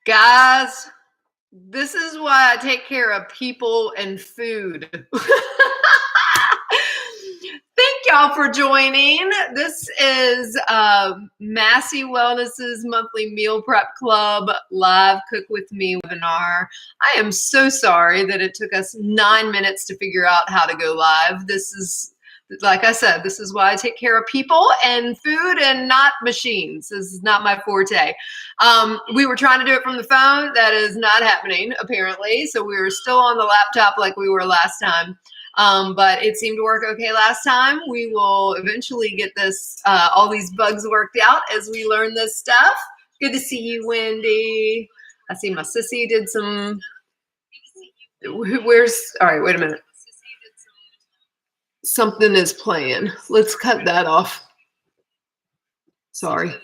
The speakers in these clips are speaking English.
Guys, this is why I take care of people and food. Thank y'all for joining. This is Massey Wellness's monthly meal prep club live cook with me webinar. I am so sorry that it took us 9 minutes to figure out how to go live. This is, like I said, this is why I take care of people and food and not machines. This is not my forte. We were trying to do it from the phone. That is not happening, apparently. So we were still on the laptop like we were last time. But it seemed to work okay last time. We will eventually get this, all these bugs worked out as we learn this stuff. Good to see you, Wendy. I see my sissy did some, all right, wait a minute. Something is playing. Let's cut that off. Sorry.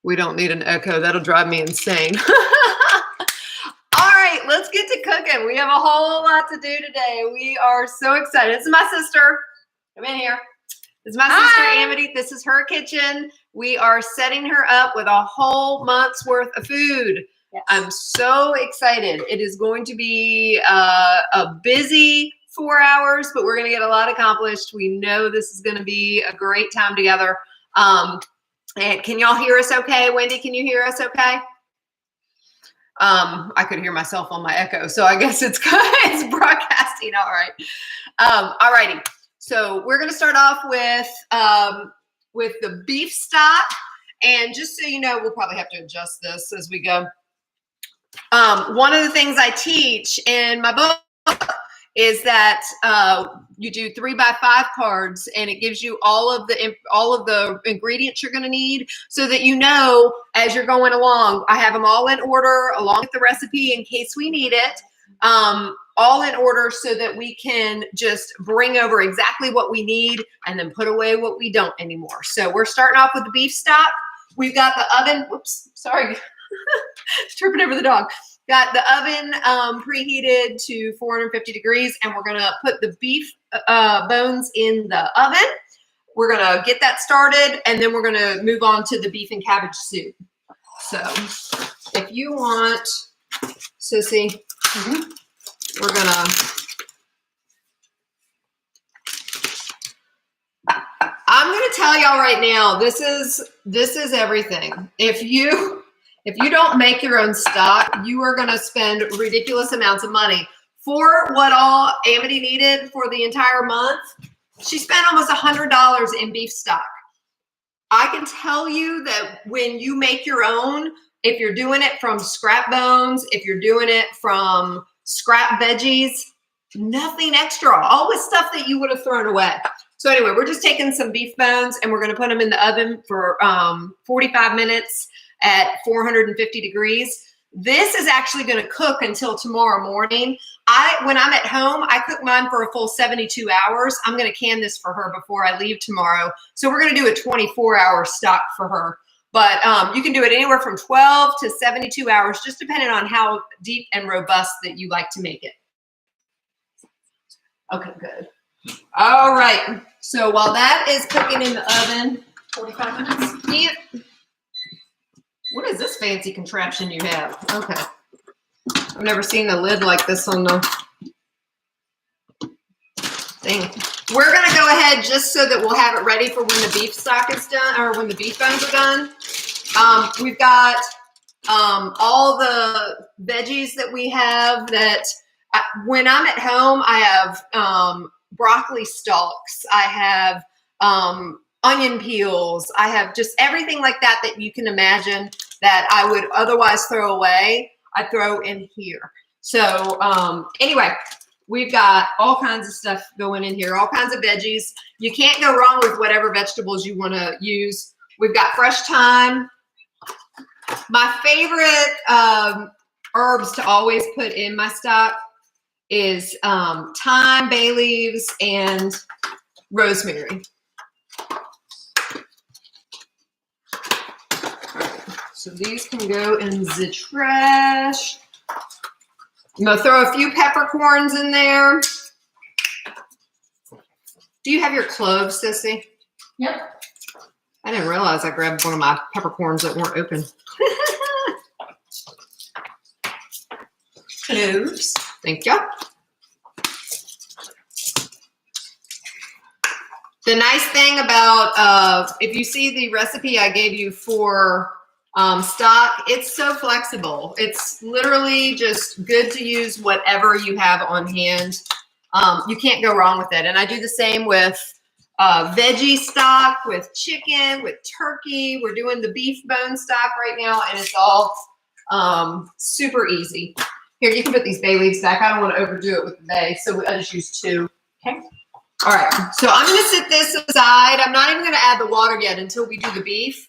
We don't need an echo. That'll drive me insane. All right, let's get to cooking. We have a whole lot to do today. We are so excited. This is my sister. Come in here. This is my sister, Amity. This is her kitchen. We are setting her up with a whole month's worth of food. Yes. I'm so excited. It is going to be a busy 4 hours, but we're going to get a lot accomplished. We know this is going to be a great time together. And can y'all hear us okay? Wendy, can you hear us okay? I could hear myself on my echo, so I guess it's it's broadcasting. All right. All righty. So we're going to start off with the beef stock. And just so you know, we'll probably have to adjust this as we go. One of the things I teach in my book is that you do 3x5 cards, and it gives you all of the ingredients you're going to need, so that you know as you're going along. I have them all in order along with the recipe in case we need it, all in order so that we can just bring over exactly what we need and then put away what we don't anymore. So we're starting off with the beef stock. We've got the oven. Whoops, sorry, tripping over the dog. Got the oven preheated to 450 degrees, and we're going to put the beef bones in the oven. We're going to get that started, and then we're going to move on to the beef and cabbage soup. So if you want, Sissy, we're going to, I'm going to tell y'all right now, this is everything. If you don't make your own stock, you are going to spend ridiculous amounts of money. For what all Amity needed for the entire month, she spent almost $100 in beef stock. I can tell you that when you make your own, if you're doing it from scrap bones, if you're doing it from scrap veggies, nothing extra, all the stuff that you would have thrown away. So anyway, we're just taking some beef bones and we're going to put them in the oven for 45 minutes at 450 degrees. This is actually going to cook until tomorrow morning. When I'm at home, I cook mine for a full 72 hours. I'm going to can this for her before I leave tomorrow. So we're going to do a 24-hour stock for her. But you can do it anywhere from 12 to 72 hours, just depending on how deep and robust that you like to make it. Okay, good. All right. So while that is cooking in the oven, 45 minutes. What is this fancy contraption you have? Okay. I've never seen a lid like this on the thing. We're going to go ahead just so that we'll have it ready for when the beef stock is done, or when the beef bones are done. We've got all the veggies that we have that when I'm at home, I have broccoli stalks. I have onion peels. I have just everything like that that you can imagine that I would otherwise throw away, I throw in here. So anyway, we've got all kinds of stuff going in here, all kinds of veggies. You can't go wrong with whatever vegetables you want to use. We've got fresh thyme. My favorite herbs to always put in my stock is thyme, bay leaves, and rosemary. So these can go in the trash. I'm going to throw a few peppercorns in there. Do you have your cloves, Sissy? Yep. I didn't realize I grabbed one of my peppercorns that weren't open. Cloves. Thank you. The nice thing about, if you see the recipe I gave you for stock, it's so flexible. It's literally just good to use whatever you have on hand. You can't go wrong with it. And I do the same with veggie stock, with chicken, with turkey. We're doing the beef bone stock right now, and it's all super easy. Here, you can put these bay leaves back. I don't want to overdo it with the bay, so I just use 2. Okay. All right, so I'm going to sit this aside. I'm not even going to add the water yet until we do the beef.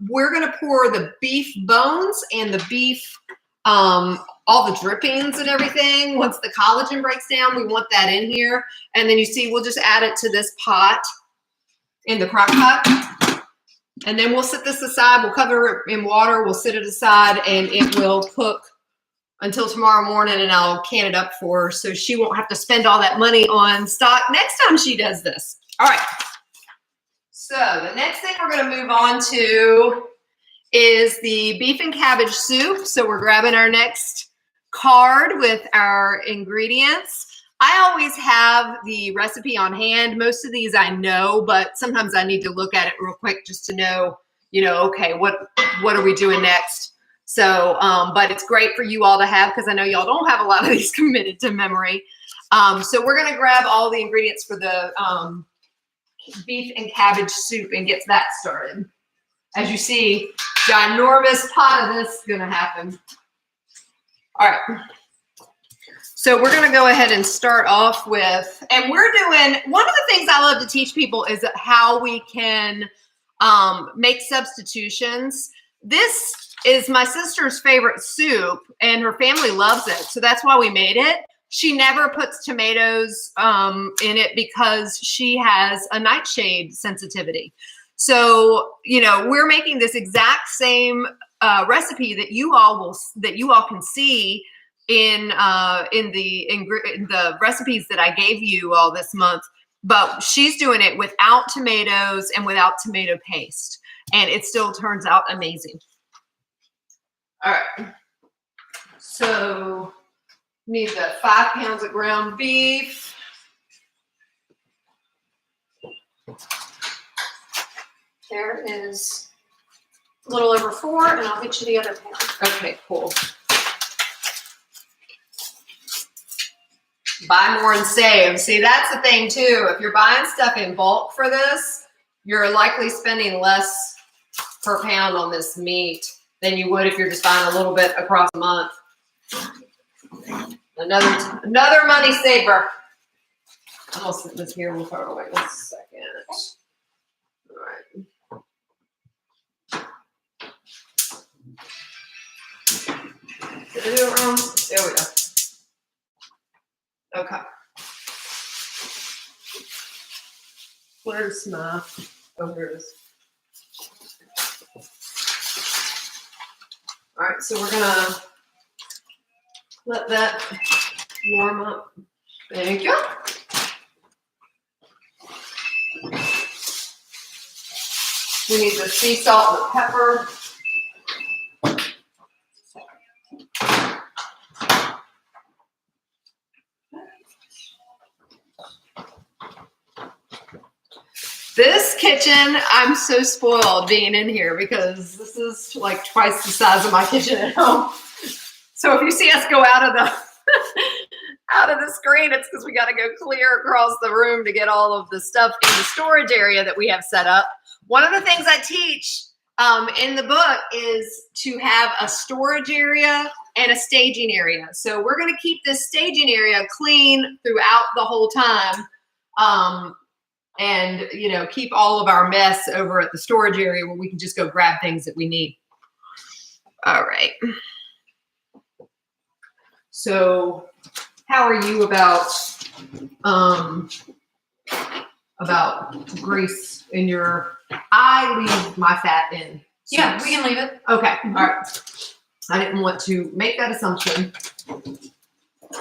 We're going to pour the beef bones and the beef, all the drippings and everything. Once the collagen breaks down, we want that in here. And then you see, we'll just add it to this pot in the crock pot. And then we'll set this aside. We'll cover it in water. We'll set it aside, and it will cook until tomorrow morning, and I'll can it up for her so she won't have to spend all that money on stock next time she does this. All right. So the next thing we're going to move on to is the beef and cabbage soup. So we're grabbing our next card with our ingredients. I always have the recipe on hand. Most of these I know, but sometimes I need to look at it real quick just to know, okay, what are we doing next? So, but it's great for you all to have because I know y'all don't have a lot of these committed to memory. So we're going to grab all the ingredients for the beef and cabbage soup and get that started. As you see, ginormous pot of this is going to happen. All right. So we're going to go ahead and start off with, and we're doing, one of the things I love to teach people is how we can make substitutions. This is my sister's favorite soup, and her family loves it. So that's why we made it. She never puts tomatoes in it because she has a nightshade sensitivity. So, we're making this exact same recipe that you all can see in the recipes that I gave you all this month. But she's doing it without tomatoes and without tomato paste, and it still turns out amazing. All right, so need the 5 pounds of ground beef. There is a little over 4, and I'll get you the other pound. Okay, cool. Buy more and save. See, that's the thing too. If you're buying stuff in bulk for this, you're likely spending less per pound on this meat than you would if you're just buying a little bit across a month. Another money saver. I'm gonna set this here. We'll throw it away in a second. All right. Did I do it wrong? There we go. Okay. Where's my? Oh, here it is. All right, so we're gonna let that warm up. Thank you. We need the sea salt and the pepper. This kitchen, I'm so spoiled being in here because this is like twice the size of my kitchen at home. So if you see us go out of the out of the screen, it's because we got to go clear across the room to get all of the stuff in the storage area that we have set up. One of the things I teach in the book is to have a storage area and a staging area. So we're going to keep this staging area clean throughout the whole time. And, keep all of our mess over at the storage area where we can just go grab things that we need. All right. So how are you about grease in your, I leave my fat in. Yeah, we can leave it. Okay. All right. I didn't want to make that assumption.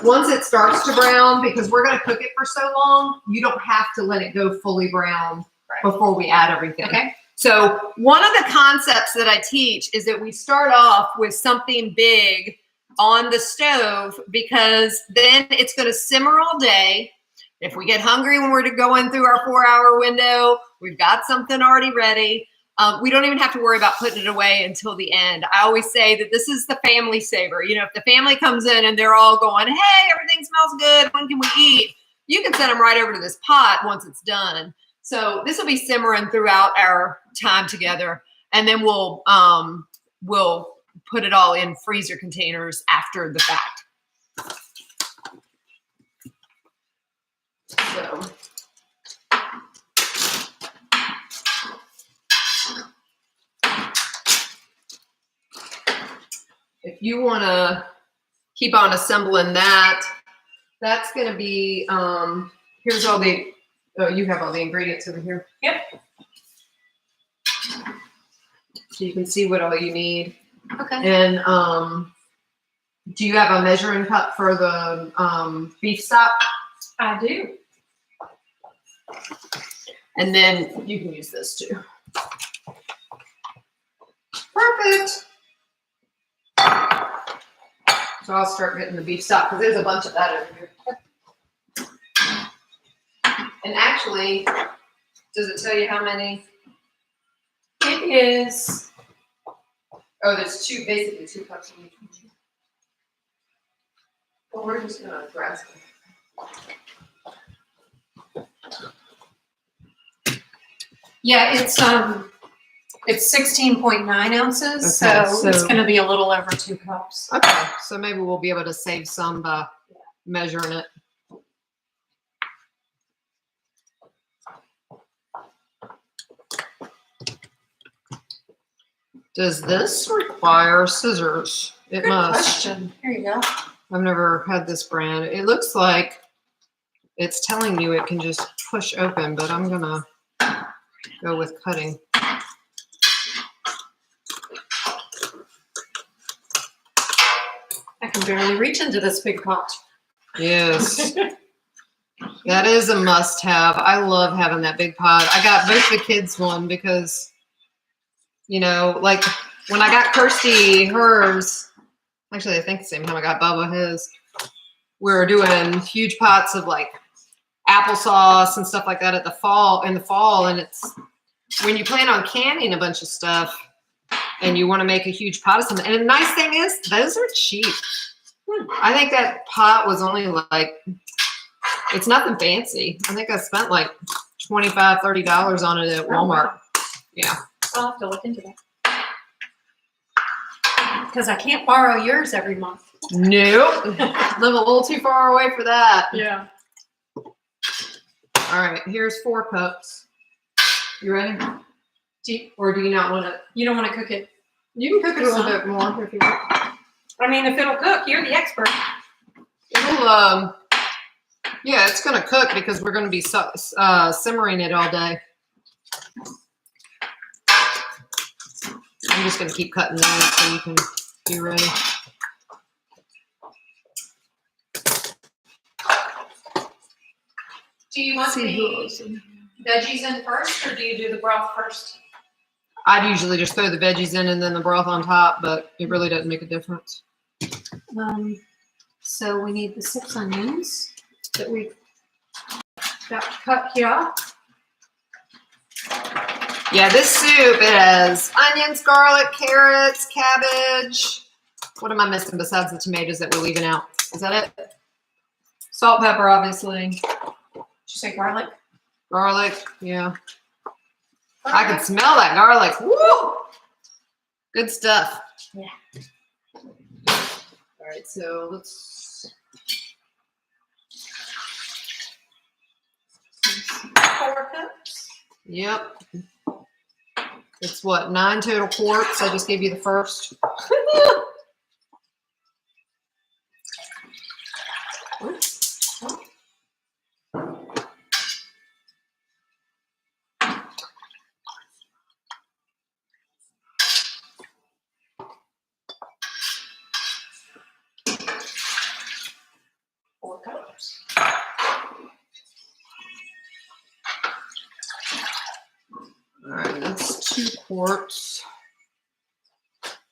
Once it starts to brown, because we're going to cook it for so long, you don't have to let it go fully brown before we add everything. Okay. So one of the concepts that I teach is that we start off with something big on the stove, because then it's going to simmer all day. If we get hungry when we're going through our 4-hour window, we've got something already ready. We don't even have to worry about putting it away until the end. I always say that this is the family saver. You know, if the family comes in and they're all going, hey, everything smells good, when can we eat? You can send them right over to this pot once it's done. So this will be simmering throughout our time together. And then we'll put it all in freezer containers after the fact. So. If you want to keep on assembling that, that's going to be, here's all the, oh, you have all the ingredients over here. Yep. So you can see what all you need. Okay. And do you have a measuring cup for the beef stock? I do. And then you can use this too. Perfect. So I'll start getting the beef stock because there's a bunch of that over here. And actually, does it tell you how many? It is. Oh, there's basically 2 cups of each. Well, we're just gonna grab it. Yeah, it's 16.9 ounces, Okay, so it's going to be a little over 2 cups. Okay, so maybe we'll be able to save some by measuring it. Does this require scissors? It Good must. question. Here you go. I've never had this brand. It looks like it's telling you it can just push open, but I'm gonna go with cutting. I can barely reach into this big pot. Yes. That is a must-have. I love having that big pot. I got both the kids one because, you know, like when I got Kirsty hers, actually I think the same time I got Bubba his, we were doing huge pots of like applesauce and stuff like that in the fall, and it's when you plan on canning a bunch of stuff and you want to make a huge pot of something. And the nice thing is those are cheap. I think that pot was only like, it's nothing fancy. I think I spent like $25, $30 on it at Walmart. Yeah. I'll have to look into that. Because I can't borrow yours every month. Nope. Live a little too far away for that. Yeah. All right, here's 4 cups. You ready? Or do you not want to? You don't want to cook it? You can cook it a little bit more if you want. I mean, if it'll cook, you're the expert. It'll, yeah, it's going to cook because we're going to be simmering it all day. I'm just going to keep cutting these so you can be ready. Do you want the veggies in first, or do you do the broth first? I'd usually just throw the veggies in and then the broth on top, but it really doesn't make a difference. So we need the 6 onions that we've got cut here. Yeah, this soup, it has onions, garlic, carrots, cabbage. What am I missing besides the tomatoes that we're leaving out? Is that it? Salt, pepper, obviously. Did you say garlic? Garlic, yeah. I can smell that garlic. Woo! Good stuff. Yeah. All right, so let's. 4 cups. Yep. It's what, 9 total quarts? I just gave you the first. All right, that's 2 quarts.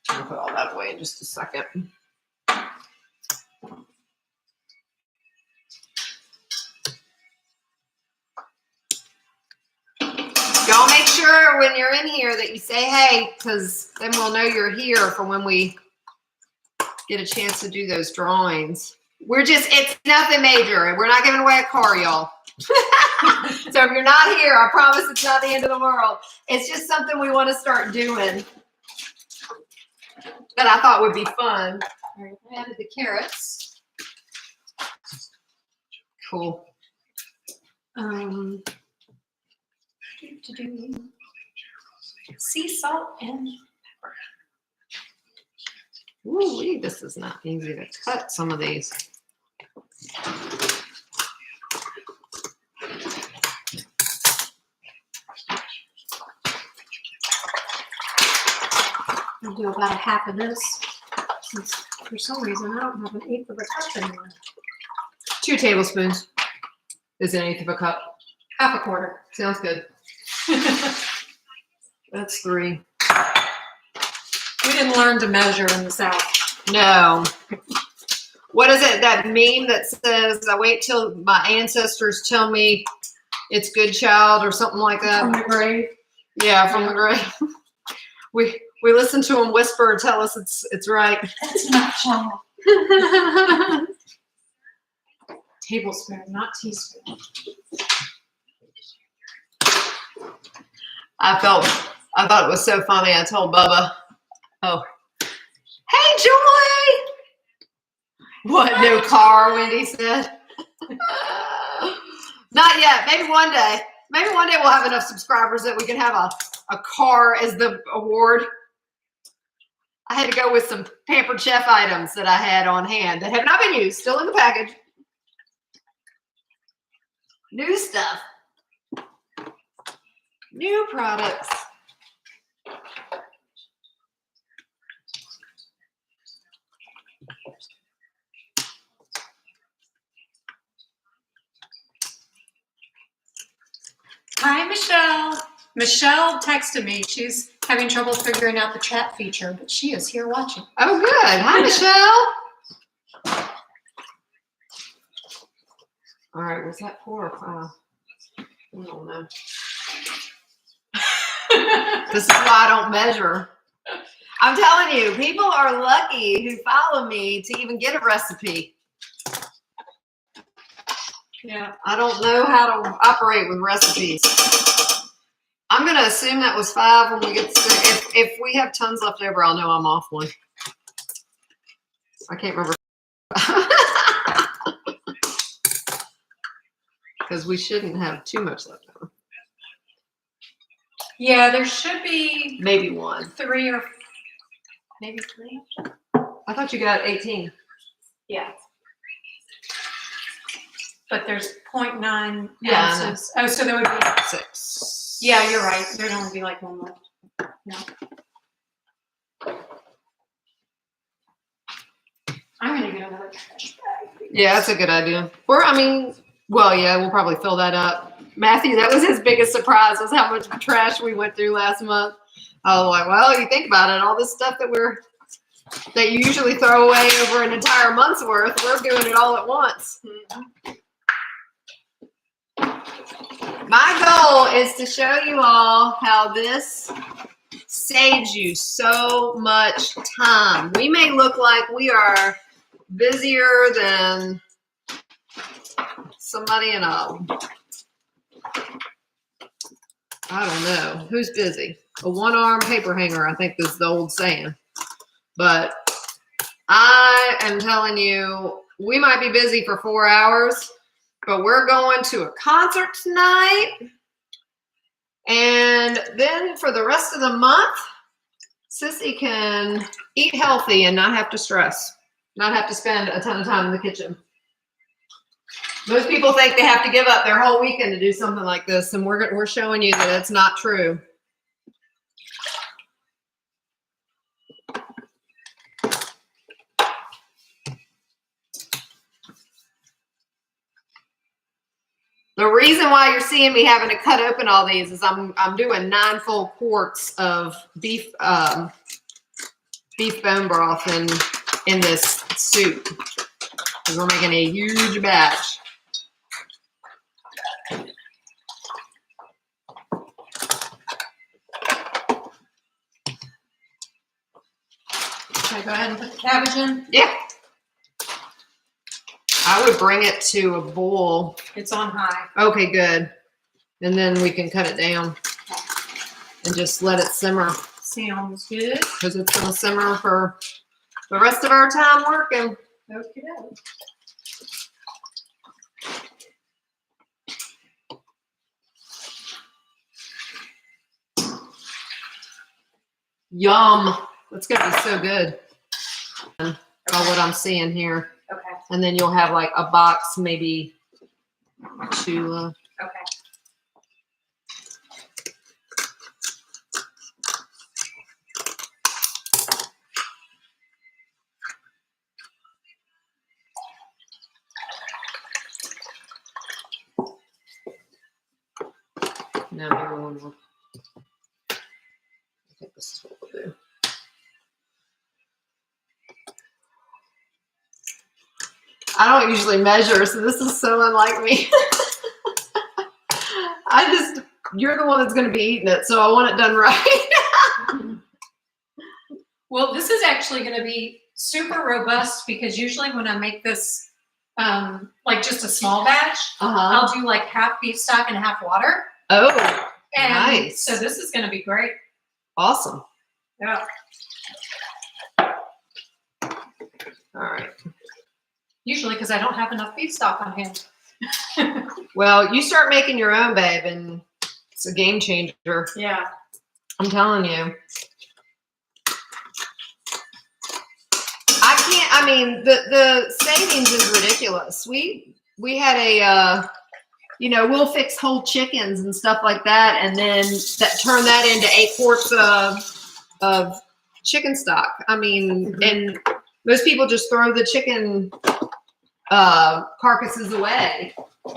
I'll put all that away in just a second. Y'all make sure when you're in here that you say hey, because then we'll know you're here for when we get a chance to do those drawings. It's nothing major. We're not giving away a car, y'all. So if you're not here, I promise it's not the end of the world. It's just something we want to start doing that I thought would be fun. All right, I added the carrots. Cool. Sea salt and pepper. Ooh, this is not easy to cut some of these. I'll do about a half of this, since for some reason I don't have an eighth of a cup anymore. 2 tablespoons is an eighth of a cup. Half a quarter. Sounds good. That's 3. We didn't learn to measure in the South. No. What is it, that meme that says, I wait till my ancestors tell me it's good, child, or something like that? From the grave. Yeah, from the grave. We listen to them whisper and tell us it's right. That's not child. Tablespoon, not teaspoon. I thought it was so funny. I told Bubba, oh, hey, Joy. What, no car, Wendy said. Not yet. Maybe one day. Maybe one day we'll have enough subscribers that we can have a car as the award. I had to go with some Pampered Chef items that I had on hand that have not been used, still in the package. New stuff. New products. Hi, Michelle. Michelle texted me. She's having trouble figuring out the chat feature, but she is here watching. Oh, good. Hi, Michelle. All right, was that 4 or 5? I don't know. This is why I don't measure. I'm telling you, people are lucky who follow me to even get a recipe. Yeah. I don't know how to operate with recipes. I'm going to assume that was 5 when we get to, if we have tons left over, I'll know I'm off one. I can't remember. Because we shouldn't have too much left over. Yeah, there should be Maybe 1. 3 or maybe 3. I thought you got 18. Yeah. But there's 0.9 Yeah, ounces. Oh, so there would be 6. Yeah, you're right. There'd only be like 1 left. No. I'm gonna get another trash bag. Yeah, that's a good idea. Well, yeah, we'll probably fill that up. Matthew, that was his biggest surprise, was how much trash we went through last month. I was like, well, you think about it, all this stuff that you usually throw away over an entire month's worth, we're doing it all at once. My goal is to show you all how this saves you so much time. We may look like we are busier than somebody in I don't know. Who's busy? A one-armed paper hanger, I think is the old saying. But I am telling you, we might be busy for 4 hours, but we're going to a concert tonight. And then for the rest of the month, Sissy can eat healthy and not have to stress, not have to spend a ton of time in the kitchen. Most people think they have to give up their whole weekend to do something like this, and we're showing you that it's not true. The reason why you're seeing me having to cut open all these is I'm doing 9 full quarts of beef bone broth in this soup, because we're making a huge batch. Okay, go ahead and put the cabbage in. Yeah. I would bring it to a boil. It's on high. Okay, good. And then we can cut it down and just let it simmer. Sounds good. Because it's going to simmer for the rest of our time working. Okay. Yum. That's going to be so good. By what I'm seeing here. Okay. And then you'll have like a box maybe to... Okay. Now maybe one more. I think this is what we'll do. I don't usually measure, so this is so unlike me. You're the one that's going to be eating it, so I want it done right. Well, this is actually going to be super robust because usually when I make this, like just a small batch, I'll do like half beef stock and half water. Oh, and nice. So this is going to be great. Awesome. Yeah. All right. Usually because I don't have enough beef stock on hand. Well, you start making your own, babe, and it's a game changer. Yeah. I'm telling you. I mean, the savings is ridiculous. We had a, we'll fix whole chickens and stuff like that, and then turn that into 8 quarts of chicken stock. I mean, and most people just throw the chicken carcasses away.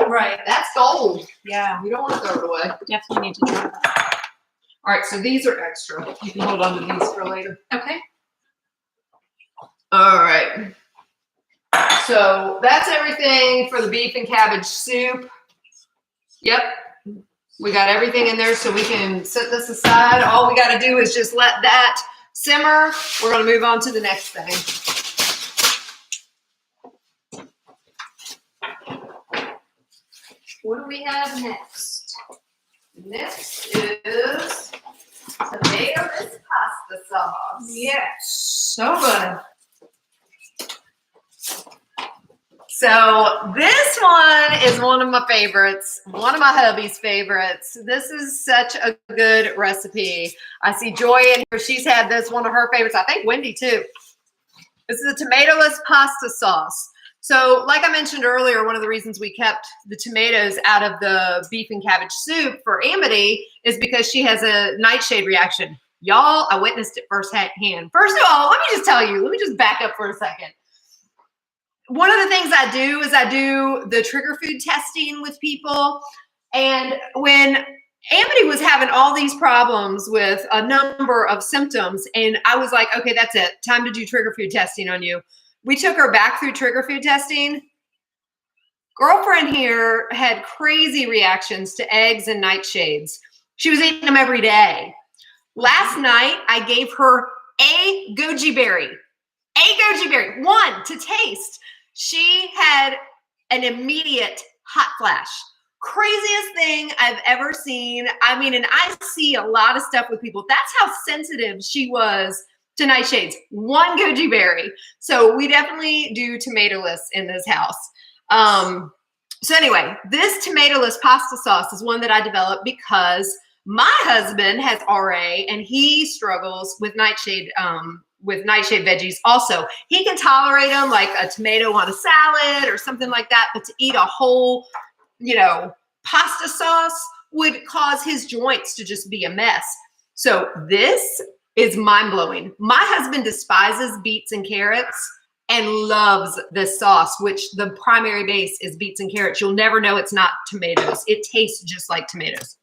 Right. That's gold. Yeah. You don't want to throw it away. Definitely need to try that. All right, so these are extra. You can hold on to these for later. Okay. All right. So that's everything for the beef and cabbage soup. Yep. We got everything in there, so we can set this aside. All we got to do is just let that simmer. We're going to move on to the next thing. What do we have next? Next is tomato-less pasta sauce. Yes. So good. So this one is one of my favorites, one of my hubby's favorites. This is such a good recipe. I see Joy in here. She's had this, one of her favorites. I think Wendy too. This is a tomato-less pasta sauce. So like I mentioned earlier, one of the reasons we kept the tomatoes out of the beef and cabbage soup for Amity is because she has a nightshade reaction. Y'all, I witnessed it firsthand. First of all, let me just tell you, let me just back up for a second. One of the things I do is I do the trigger food testing with people. And when Amity was having all these problems with a number of symptoms, and I was like, okay, that's it. Time to do trigger food testing on you. We took her back through trigger food testing. Girlfriend here had crazy reactions to eggs and nightshades. She was eating them every day. Last night, I gave her a goji berry. One to taste. She had an immediate hot flash. Craziest thing I've ever seen. I mean, and I see a lot of stuff with people. That's how sensitive she was to nightshades. One goji berry. So we definitely do tomato-less in this house. So anyway, this tomato-less pasta sauce is one that I developed because my husband has RA and he struggles with nightshade veggies also. He can tolerate them like a tomato on a salad or something like that, but to eat a whole, pasta sauce would cause his joints to just be a mess. So this is mind-blowing. My husband despises beets and carrots and loves this sauce, which the primary base is beets and carrots. You'll never know it's not tomatoes. It tastes just like tomatoes.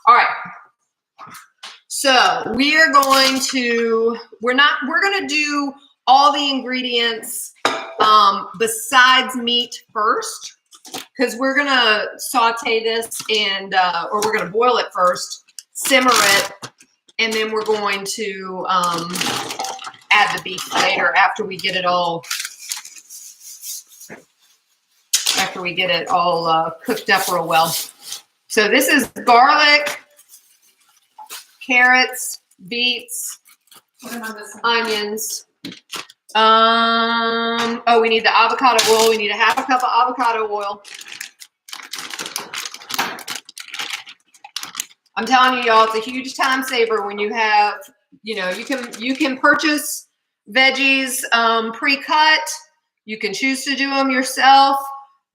All right. So we're going to do all the ingredients besides meat first, because we're gonna saute this and or we're gonna boil it first, simmer it, and then we're going to add the beef later after we get it all cooked up real well. So this is garlic, carrots, beets, onions. Oh, we need the avocado oil. We need a half a cup of avocado oil. I'm telling you, y'all, it's a huge time saver when you have, you know, you can purchase veggies pre-cut. You can choose to do them yourself.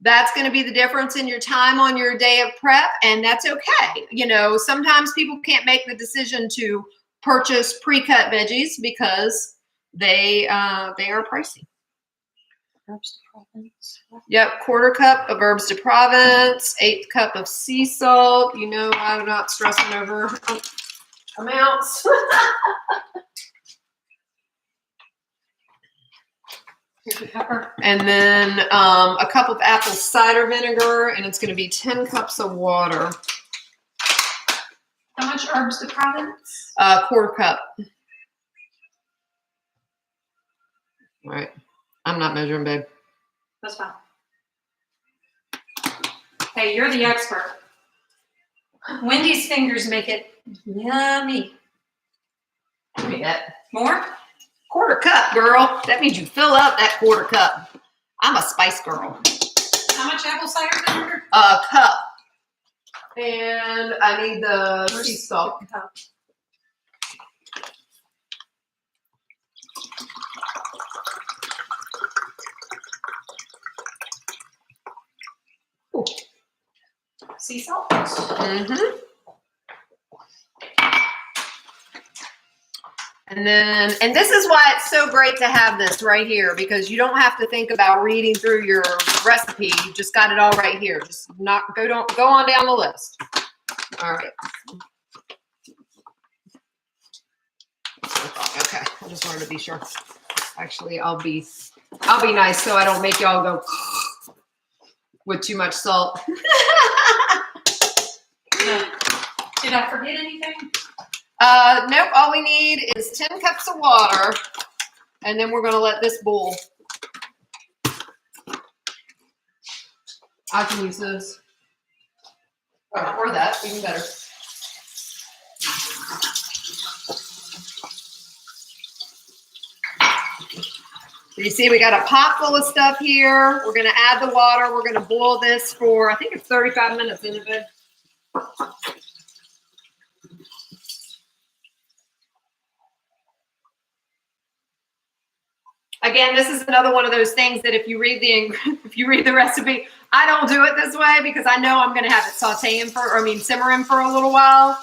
That's going to be the difference in your time on your day of prep, and that's okay. You know, sometimes people can't make the decision to purchase pre-cut veggies because they are pricey. Herbs de Provence. Yep, 1/4 cup of herbs de Provence, 1/8 cup of sea salt. You know, I'm not stressing over amounts. Here's the pepper. And then a cup of apple cider vinegar, and it's going to be 10 cups of water. How much herbs de Provence? 1/4 cup. All right. I'm not measuring, babe. That's fine. Hey, you're the expert. Wendy's fingers make it yummy. Give me that. More? 1/4 cup, girl. That means you fill up that 1/4 cup. I'm a spice girl. How much apple cider vinegar? A cup. And I need the sea salt. Ooh. Sea salt. Mm-hmm. And this is why it's so great to have this right here, because you don't have to think about reading through your recipe. You just got it all right here. Just go on down the list. All right. Okay, I just wanted to be sure. Actually, I'll be nice so I don't make y'all go with too much salt. Did I forget anything? Nope, all we need is 10 cups of water, and then we're going to let this boil. I can use this. Or that, even better. So you see we got a pot full of stuff here. We're going to add the water. We're going to boil this for, I think it's 35 minutes, isn't it? Again, this is another one of those things that if you read the recipe, I don't do it this way because I know I'm going to have it simmering for a little while.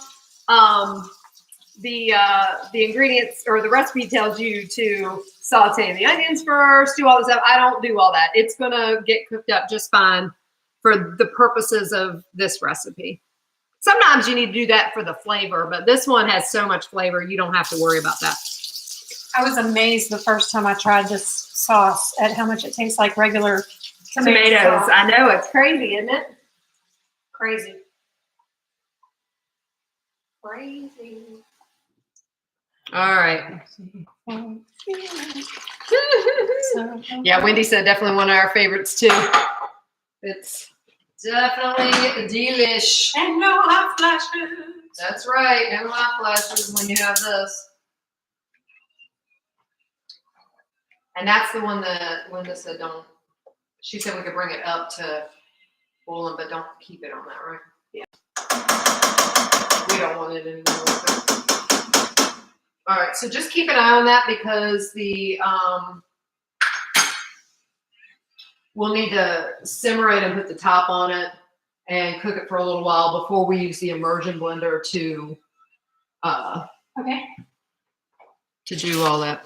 The ingredients or the recipe tells you to saute the onions first, do all this stuff. I don't do all that. It's going to get cooked up just fine for the purposes of this recipe. Sometimes you need to do that for the flavor, but this one has so much flavor, you don't have to worry about that. I was amazed the first time I tried this sauce at how much it tastes like regular tomatoes. Sauce. I know, it's crazy, isn't it? Crazy. Crazy. All right. Yeah, Wendy said definitely one of our favorites too. It's definitely delish. And no hot flashes. That's right. No hot flashes when you have this. And that's the one that Linda said don't. She said we could bring it up to boiling, but don't keep it on that, right? Yeah. We don't want it anymore. All right, so just keep an eye on that because we'll need to simmer it and put the top on it and cook it for a little while before we use the immersion blender to do all that.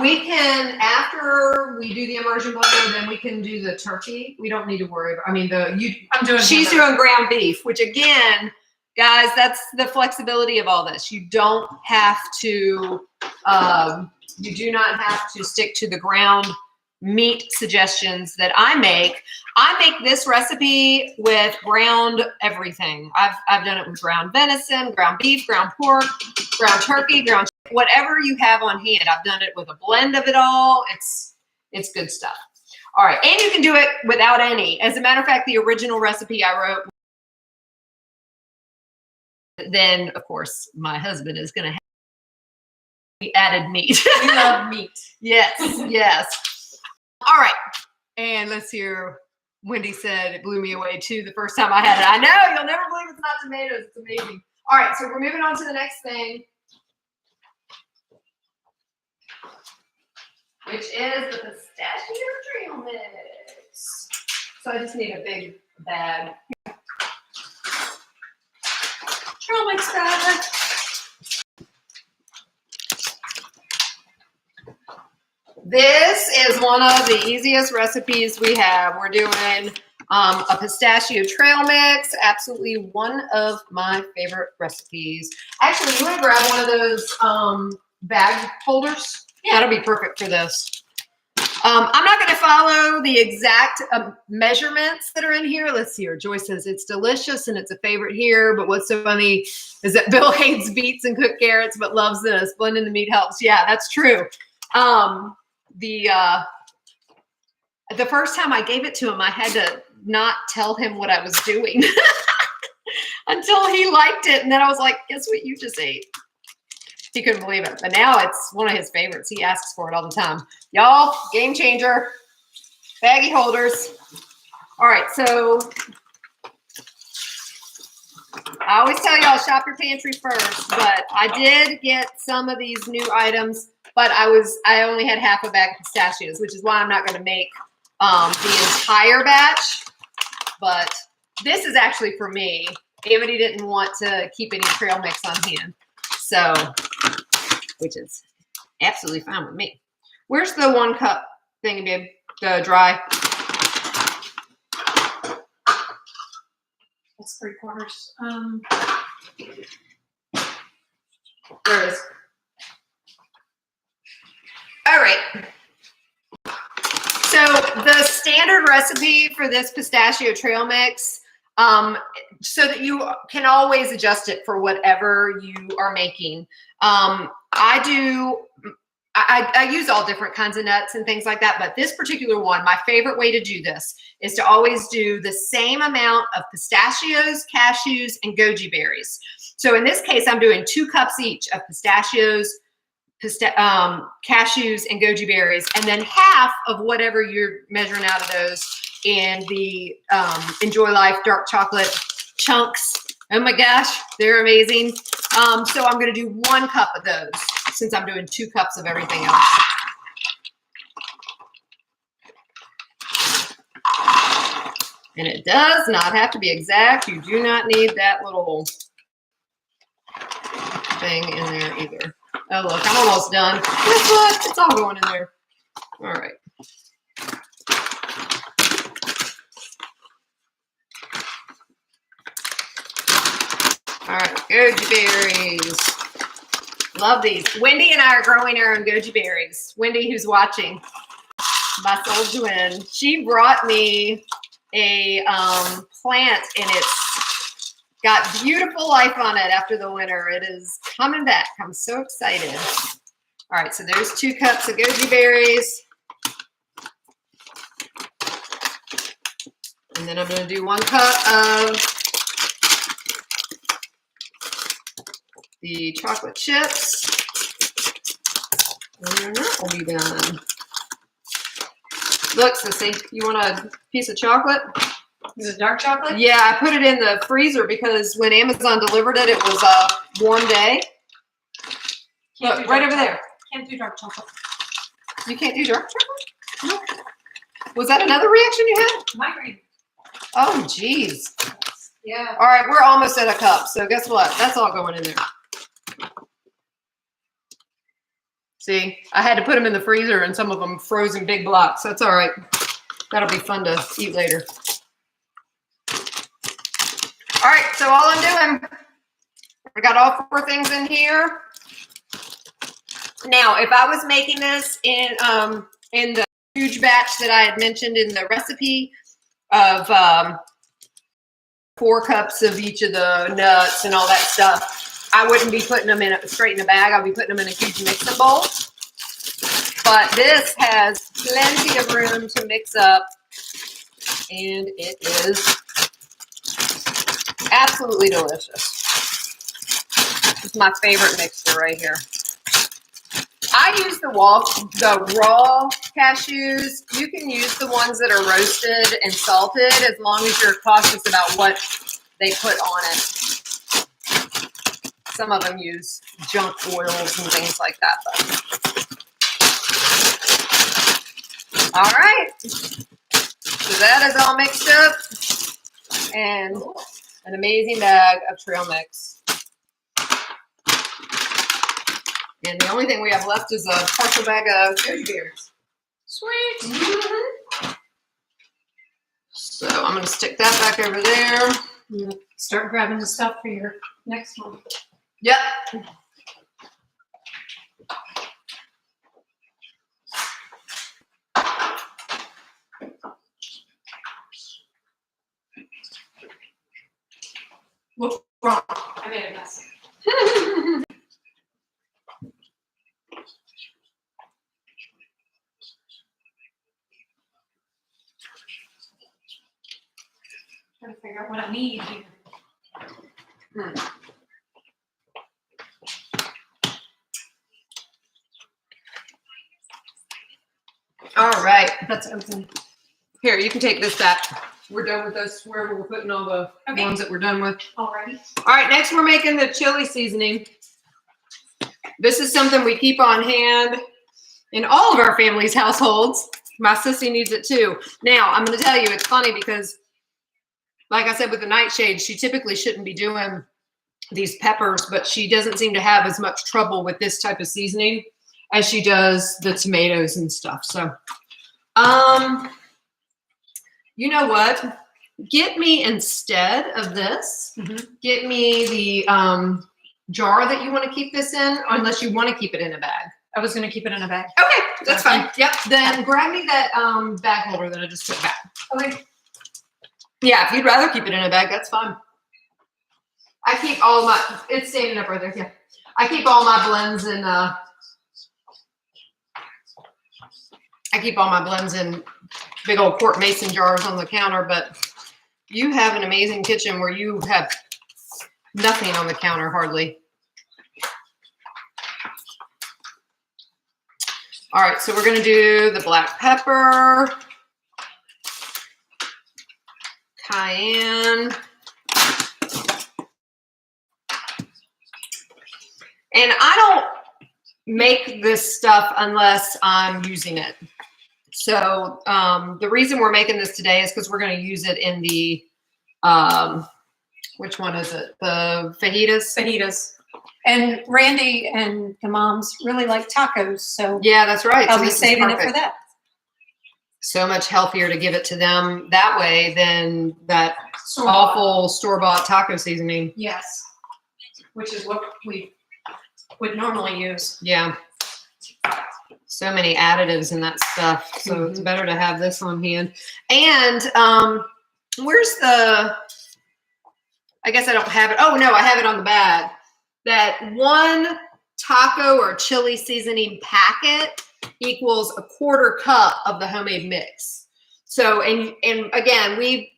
We can, after we do the immersion blender, then we can do the turkey. We don't need to worry about, she's doing ground beef, which again, guys, that's the flexibility of all this. You don't have to, you do not have to stick to the ground meat suggestions that I make. I make this recipe with ground everything. I've done it with ground venison, ground beef, ground pork, ground turkey, ground chicken. whatever you have on hand. I've done it with a blend of it all. It's good stuff. All right, and you can do it without any. As a matter of fact, the original recipe I wrote, then of course my husband is going to have added meat. We love meat. Yes, yes. All right, and let's hear. Wendy said it blew me away too the first time I had it. I know, you'll never believe it's not tomatoes. It's amazing. All right, so we're moving on to the next thing, which is the Pistachio Trail mix. So I just need a big bag. Trail mix bag. This is one of the easiest recipes we have. We're doing a pistachio trail mix. Absolutely one of my favorite recipes. Actually, you want to grab one of those bag holders? Yeah. That'll be perfect for this. I'm not going to follow the exact measurements that are in here. Let's see here. Joyce says it's delicious and it's a favorite here. But what's so funny is that Bill hates beets and cooked carrots but loves this. Blending the meat helps. Yeah, that's true. The first time I gave it to him, I had to not tell him what I was doing until he liked it. And then I was like, guess what you just ate? He couldn't believe it. But now it's one of his favorites. He asks for it all the time. Y'all, game changer. Baggie holders. All right, so I always tell y'all shop your pantry first, but I did get some of these new items, but I only had half a bag of pistachios, which is why I'm not going to make the entire batch. But this is actually for me. Amity didn't want to keep any trail mix on hand, so which is absolutely fine with me. Where's the 1 cup thing, babe? The dry. That's 3/4. There it is. All right. So the standard recipe for this pistachio trail mix, so that you can always adjust it for whatever you are making. I use all different kinds of nuts and things like that, but this particular one, my favorite way to do this is to always do the same amount of pistachios, cashews, and goji berries. So in this case, I'm doing 2 cups each of pistachios, cashews, and goji berries, and then half of whatever you're measuring out of those in the Enjoy Life dark chocolate chunks. Oh my gosh, they're amazing. So I'm going to do 1 cup of those since I'm doing 2 cups of everything else. And it does not have to be exact. You do not need that little thing in there either. Oh, look, I'm almost done. Guess what? It's all going in there. All right. All right, goji berries. Love these. Wendy and I are growing our own goji berries. Wendy, who's watching, my soul twin, she brought me a plant, and it's got beautiful life on it after the winter. It is coming back. I'm so excited. All right, so there's 2 cups of goji berries. And then I'm going to do 1 cup of the chocolate chips. And that will be done. Look, Sissy, you want a piece of chocolate? Is it dark chocolate? Yeah, I put it in the freezer because when Amazon delivered it, it was a warm day. Look, right over there. Can't do dark chocolate. You can't do dark chocolate? No. Was that another reaction you had? Migraine. Oh, geez. Yeah. All right, we're almost at a cup. So guess what? That's all going in there. See, I had to put them in the freezer and some of them froze in big blocks. That's all right. That'll be fun to eat later. All right, so all I'm doing, I got all 4 things in here. Now, if I was making this in the huge batch that I had mentioned in the recipe of 4 cups of each of the nuts and all that stuff, I wouldn't be putting them in straight in a bag. I'll be putting them in a huge mixing bowl. But this has plenty of room to mix up, and it is absolutely delicious. This is my favorite mixture right here. I use the raw cashews. You can use the ones that are roasted and salted as long as you're cautious about what they put on it. Some of them use junk oils and things like that. But. All right. So that is all mixed up. And an amazing bag of trail mix. And the only thing we have left is a partial bag of goji berries. Sweet. Mm-hmm. So I'm going to stick that back over there. Start grabbing the stuff for your next one. Yep. What's wrong? I made a mess. Trying to figure out what I need here. All right. That's open. Here, you can take this back. We're done with this, wherever we're putting all the ones that we're done with. Alrighty. All right, next we're making the chili seasoning. This is something we keep on hand in all of our family's households. My sissy needs it too. Now, I'm going to tell you, it's funny because, like I said, with the nightshade, she typically shouldn't be doing these peppers, but she doesn't seem to have as much trouble with this type of seasoning as she does the tomatoes and stuff. So, you know what? Get me, instead of this, get me the jar that you want to keep this in, unless you want to keep it in a bag. I was going to keep it in a bag. Okay, that's fine. Yep. Then grab me that bag holder that I just put back. Okay. Yeah, if you'd rather keep it in a bag, that's fine. I keep all my, it's standing up right there. Yeah. I keep all my blends in, big old quart mason jars on the counter, but you have an amazing kitchen where you have nothing on the counter hardly. All right, so we're gonna do the black pepper, cayenne, and I don't make this stuff unless I'm using it. So the reason we're making this today is because we're going to use it in the, which one is it? The fajitas? Fajitas. And Randy and the moms really like tacos, so yeah, that's right. I'll be saving it for that. So much healthier to give it to them that way than that awful store-bought taco seasoning. Yes, which is what we would normally use. Yeah. So many additives in that stuff. So it's better to have this on hand. And where's the, I guess I don't have it. Oh, no, I have it on the bag. That one taco or chili seasoning packet equals a quarter cup of the homemade mix. So, and again, we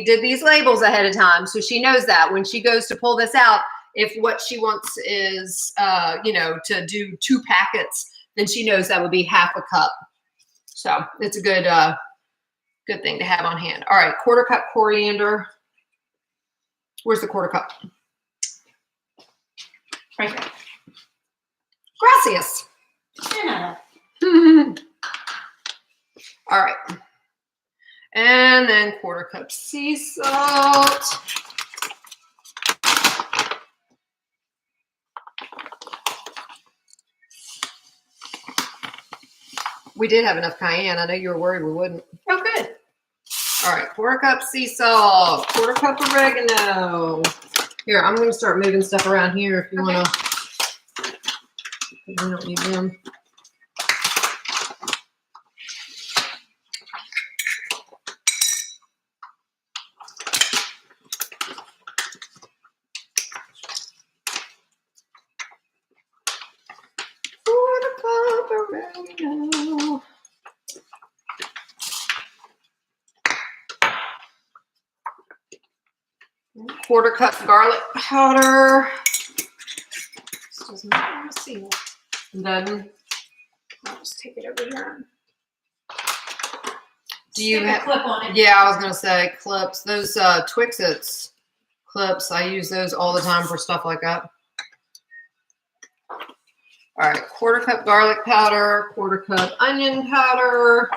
did these labels ahead of time. So she knows that when she goes to pull this out, if what she wants is, to do 2 packets, then she knows that would be half a cup. So it's a good thing to have on hand. All right, quarter cup coriander. Where's the quarter cup? Right there. Gracias. Yeah. All right. And then quarter cup sea salt. We did have enough cayenne. I know you were worried we wouldn't. Oh, good. All right, quarter cup sea salt, quarter cup oregano. Here, I'm going to start moving stuff around here if you want to. We don't need them. oregano. Quarter cup garlic powder. This does not want to seal. Then I'll just take it over here. do you Stick a have clip on it? Yeah, I was gonna say clips. Those Twix-Its clips, I use those all the time for stuff like that. All right, quarter cup garlic powder, quarter cup onion powder.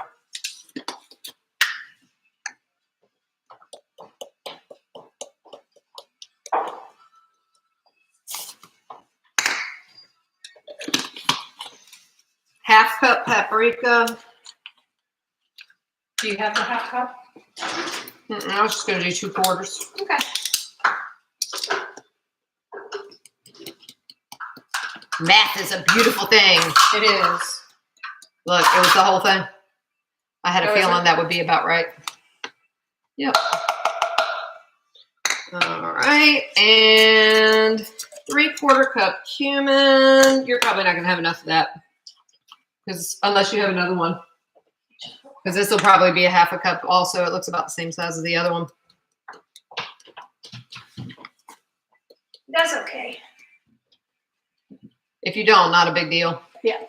Half cup paprika. Do you have the half cup? I was just gonna do 2/4. Okay. Math is a beautiful thing. It is. Look, it was the whole thing. I had a Oh, is feeling it? that would be about right. Yep. All right, and 3/4 cup cumin. You're probably not gonna have enough of that, because unless you have another one, because this will probably be a half a cup. Also, it looks about the same size as the other one. That's okay. If you don't, not a big deal. Yeah.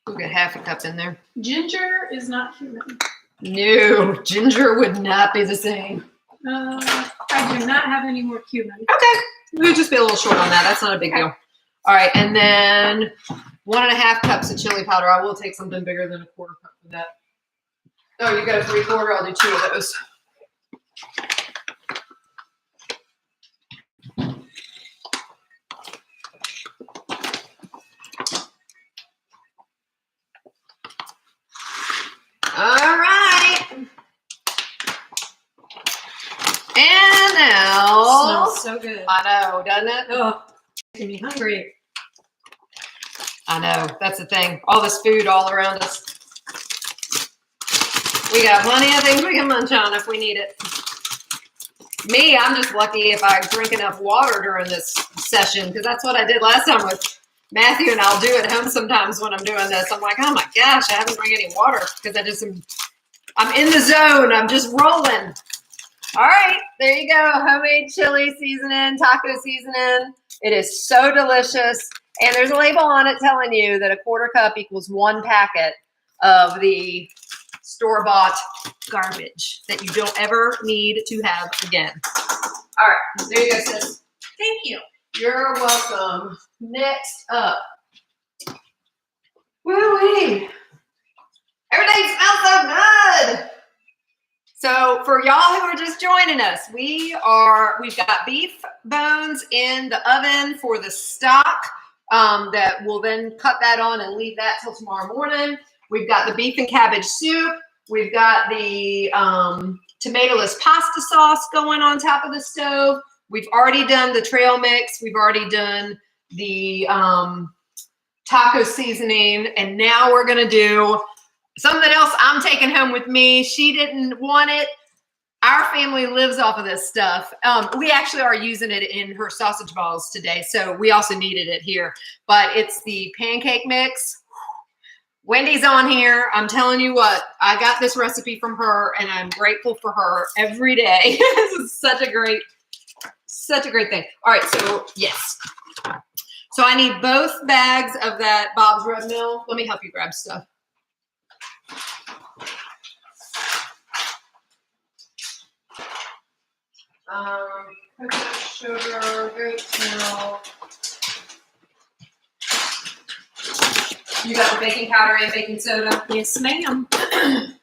We'll get half a cup in there. Ginger is not cumin. No, ginger would not be the same. I do not have any more cumin. Okay, we'll just be a little short on that. That's not a big deal. All right, and then 1.5 cups of chili powder. I will take something bigger than a 1/4 cup for that. Oh, you got a 3/4? I'll do 2 of those. All right. And now. Smells so good. I know, doesn't it? Oh, making me hungry. I know. That's the thing. All this food all around us. We got plenty of things we can munch on if we need it. Me, I'm just lucky if I drink enough water during this session, because that's what I did last time with Matthew, and I'll do it at home sometimes when I'm doing this. I'm like, oh my gosh, I haven't drank any water because I'm in the zone. I'm just rolling. All right, there you go. Homemade chili seasoning, taco seasoning. It is so delicious. And there's a label on it telling you that a 1/4 cup equals 1 packet of the store-bought garbage that you don't ever need to have again. All right, there you go, sis. Thank you. You're welcome. Next up. Woo-wee. Everything smells so good. So for y'all who are just joining us, we've got beef bones in the oven for the stock that we'll then cut that on and leave that till tomorrow morning. We've got the beef and cabbage soup. We've got the tomato-less pasta sauce going on top of the stove. We've already done the trail mix. We've already done the taco seasoning. And now we're going to do something else I'm taking home with me. She didn't want it. Our family lives off of this stuff. We actually are using it in her sausage balls today. So we also needed it here. But it's the pancake mix. Wendy's on here. I'm telling you what, I got this recipe from her and I'm grateful for her every day. This is such a great thing. All right, so yes. So I need both bags of that Bob's Red Mill. Let me help you grab stuff. Coconut sugar, goat milk. You got the baking powder and baking soda? Yes, ma'am. The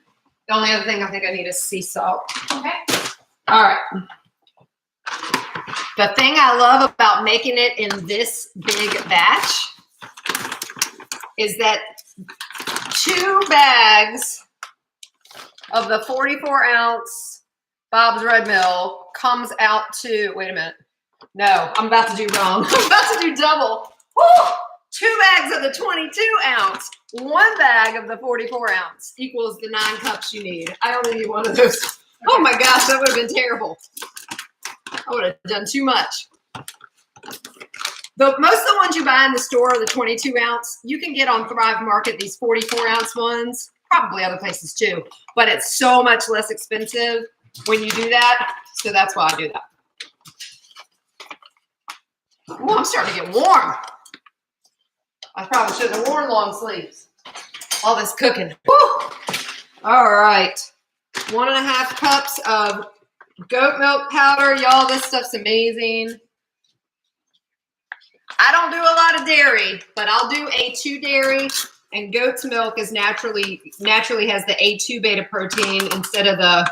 only other thing I think I need is sea salt. Okay. All right. The thing I love about making it in this big batch is that 2 bags of the 44-ounce Bob's Red Mill comes out to, wait a minute. No, I'm about to do wrong. I'm about to do double. Woo! 2 bags of the 22-ounce, 1 bag of the 44-ounce equals the 9 cups you need. I only need 1 of those. Oh my gosh, that would have been terrible. I would have done too much. Most of the ones you buy in the store are the 22 ounce. You can get on Thrive Market these 44 ounce ones, probably other places too, but it's so much less expensive when you do that. So that's why I do that. Oh, I'm starting to get warm. I probably shouldn't have worn long sleeves. All this cooking. Woo! All right. 1.5 cups of goat milk powder. Y'all, this stuff's amazing. I don't do a lot of dairy, but I'll do A2 dairy, and goat's milk is naturally has the A2 beta protein instead of the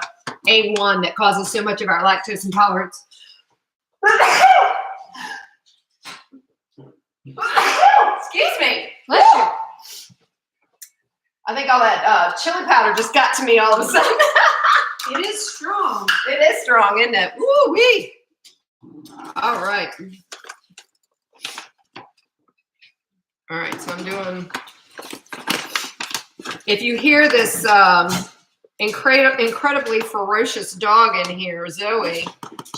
A1 that causes so much of our lactose intolerance. Excuse me. Bless you. I think all that chili powder just got to me all of a sudden. It is strong. It is strong, isn't it? Woo-wee. All right. All right, so I'm doing, if you hear this incredibly ferocious dog in here, Zoe,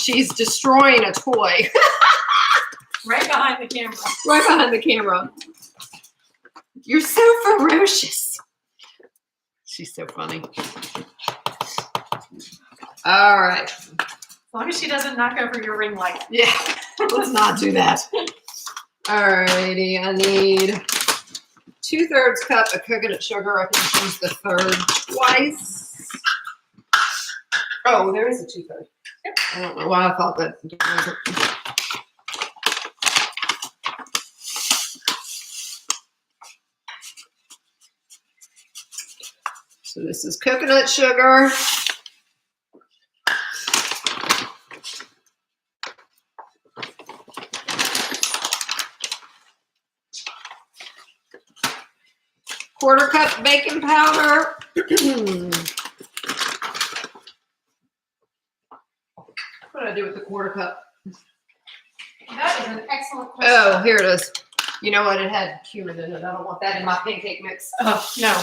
she's destroying a toy. Right behind the camera. Right behind the camera. You're so ferocious. She's so funny. All right. As long as she doesn't knock over your ring light. Yeah, let's not do that. All righty, I need 2/3 cup of coconut sugar. I can choose the third twice. Oh, there is a 2/3. Yep. I don't know why I thought that. So this is coconut sugar. Quarter cup baking powder. What do I do with the quarter cup? That is an excellent question. Oh, here it is. You know what? It had cumin in it. I don't want that in my pancake mix. Oh, no.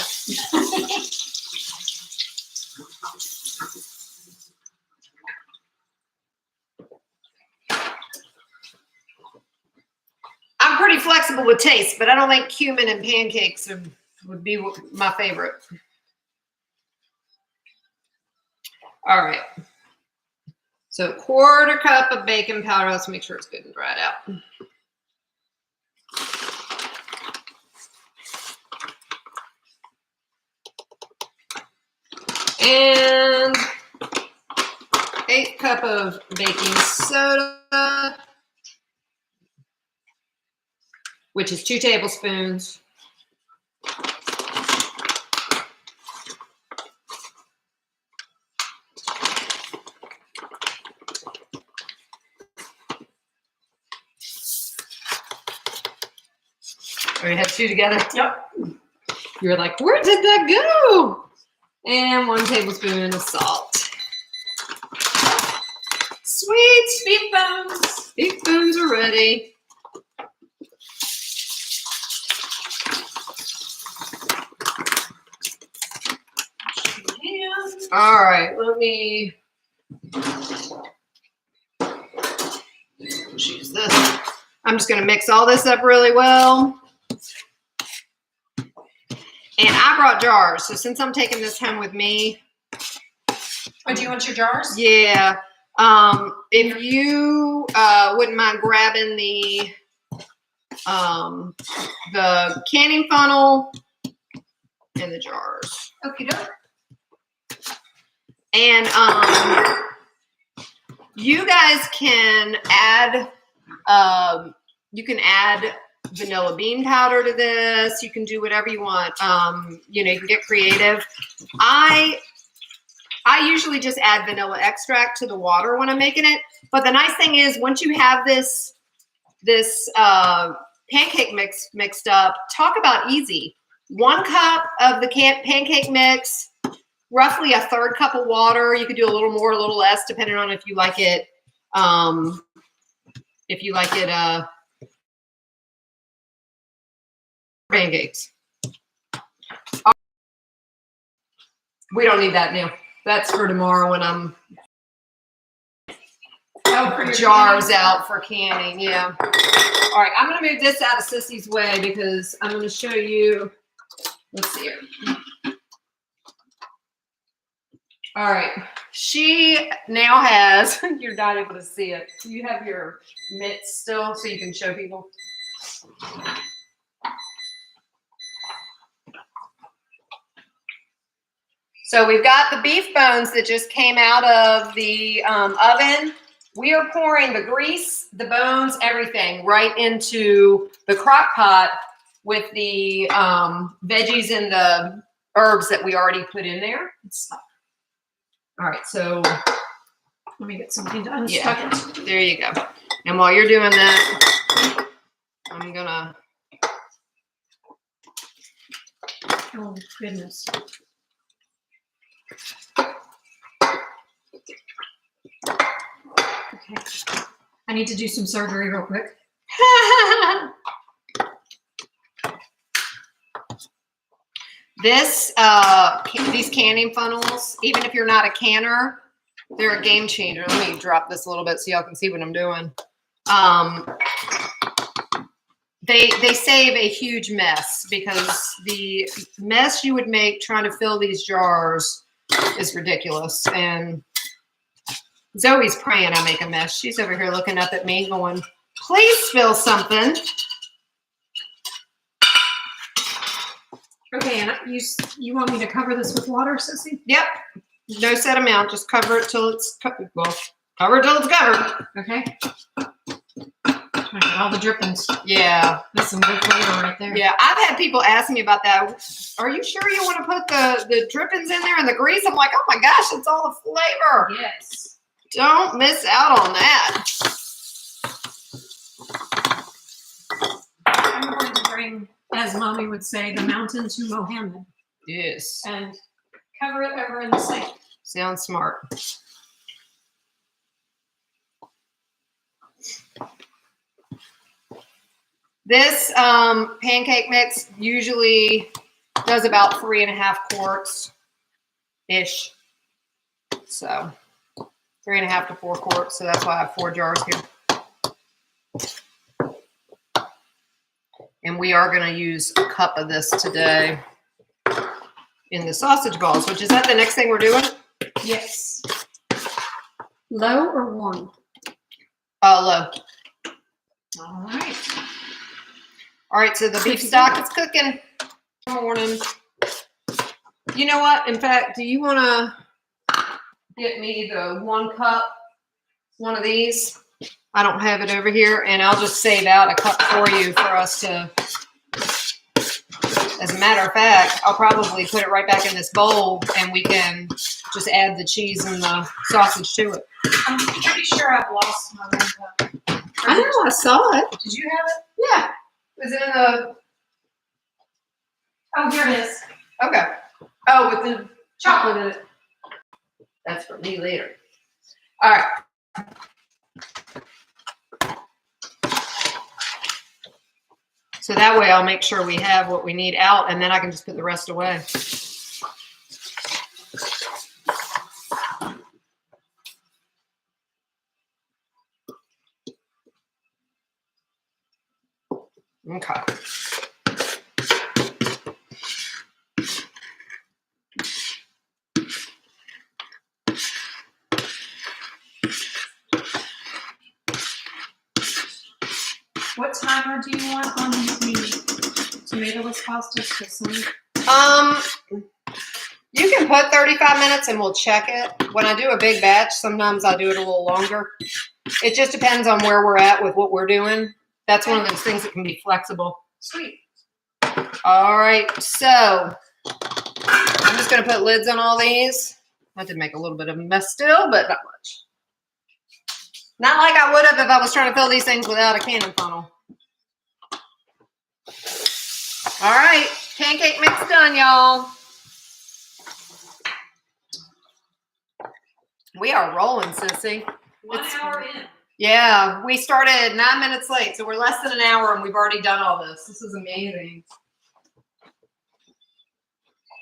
I'm pretty flexible with taste, but I don't think cumin in pancakes would be my favorite. All right. So quarter cup of baking powder. Let's make sure it's good and dried out. And 1/8 cup of baking soda, which is 2 tablespoons. We had 2 together? Yep. You were like, where did that go? And 1 tablespoon of salt. Sweet. Beef bones. Beef bones are ready. All right, let me choose this. I'm just going to mix all this up really well. And I brought jars, so since I'm taking this home with me. Oh, do you want your jars? Yeah. If you wouldn't mind grabbing the canning funnel and the jars. Okay, doke. And you guys can add vanilla bean powder to this. You can do whatever you want. You know, you can get creative. I usually just add vanilla extract to the water when I'm making it. But the nice thing is, once you have this pancake mix mixed up, talk about easy. 1 cup of the pancake mix, roughly 1/3 cup of water. You could do a little more, a little less, depending on if you like it. Pancakes. We don't need that now. That's for tomorrow when I'm. jars out for canning. Yeah. All right, I'm gonna move this out of Sissy's way because I'm gonna show you. Let's see here. All right, she now has. You're not able to see it. You have your mitts still, so you can show people. So we've got the beef bones that just came out of the oven. We are pouring the grease, the bones, everything right into the crock pot with the veggies and the herbs that we already put in there. All right, so let me get something to unstuck it. There you go. And while you're doing that, I'm gonna. Oh goodness. Okay. I need to do some surgery real quick. These canning funnels, even if you're not a canner, they're a game changer. Let me drop this a little bit so y'all can see what I'm doing. They save a huge mess because the mess you would make trying to fill these jars is ridiculous. And Zoe's praying I make a mess. She's over here looking up at me going, please fill something. Okay, and you want me to cover this with water, Sissy? Yep. No set amount. Just cover it till it's covered. Well, cover it till it's covered. Okay. I got all the drippings. Yeah. That's some good flavor right there. Yeah, I've had people ask me about that. Are you sure you want to put the drippings in there and the grease? I'm like, oh my gosh, it's all the flavor. Yes. Don't miss out on that. I'm going to bring, as Mommy would say, the mountain to Mohammed. Yes. And cover it over in the sink. Sounds smart. This pancake mix usually does about 3.5 quarts-ish. So 3.5 to 4 quarts. So that's why I have 4 jars here. And we are going to use a cup of this today in the sausage balls, which is that the next thing we're doing? Yes. Low or warm? Low. All right. All right, so the beef stock is cooking. Morning. You know what? In fact, do you want to get me the 1 cup, one of these? I don't have it over here, and I'll just save out a cup for you for us to. As a matter of fact, I'll probably put it right back in this bowl, and we can just add the cheese and the sausage to it. I'm pretty sure I've lost my cup. I know, I saw it. Did you have it? Yeah. Was it in the... Oh, here it is. Okay. Oh, with the chocolate in it. That's for me later. All right. So that way I'll make sure we have what we need out, and then I can just put the rest away. Okay. What timer do you want on the tomato-less pasta? You can put 35 minutes and we'll check it. When I do a big batch, sometimes I do it a little longer. It just depends on where we're at with what we're doing. That's one of those things that can be flexible. Sweet. All right, so I'm just going to put lids on all these. I did make a little bit of a mess still, but not much. Not like I would have if I was trying to fill these things without a cannon funnel. All right, pancake mix done, y'all. We are rolling, sissy. 1 hour in. Yeah, we started 9 minutes late, so we're less than an hour and we've already done all this. This is amazing.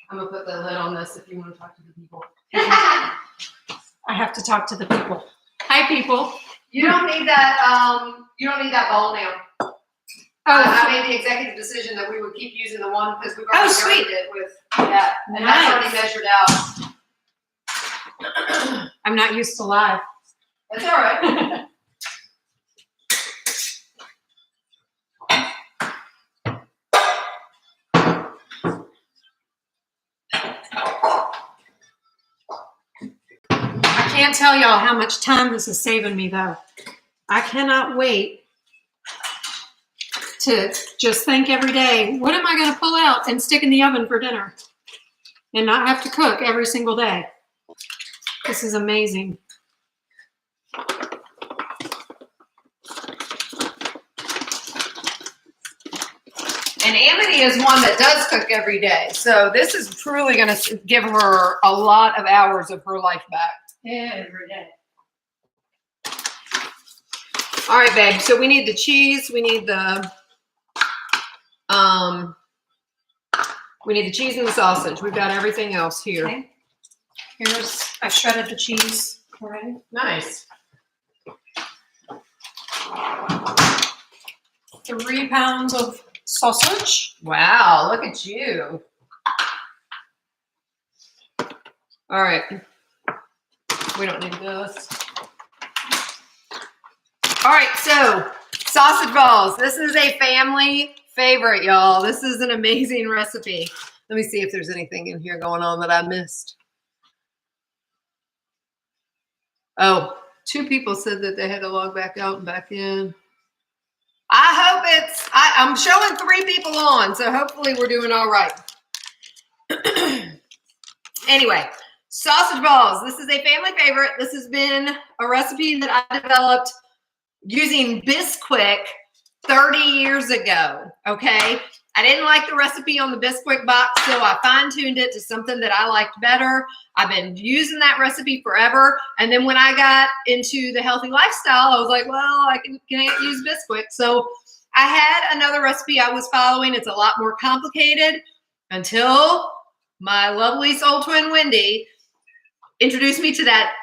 I'm going to put the lid on this if you want to talk to the people. I have to talk to the people. Hi, people. You don't need that. You don't need that bowl now. Oh, I made the executive decision that we would keep using the one because we've already sweet. grained it with that, and that's already measured out. I'm not used to live. That's all right. I can't tell y'all how much time this is saving me, though. I cannot wait to just think every day, what am I going to pull out and stick in the oven for dinner and not have to cook every single day? This is amazing. And Amity is one that does cook every day. So this is truly going to give her a lot of hours of her life back. Every day. All right, babe. So we need the cheese. We need the cheese and the sausage. We've got everything else here. Okay. I shredded the cheese already. Nice. 3 pounds of sausage. Wow, look at you. All right. We don't need this. All right, so sausage balls. This is a family favorite, y'all. This is an amazing recipe. Let me see if there's anything in here going on that I missed. Oh, 2 people said that they had to log back out and back in. I hope I'm showing 3 people on, so hopefully we're doing all right. Anyway, sausage balls. This is a family favorite. This has been a recipe that I developed using Bisquick 30 years ago, okay? I didn't like the recipe on the Bisquick box, so I fine-tuned it to something that I liked better. I've been using that recipe forever, and then when I got into the healthy lifestyle, I was like, well, I can't use Bisquick. So I had another recipe I was following. It's a lot more complicated until my lovely soul twin, Wendy, introduced me to that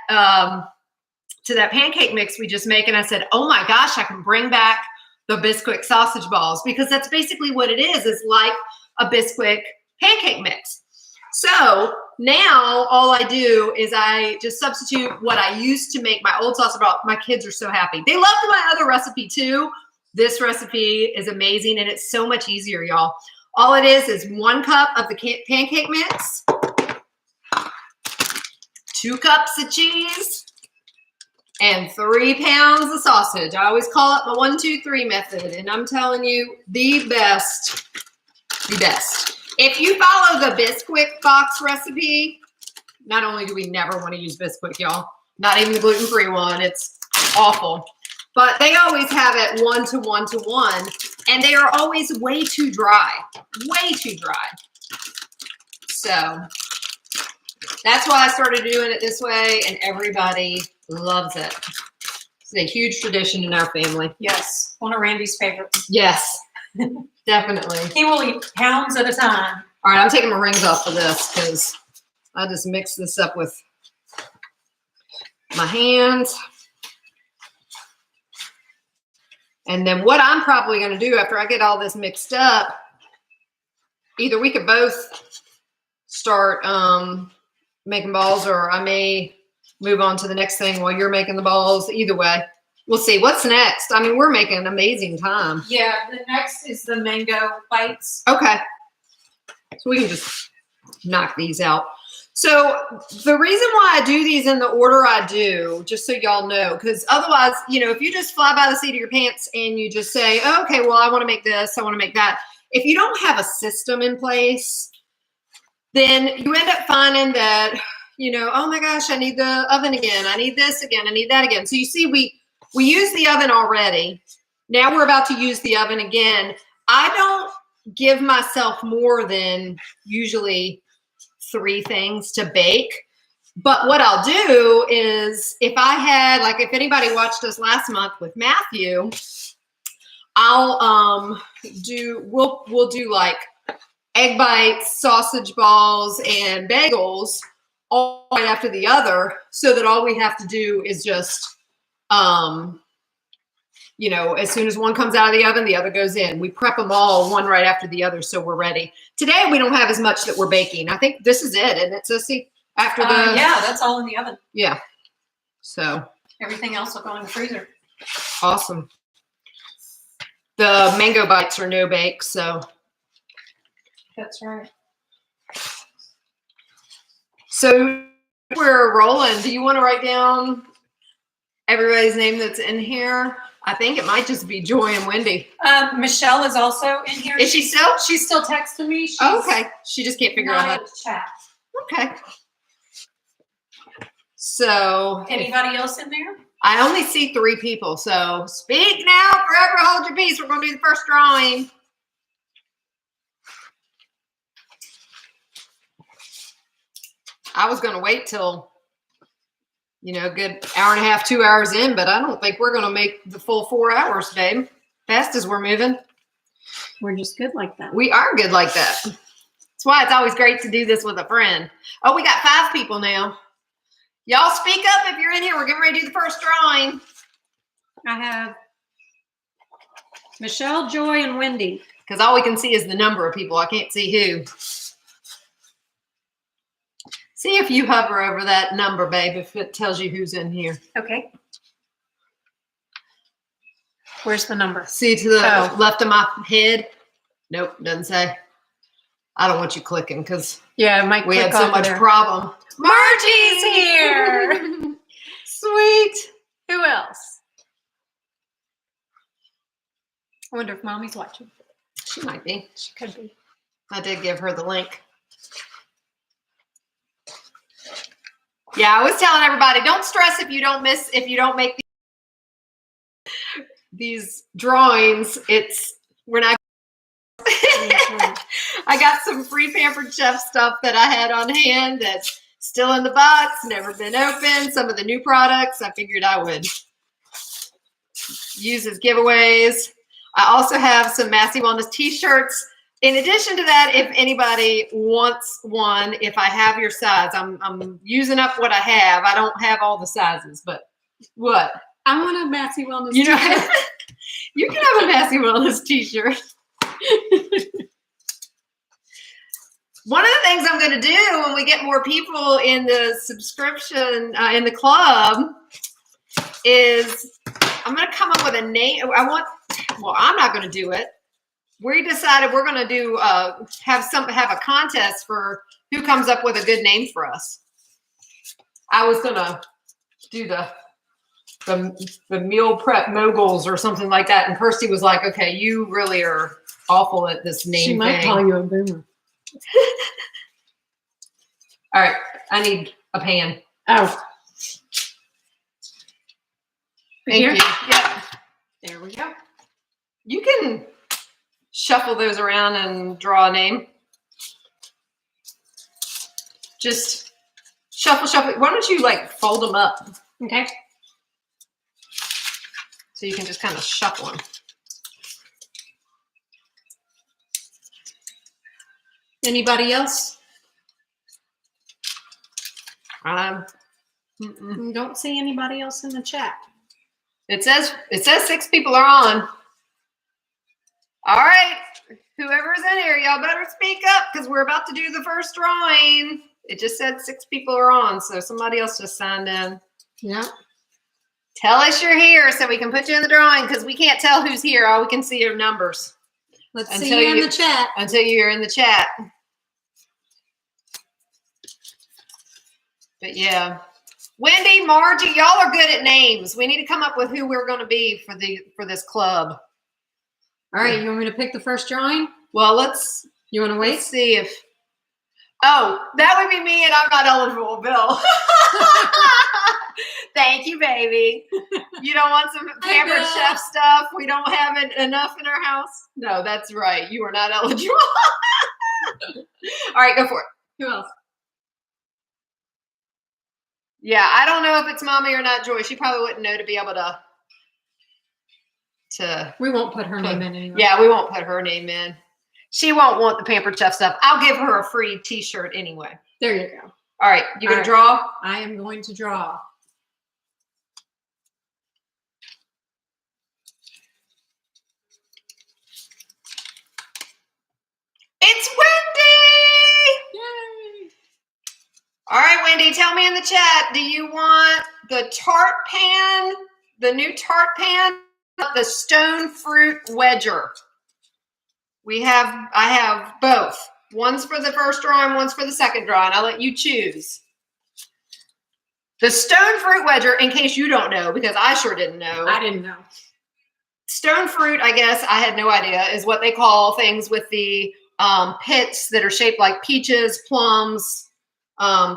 pancake mix we just make, and I said, oh my gosh, I can bring back the Bisquick sausage balls, because that's basically what it is like a Bisquick pancake mix. So now all I do is I just substitute what I used to make my old sausage ball. My kids are so happy. They loved my other recipe too. This recipe is amazing, and it's so much easier, y'all. All it is 1 cup of the pancake mix, 2 cups of cheese, and 3 pounds of sausage. I always call it the 1, 2, 3 method, and I'm telling you, the best. If you follow the Bisquick box recipe, not only do we never want to use Bisquick, y'all, not even the gluten-free one, it's awful, but they always have it 1 to 1 to 1, and they are always way too dry. So that's why I started doing it this way, and everybody loves it. It's a huge tradition in our family. Yes, one of Randy's favorites. Yes, definitely. He will eat pounds at a time. All right, I'm taking my rings off for this because I just mixed this up with my hands. And then what I'm probably going to do after I get all this mixed up, either we could both start making balls, or I may move on to the next thing while you're making the balls. Either way, we'll see. What's next? I mean, we're making an amazing time. Yeah, the next is the mango bites. Okay. So we can just knock these out. So the reason why I do these in the order I do, just so y'all know, because otherwise, you know, if you just fly by the seat of your pants and you just say, oh, okay, well, I want to make this, I want to make that. If you don't have a system in place, then you end up finding that, you know, oh my gosh, I need the oven again. I need this again. I need that again. So you see, we use the oven already. Now we're about to use the oven again. I don't give myself more than usually 3 things to bake. But what I'll do is if anybody watched us last month with Matthew, we'll do like egg bites, sausage balls, and bagels all right after the other, so that all we have to do is just You know, as soon as one comes out of the oven, the other goes in. We prep them all one right after the other, so we're ready. Today we don't have as much that we're baking. I think this is it, and it's after the yeah, that's all in the oven. Yeah. So everything else will go in the freezer. Awesome. The mango bites are no bake, so that's right. So we're rolling. Do you want to write down everybody's name that's in here? I think it might just be Joy and Wendy. Michelle is also in here. Is she still? She's still texting me. She's okay. She just can't figure out how to chat. Okay. So anybody else in there? I only see 3 people. So speak now, forever hold your peace. We're going to do the first drawing. I was going to wait till, you know, a good hour and a half, 2 hours in, but I don't think we're going to make the full 4 hours, babe. Fast as we're moving. We're just good like that. We are good like that. That's why it's always great to do this with a friend. Oh, we got 5 people now. Y'all speak up if you're in here. We're getting ready to do the first drawing. I have Michelle, Joy, and Wendy. Because all we can see is the number of people. I can't see who. See if you hover over that number, babe, if it tells you who's in here. Okay. Where's the number? See to the left of my head? Nope, doesn't say. I don't want you clicking because we had so much problem. Margie's here. Sweet. Who else? I wonder if Mommy's watching. She might be. She could be. I did give her the link. Yeah, I was telling everybody, don't stress if you don't make these drawings. We're not. I got some free Pampered Chef stuff that I had on hand that's still in the box, never been opened. Some of the new products I figured I would use as giveaways. I also have some Massey Wellness t-shirts. In addition to that, if anybody wants one, if I have your size, I'm using up what I have. I don't have all the sizes, but what? I want a Massey Wellness t-shirt. You can have a Massey Wellness t-shirt. One of the things I'm going to do when we get more people in the subscription, in the club, is I'm going to come up with a name. I'm not going to do it. We decided we're going to do have a contest for who comes up with a good name for us. I was going to do the meal prep moguls or something like that, and Kirsty was like, "Okay, you really are awful at this name." She might call you a boomer. All right, I need a pan. Oh, Thank you. Yep. There we go. You can shuffle those around and draw a name. Just shuffle. Why don't you fold them up? Okay. So you can just kind of shuffle them. Anybody else? Don't see anybody else in the chat. It says 6 people are on. All right, whoever's in here, y'all better speak up because we're about to do the first drawing. It just said 6 people are on, so somebody else just signed in. Yeah. Tell us you're here so we can put you in the drawing because we can't tell who's here. All we can see are numbers. Let's see you in the chat. Until you're in the chat. But yeah. Wendy, Margie, y'all are good at names. We need to come up with who we're going to be for this club. All right, you want me to pick the first drawing? Well, you want to wait? Let's see if. Oh, that would be me, and I'm not eligible, Bill. Thank you, baby. You don't want some Pampered Chef stuff? We don't have it enough in our house? No, that's right. You are not eligible. All right, go for it. Who else? Yeah, I don't know if it's Mommy or not Joy. She probably wouldn't know to be able to. We won't put her name in anyway. Yeah, we won't put her name in. She won't want the Pampered Chef stuff. I'll give her a free t-shirt anyway. There you go. All right, you gonna draw? I am going to draw. Wendy, tell me in the chat, do you want the tart pan, the new tart pan, the stone fruit wedger? I have both. One's for the first draw and one's for the second draw, and I'll let you choose. The stone fruit wedger, in case you don't know, because I sure didn't know. I didn't know. Stone fruit, I guess, I had no idea, is what they call things with the pits that are shaped like peaches, plums,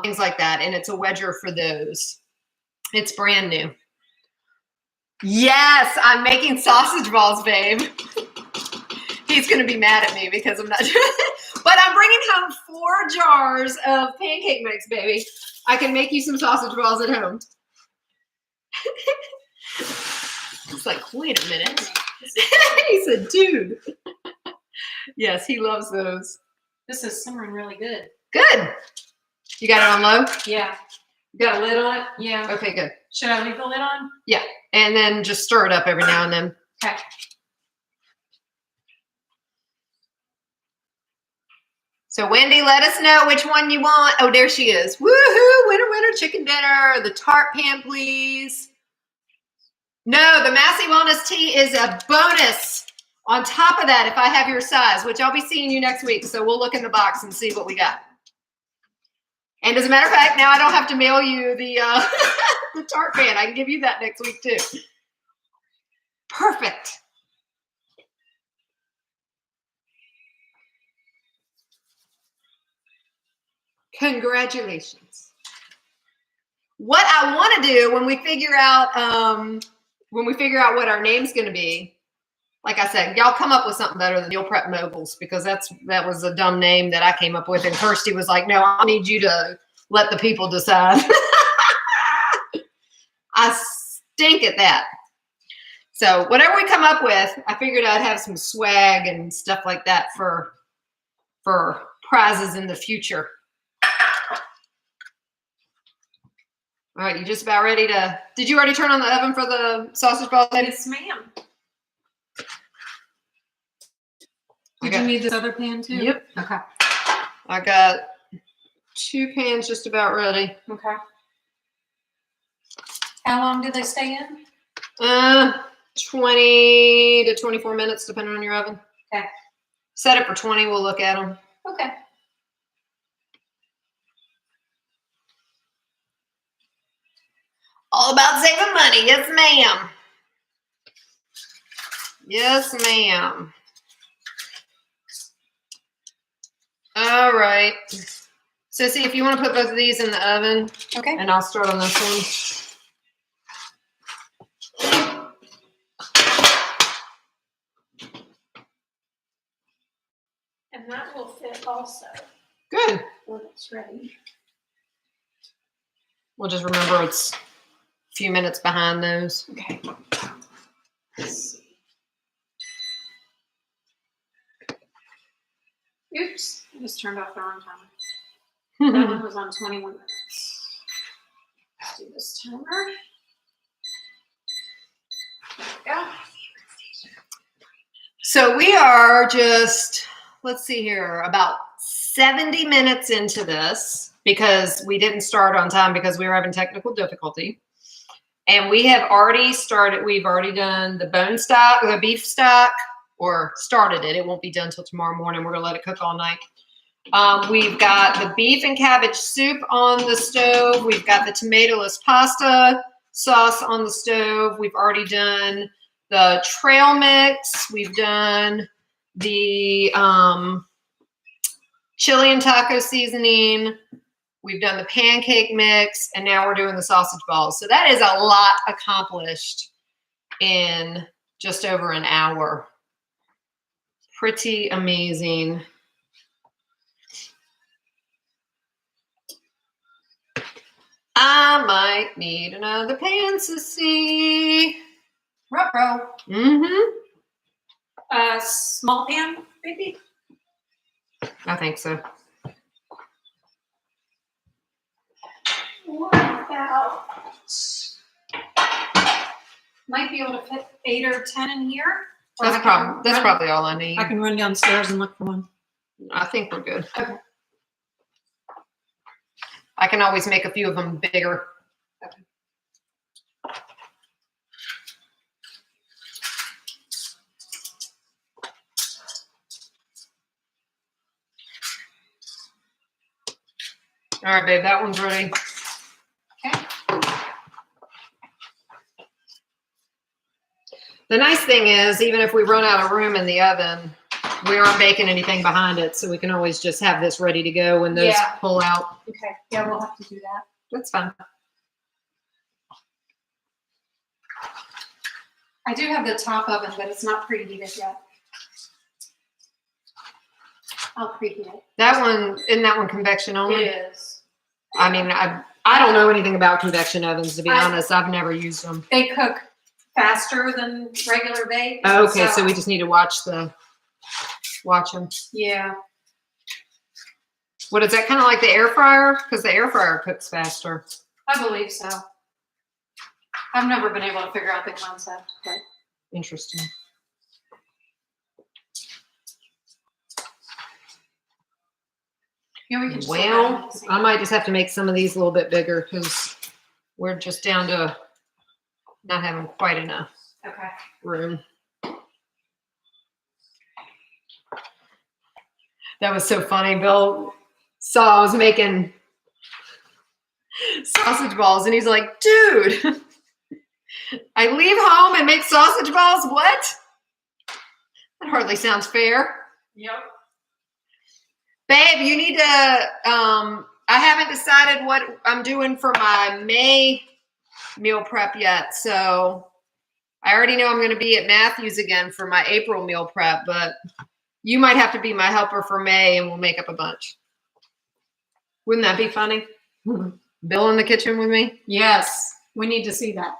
things like that. And it's a wedger for those. It's brand new. Yes, I'm making sausage balls, babe. He's going to be mad at me because I'm not. But I'm bringing home 4 jars of pancake mix, baby. I can make you some sausage balls at home. It's like, wait a minute. He said, dude. Yes, he loves those. This is simmering really good. Good. You got it on low? Yeah. You got a lid on it? Yeah. Okay, good. Should I leave the lid on? Yeah. And then just stir it up every now and then. Okay. So Wendy, let us know which one you want. Oh, there she is. Woohoo! Winner, winner, chicken dinner. The tart pan, please. No, the Massey Wellness Tea is a bonus on top of that if I have your size, which I'll be seeing you next week. So we'll look in the box and see what we got. And as a matter of fact, now I don't have to mail you the the tart pan. I can give you that next week too. Perfect. Congratulations. What I want to do when we figure out what our name's going to be, like I said, y'all come up with something better than Meal Prep Moguls, because that was a dumb name that I came up with, and Kirsty was like, "No, I need you to let the people decide." I stink at that. So whatever we come up with, I figured I'd have some swag and stuff like that for prizes in the future. All right, you just about ready to, did you already turn on the oven for the sausage balls? Yes, ma'am. Did you need this other pan too? Yep. Okay. I got 2 pans just about ready. Okay. How long do they stay in? 20 to 24 minutes, depending on your oven. Okay. Set it for 20, we'll look at them. Okay. All about saving money. Yes, ma'am. Yes, ma'am. All right. Sissy, if you want to put both of these in the oven. Okay. And I'll start on this one. And that will fit also. Good. When it's ready. We'll just remember it's a few minutes behind those. Okay. Let's see. Oops, I just turned off the wrong timer. That one was on 21 minutes. Let's do this timer. There we go. So we are just, let's see here, about 70 minutes into this, because we didn't start on time because we were having technical difficulty. And we have already started, we've already done the bone stock, the beef stock, or started it. It won't be done till tomorrow morning. We're gonna let it cook all night. We've got the beef and cabbage soup on the stove. We've got the tomato-less pasta sauce on the stove. We've already done the trail mix. We've done the chili and taco seasoning. We've done the pancake mix, and now we're doing the sausage balls. So that is a lot accomplished in just over an hour. Pretty amazing. I might need another pan, sissy. Ruh-roh. Mm-hmm. Small pan, maybe? I think so. What about, might be able to fit 8 or 10 in here. That's probably all I need. I can run downstairs and look for one. I think we're good. Okay. I can always make a few of them bigger. Okay. All right, babe, that one's ready. Okay. The nice thing is, even if we run out of room in the oven, we aren't baking anything behind it, so we can always just have this ready to go when those pull out. Okay. Yeah, we'll have to do that. That's fine. I do have the top oven, but it's not preheated yet. I'll preheat it. That one, isn't that one convection only? It is. I mean, I don't know anything about convection ovens, to be honest. I've never used them. They cook faster than regular bake. Oh, okay, so we just need to watch them. Yeah. What is that, kind of like the air fryer? Because the air fryer cooks faster. I believe so. I've never been able to figure out the concept, but Interesting. yeah, we can just Well, I might just have to make some of these a little bit bigger because we're just down to not having quite enough room. That was so funny. Bill saw I was making sausage balls and he's like, dude, I leave home and make sausage balls? What? That hardly sounds fair. Yep. Babe, you need to, I haven't decided what I'm doing for my May meal prep yet. So I already know I'm going to be at Matthew's again for my April meal prep, but you might have to be my helper for May and we'll make up a bunch. Wouldn't that be funny? Bill in the kitchen with me? Yes. We need to see that.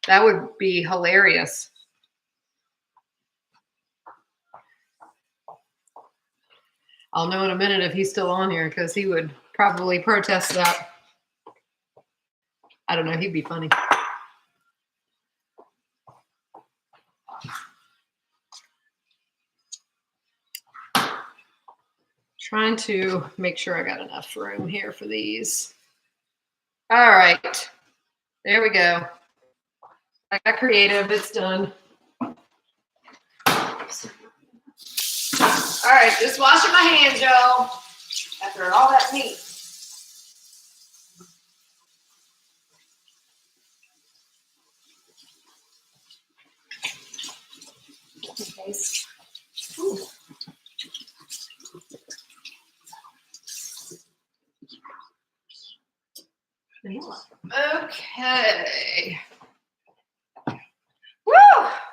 That would be hilarious. I'll know in a minute if he's still on here because he would probably protest that. I don't know. He'd be funny. Trying to make sure I got enough room here for these. All right. There we go. I got creative. It's done. All right. Just washing my hands, y'all. After all that meat. Okay. Ooh. Okay. Woo!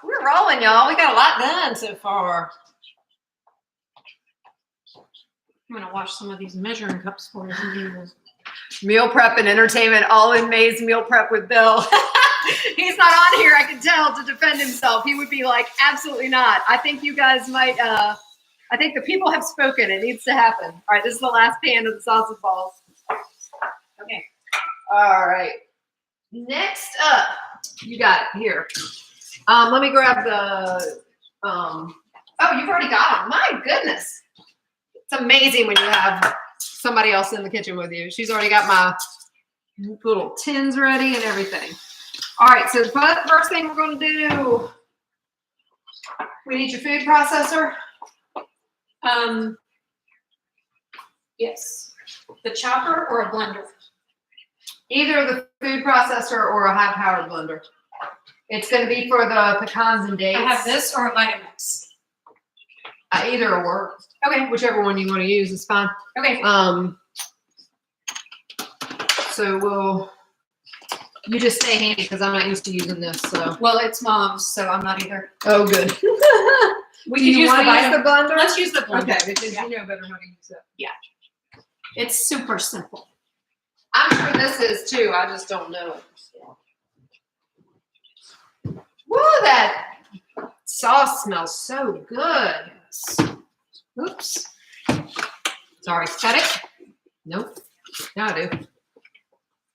We're rolling, y'all. We got a lot done so far. I'm going to wash some of these measuring cups for you. Meal prep and entertainment, all in May's meal prep with Bill. He's not on here, I can tell, to defend himself. He would be like, absolutely not. I think you guys might, I think the people have spoken. It needs to happen. All right, this is the last pan of the sausage balls. Okay. All right. Next up, you got it here. Let me grab the, oh, you've already got them. My goodness. It's amazing when you have somebody else in the kitchen with you. She's already got my little tins ready and everything. All right, so the first thing we're going to do, we need your food processor. Yes. The chopper or a blender? Either the food processor or a high-powered blender. It's going to be for the pecans and dates. I have this or a Vitamix. Either will work. Okay, whichever one you want to use is fine. Okay. So you just stay handy because I'm not used to using this. So. Well, it's Mom's, so I'm not either. Oh, good. We can use the blender. Let's use the blender. Okay, because you know better how to use it. Yeah. It's super simple. I'm sure this is too. I just don't know it. Woo, that sauce smells so good. Oops. Sorry, cut it. Nope. Now I do.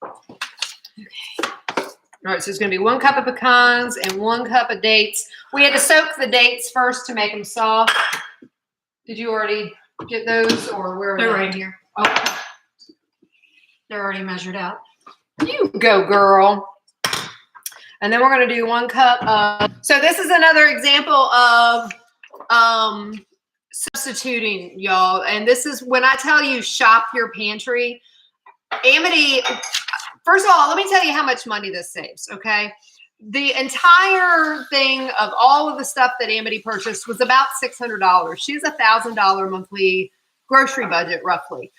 Okay. All right, so it's going to be 1 cup of pecans and 1 cup of dates. We had to soak the dates first to make them soft. Did you already get those, or where are They're they? right here. Okay. They're already measured out. You go, girl. And then we're going to do 1 cup of, so this is another example of substituting, y'all. And this is when I tell you shop your pantry. Amity, first of all, let me tell you how much money this saves, okay? The entire thing of all of the stuff that Amity purchased was about $600. She has $1,000 monthly grocery budget, roughly.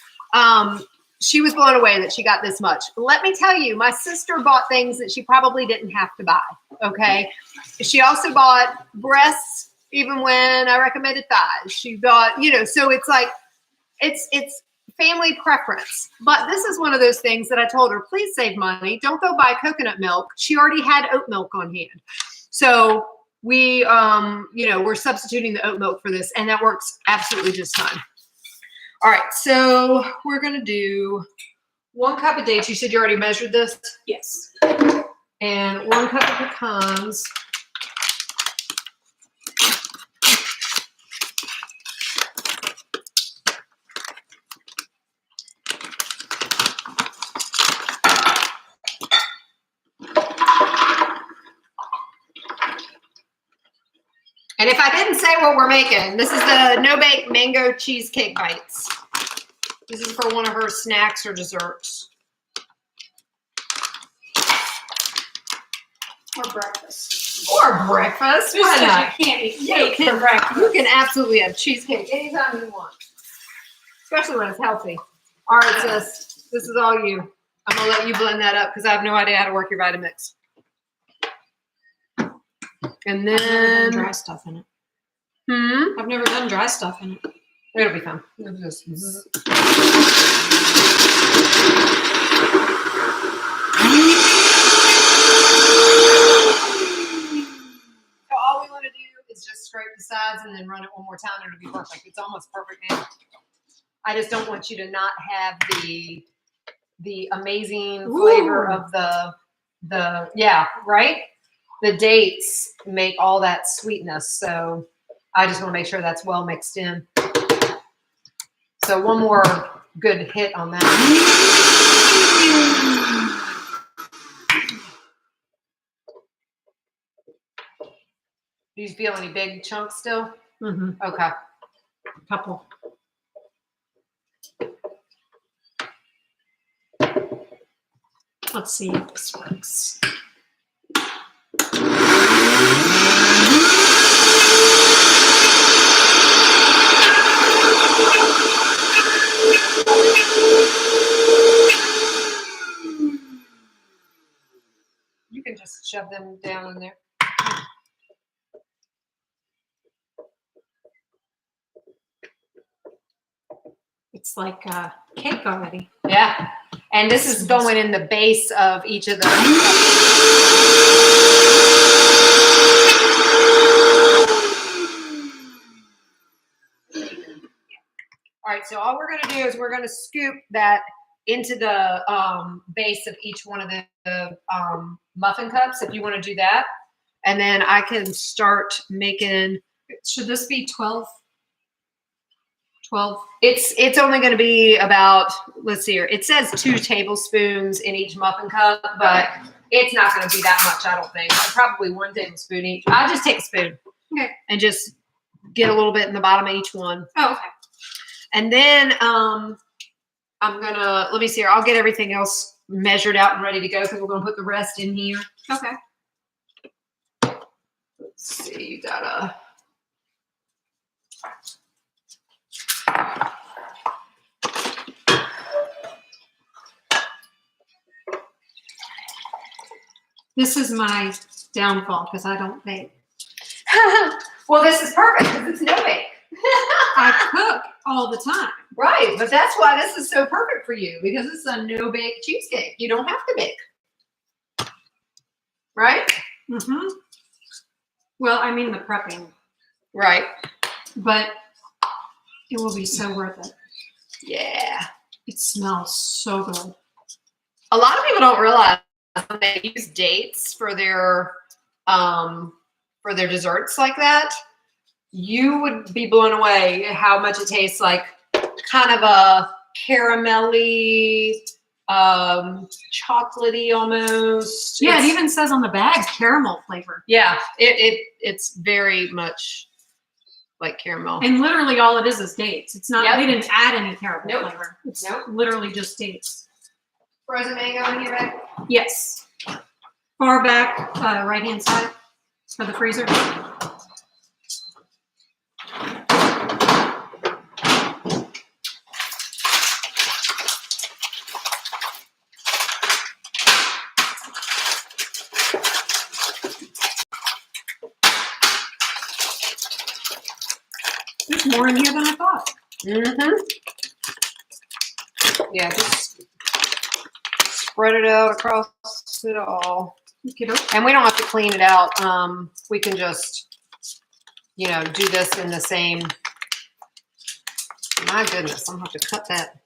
She was blown away that she got this much. Let me tell you, my sister bought things that she probably didn't have to buy, okay? She also bought breasts even when I recommended thighs. She bought, you know, so it's like, it's family preference. But this is one of those things that I told her, please save money. Don't go buy coconut milk. She already had oat milk on hand. So we, you know, we're substituting the oat milk for this, and that works absolutely just fine. All right, so we're going to do 1 cup of dates. You said you already measured this? Yes. And 1 cup of pecans. And if I didn't say what we're making, this is the no-bake mango cheesecake bites. This is for one of her snacks or desserts. Or breakfast. Or breakfast. Why not? You can't eat cake for breakfast. You can absolutely have cheesecake anytime you want. Especially when it's healthy. All right, sis. This is all you. I'm going to let you blend that up because I have no idea how to work your Vitamix. And then... I've never done dry stuff in it. I've never done dry stuff in it. It'll be fun. It'll just... So all we want to do is just scrape the sides and then run it one more time and it'll be perfect. It's almost perfect now. I just don't want you to not have the amazing flavor of the yeah, right? The dates make all that sweetness. So I just want to make sure that's well mixed in. So one more good hit on that. Do you feel any big chunks still? Okay. Couple. Let's see if this works. You can just shove them down in there. It's like cake already. Yeah. And this is going in the base of each of the... All right, so all we're going to do is we're going to scoop that into the base of each one of the muffin cups, if you want to do that. And then I can start making... Should this be 12? 12? It's only going to be about, let's see here. It says 2 tablespoons in each muffin cup, but it's not going to be that much, I don't think. Probably 1 tablespoon each. I'll just take a spoon. Okay. And just get a little bit in the bottom of each one. Oh, okay. And then I'm going to, let me see here. I'll get everything else measured out and ready to go because we're going to put the rest in here. Okay. Let's see. You got a... This is my downfall because I don't bake. Well, this is perfect because it's no bake. I cook all the time. Right, but that's why this is so perfect for you because it's a no bake cheesecake. You don't have to bake. Right? Mm-hmm. Well, I mean the prepping. Right. But it will be so worth it. Yeah. It smells so good. A lot of people don't realize when they use dates for their desserts like that, you would be blown away how much it tastes like kind of a caramelly, chocolatey almost. Yeah, it even says on the bag caramel flavor. Yeah, it's very much like caramel. And literally all it is dates. It's not, they didn't add any caramel Nope. flavor. It's literally just dates. Frozen mango in your bag? Yes. Far back, right-hand side of the freezer. There's more in here than I thought. Mm-hmm. Yeah, just spread it out across it all. And we don't have to clean it out. We can just, you know, do this in the same. My goodness, I'm going to have to cut that.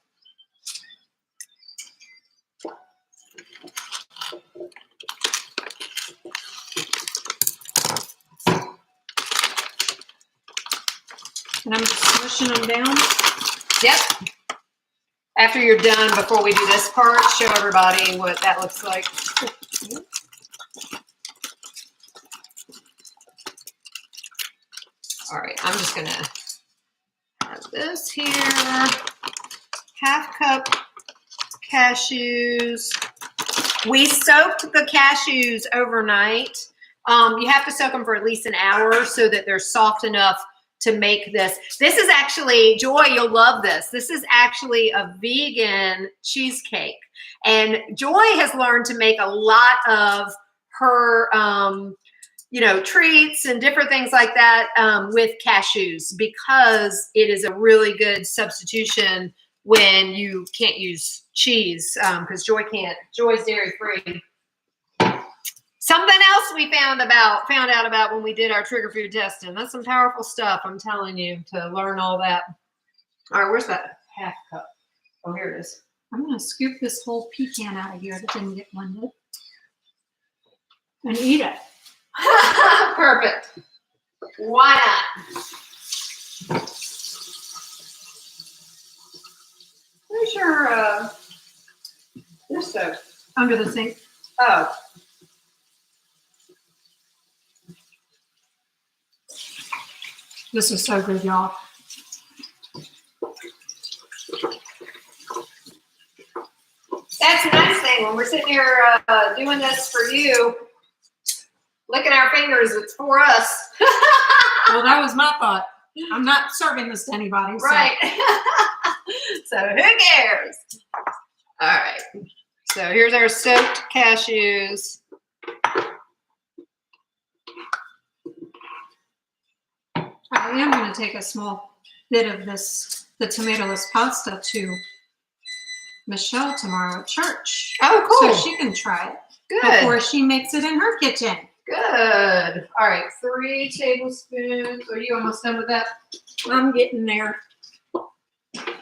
And I'm just smushing them down. Yep. After you're done, before we do this part, show everybody what that looks like. All right, I'm just gonna have this here. Half cup cashews. We soaked the cashews overnight. You have to soak them for at least an hour so that they're soft enough to make this. This is actually, Joy, you'll love this. This is actually a vegan cheesecake. And Joy has learned to make a lot of her, you know, treats and different things like that with cashews, because it is a really good substitution when you can't use cheese, because Joy can't. Joy's dairy free. Something else we found out about when we did our trigger food testing. That's some powerful stuff, I'm telling you, to learn all that. All right, where's that half cup? Oh, here it is. I'm going to scoop this whole pecan out of here that didn't get blended and eat it. Perfect. Why not? Where's your stove? Under the sink. Oh. This is so good, y'all. That's a nice thing. When we're sitting here doing this for you, licking our fingers, it's for us. Well, that was my thought. I'm not serving this to anybody. So. Right. So who cares? All right. So here's our soaked cashews. I am going to take a small bit of this, the tomatoless pasta, to Michelle tomorrow at church. Oh, cool. So she can try it. Good. Before she makes it in her kitchen. Good. All right, 3 tablespoons. Are you almost done with that? I'm getting there. Let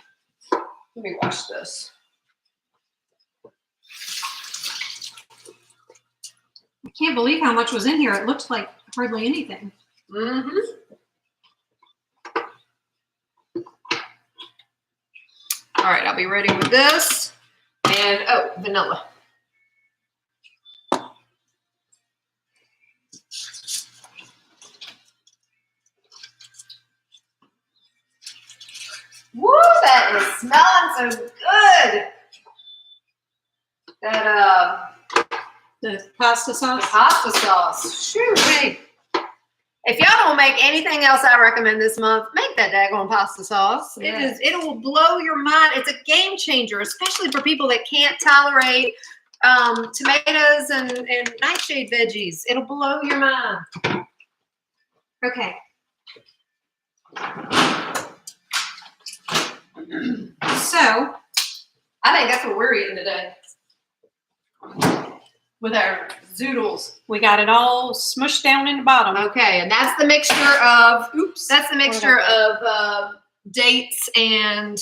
me wash this. I can't believe how much was in here. It looked like hardly anything. Mm-hmm. All right, I'll be ready with this. And, oh, vanilla. Woo, that is smelling so good. That, The pasta sauce? the pasta sauce. Shoot, hey. If y'all don't make anything else I recommend this month, make that daggone pasta sauce. Yeah. It will blow your mind. It's a game changer, especially for people that can't tolerate tomatoes and nightshade veggies. It'll blow your mind. Okay. So, I think that's what we're eating today. With our zoodles. we got it all smushed down in the bottom. Okay, and that's the mixture of, that's the mixture of dates and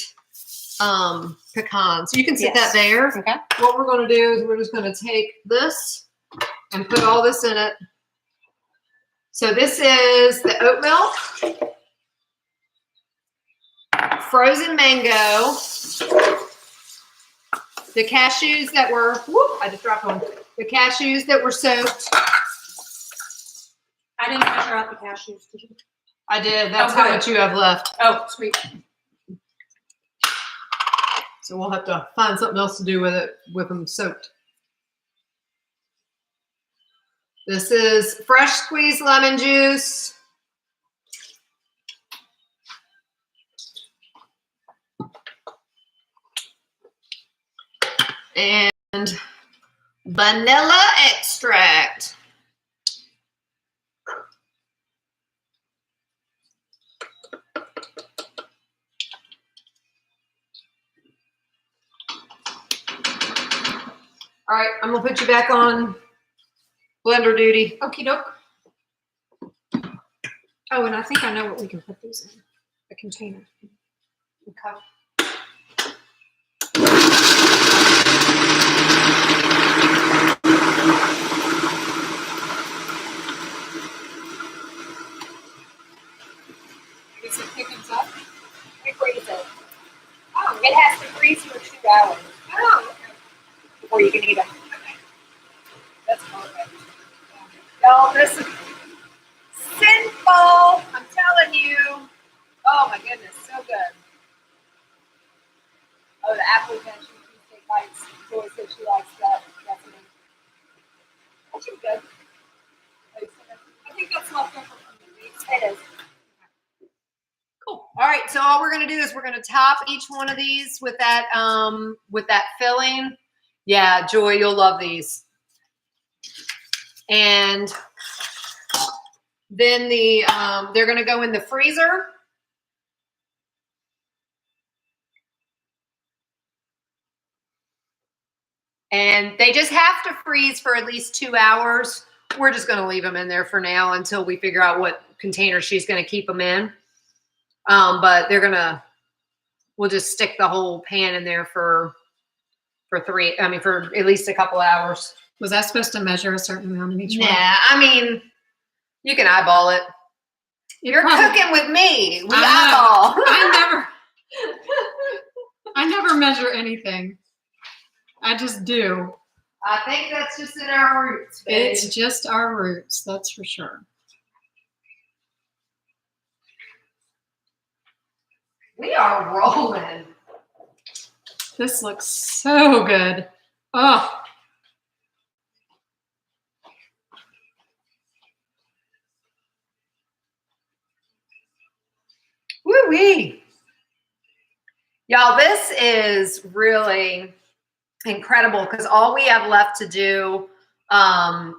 pecans. So you can sit that there. Okay. What we're going to do is we're just going to take this and put all this in it. So this is the oat milk, frozen mango, the cashews that were, whoop, I just dropped one. The cashews that were soaked. I didn't measure out the cashews, did you? I did. That's how much you have left. Oh, sweet. So we'll have to find something else to do with it, with them soaked. This is fresh squeezed lemon juice. And vanilla extract. All right, I'm gonna put you back on blender duty. Okie doke. Oh, and I think I know what we can put these in. A container. Okay. Is it pickings up? We freeze it. Oh, it has to freeze for 2 hours. Oh, okay. Before you can eat them. Okay. That's perfect. Y'all, this is sinful. I'm telling you. Oh my goodness, so good. Oh, the apple cashew cheesecake bites. Joy said she likes that recipe. That's pretty good. I think that's left over from the week. It is. Cool. All right, so all we're gonna do is we're gonna top each one of these with that filling. Yeah, Joy, you'll love these. And then they're gonna go in the freezer. And they just have to freeze for at least 2 hours. We're just gonna leave them in there for now until we figure out what container she's gonna keep them in. But we'll just stick the whole pan in there for at least a couple hours. Was I supposed to measure a certain amount in each one? Nah, I mean, you can eyeball it. You're cooking with me. We eyeball. I never measure anything. I just do. I think that's just in our roots, babe. It's just our roots, that's for sure. We are rolling. This looks so good. Oh. Woo-wee. Y'all, this is really incredible because all we have left to do, other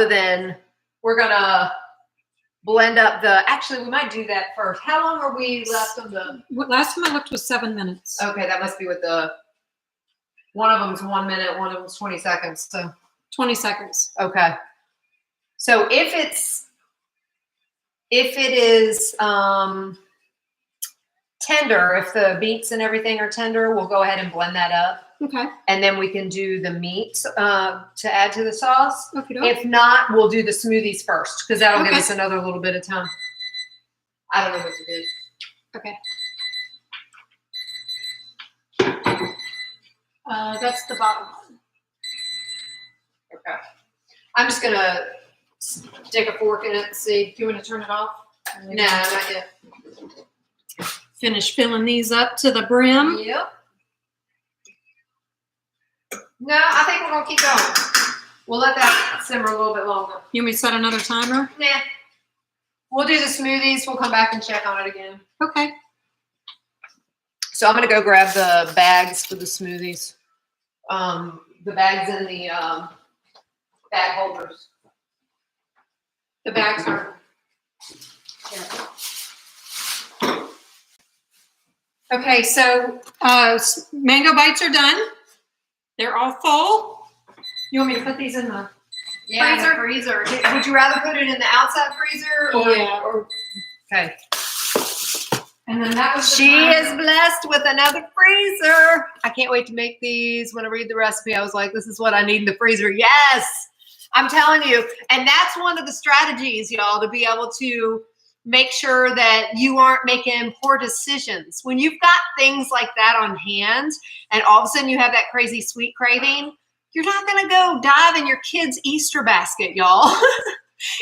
than we're gonna blend up actually we might do that first. How long are we left on the? Last time I looked was 7 minutes. Okay, that must be with one of them's 1 minute, one of them's 20 seconds. So 20 seconds. Okay. So if it is tender, if the beets and everything are tender, we'll go ahead and blend that up. Okay. And then we can do the meat to add to the sauce. Okay. If not, we'll do the smoothies first because that'll give us another little bit of time. I don't know what to do. Okay. That's the bottom one. Okay. I'm just going to stick a fork in it and see. Do you want to turn it off? No, not yet. Finish filling these up to the brim. Yep. No, I think we're going to keep going. We'll let that simmer a little bit longer. You want me to set another timer? Nah. We'll do the smoothies. We'll come back and check on it again. Okay. So I'm going to go grab the bags for the smoothies. The bags in the bag holders. The bags are. Yeah. Okay, so mango bites are done. They're all full. You want me to put these in the freezer? Would you rather put it in the outside freezer? Or okay. And then that was She is blessed with another freezer. I can't wait to make these. When I read the recipe, I was like, this is what I need in the freezer. Yes, I'm telling you. And that's one of the strategies, y'all, to be able to make sure that you aren't making poor decisions. When you've got things like that on hand and all of a sudden you have that crazy sweet craving, you're not going to go dive in your kid's Easter basket, y'all.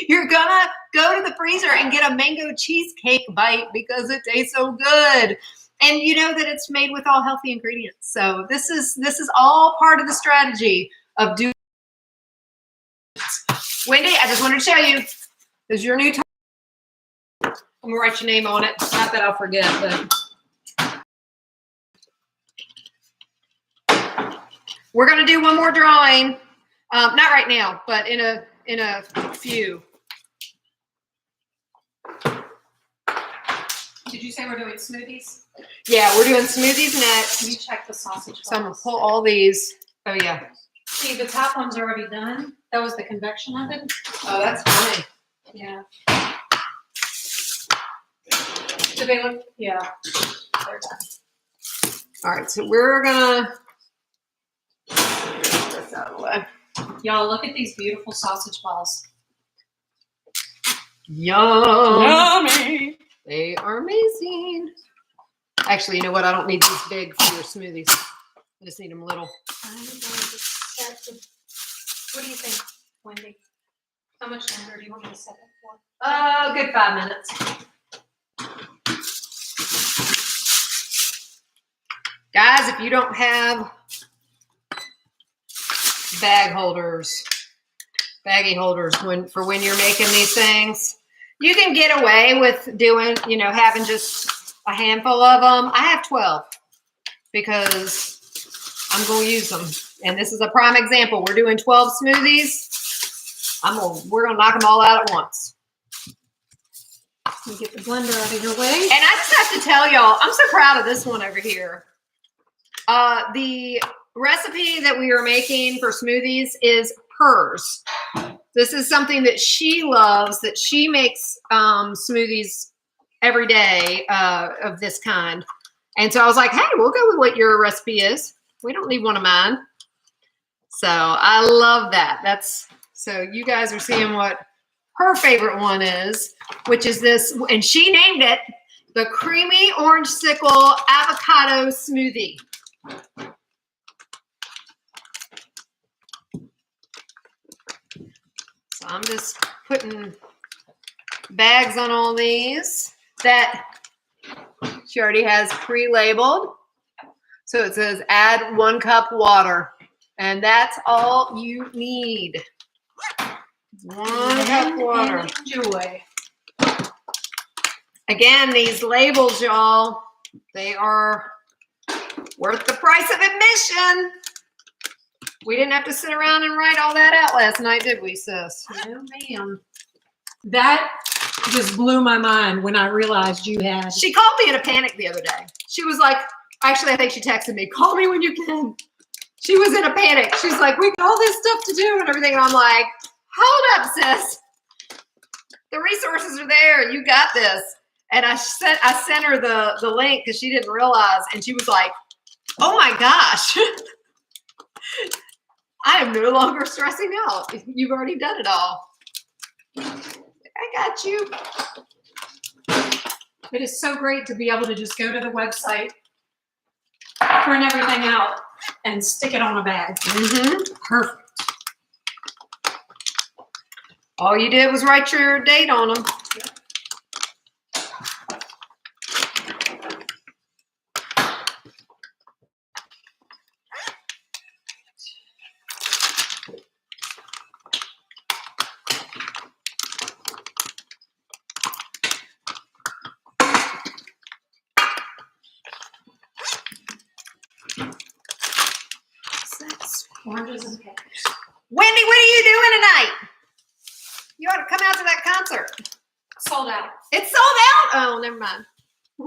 You're going to go to the freezer and get a mango cheesecake bite because it tastes so good. And you know that it's made with all healthy ingredients. So this is all part of the strategy of doing. Wendy, I just wanted to show you. This is your new time. I'm going to write your name on it. Not that I'll forget, but we're going to do one more drawing. Not right now, but in a few. Did you say we're doing smoothies? Yeah, we're doing smoothies next. Can you check the sausage? So I'm going to pull all these. Oh, yeah. See, the top one's already done. That was the convection oven. Oh, that's funny. Yeah. Do they look? Yeah. They're done. All right, so we're going to get this out of the way. Y'all, look at these beautiful sausage balls. Yum. Yummy. They are amazing. Actually, you know what? I don't need these big for your smoothies. I just need them little. I'm going to set the, what do you think, Wendy? How much longer do you want me to set it for? Good 5 minutes. Guys, if you don't have baggie holders for when you're making these things, you can get away with doing, having just a handful of them. I have 12 because I'm going to use them. And this is a prime example. We're doing 12 smoothies. We're going to knock them all out at once. Let me get the blender out of your way. And I just have to tell y'all, I'm so proud of this one over here. The recipe that we are making for smoothies is hers. This is something that she loves, that she makes smoothies every day of this kind. And so I was like, hey, we'll go with what your recipe is. We don't need one of mine. So I love that. So you guys are seeing what her favorite one is, which is this, and she named it the Creamy Orangesicle Avocado Smoothie. So I'm just putting bags on all these that she already has pre-labeled. So it says add 1 cup water, and that's all you need. 1 cup water. Enjoy. Again, these labels, y'all, they are worth the price of admission. We didn't have to sit around and write all that out last night, did we, sis? No, ma'am. That just blew my mind when I realized you had. She called me in a panic the other day. She was like, actually, I think she texted me, call me when you can. She was in a panic. She's like, we got all this stuff to do and everything. And I'm like, hold up, sis. The resources are there. You got this. And I sent her the link because she didn't realize. And she was like, oh my gosh. I am no longer stressing out. You've already done it all. I got you. It is so great to be able to just go to the website, print everything out, and stick it on a bag. Mm-hmm. Perfect. All you did was write your date on them. Oranges and peppers. Wendy, what are you doing tonight? You ought to come out to that concert. Sold out. It's sold out. Oh, never mind. I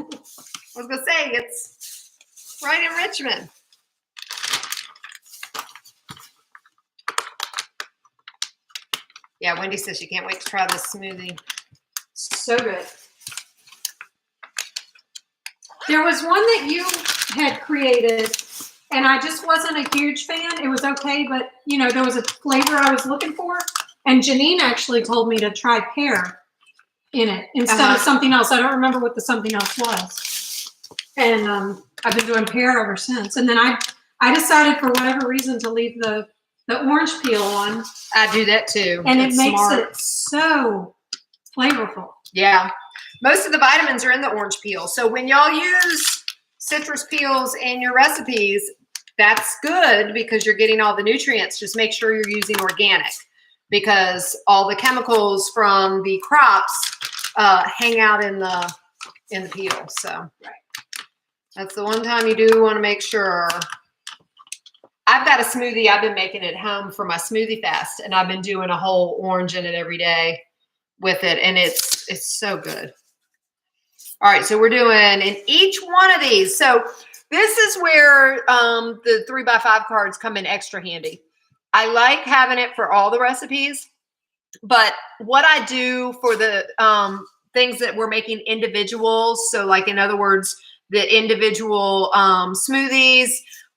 was going to say, it's right in Richmond. Yeah, Wendy says she can't wait to try this smoothie. So good. There was one that you had created, and I just wasn't a huge fan. It was okay, but, you know, there was a flavor I was looking for. And Janine actually told me to try pear. in it instead of something else. I don't remember what the something else was. And I've been doing pear ever since. And then I decided for whatever reason to leave the orange peel on. I do that too. And it makes it so flavorful. Yeah. Most of the vitamins are in the orange peel. So when y'all use citrus peels in your recipes, that's good because you're getting all the nutrients. Just make sure you're using organic because all the chemicals from the crops hang out in the peel. So that's the one time you do want to make sure. I've got a smoothie I've been making at home for my smoothie fast, and I've been doing a whole orange in it every day with it, and it's so good. All right, so we're doing in each one of these. So this is where the 3x5 cards come in extra handy. I like having it for all the recipes, but what I do for the things that we're making individuals, so like in other words, the individual smoothies,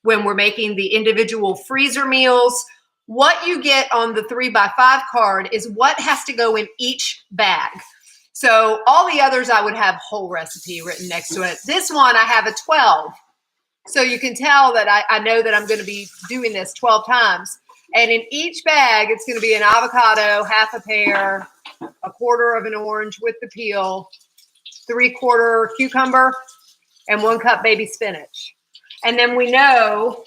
when we're making the individual freezer meals, what you get on the 3x5 card is what has to go in each bag. So all the others, I would have whole recipe written next to it. This one, I have a 12. So you can tell that I know that I'm going to be doing this 12 times. And in each bag, it's going to be an avocado, half a pear, a quarter of an orange with the peel, 3/4 cucumber, and 1 cup baby spinach. And then we know,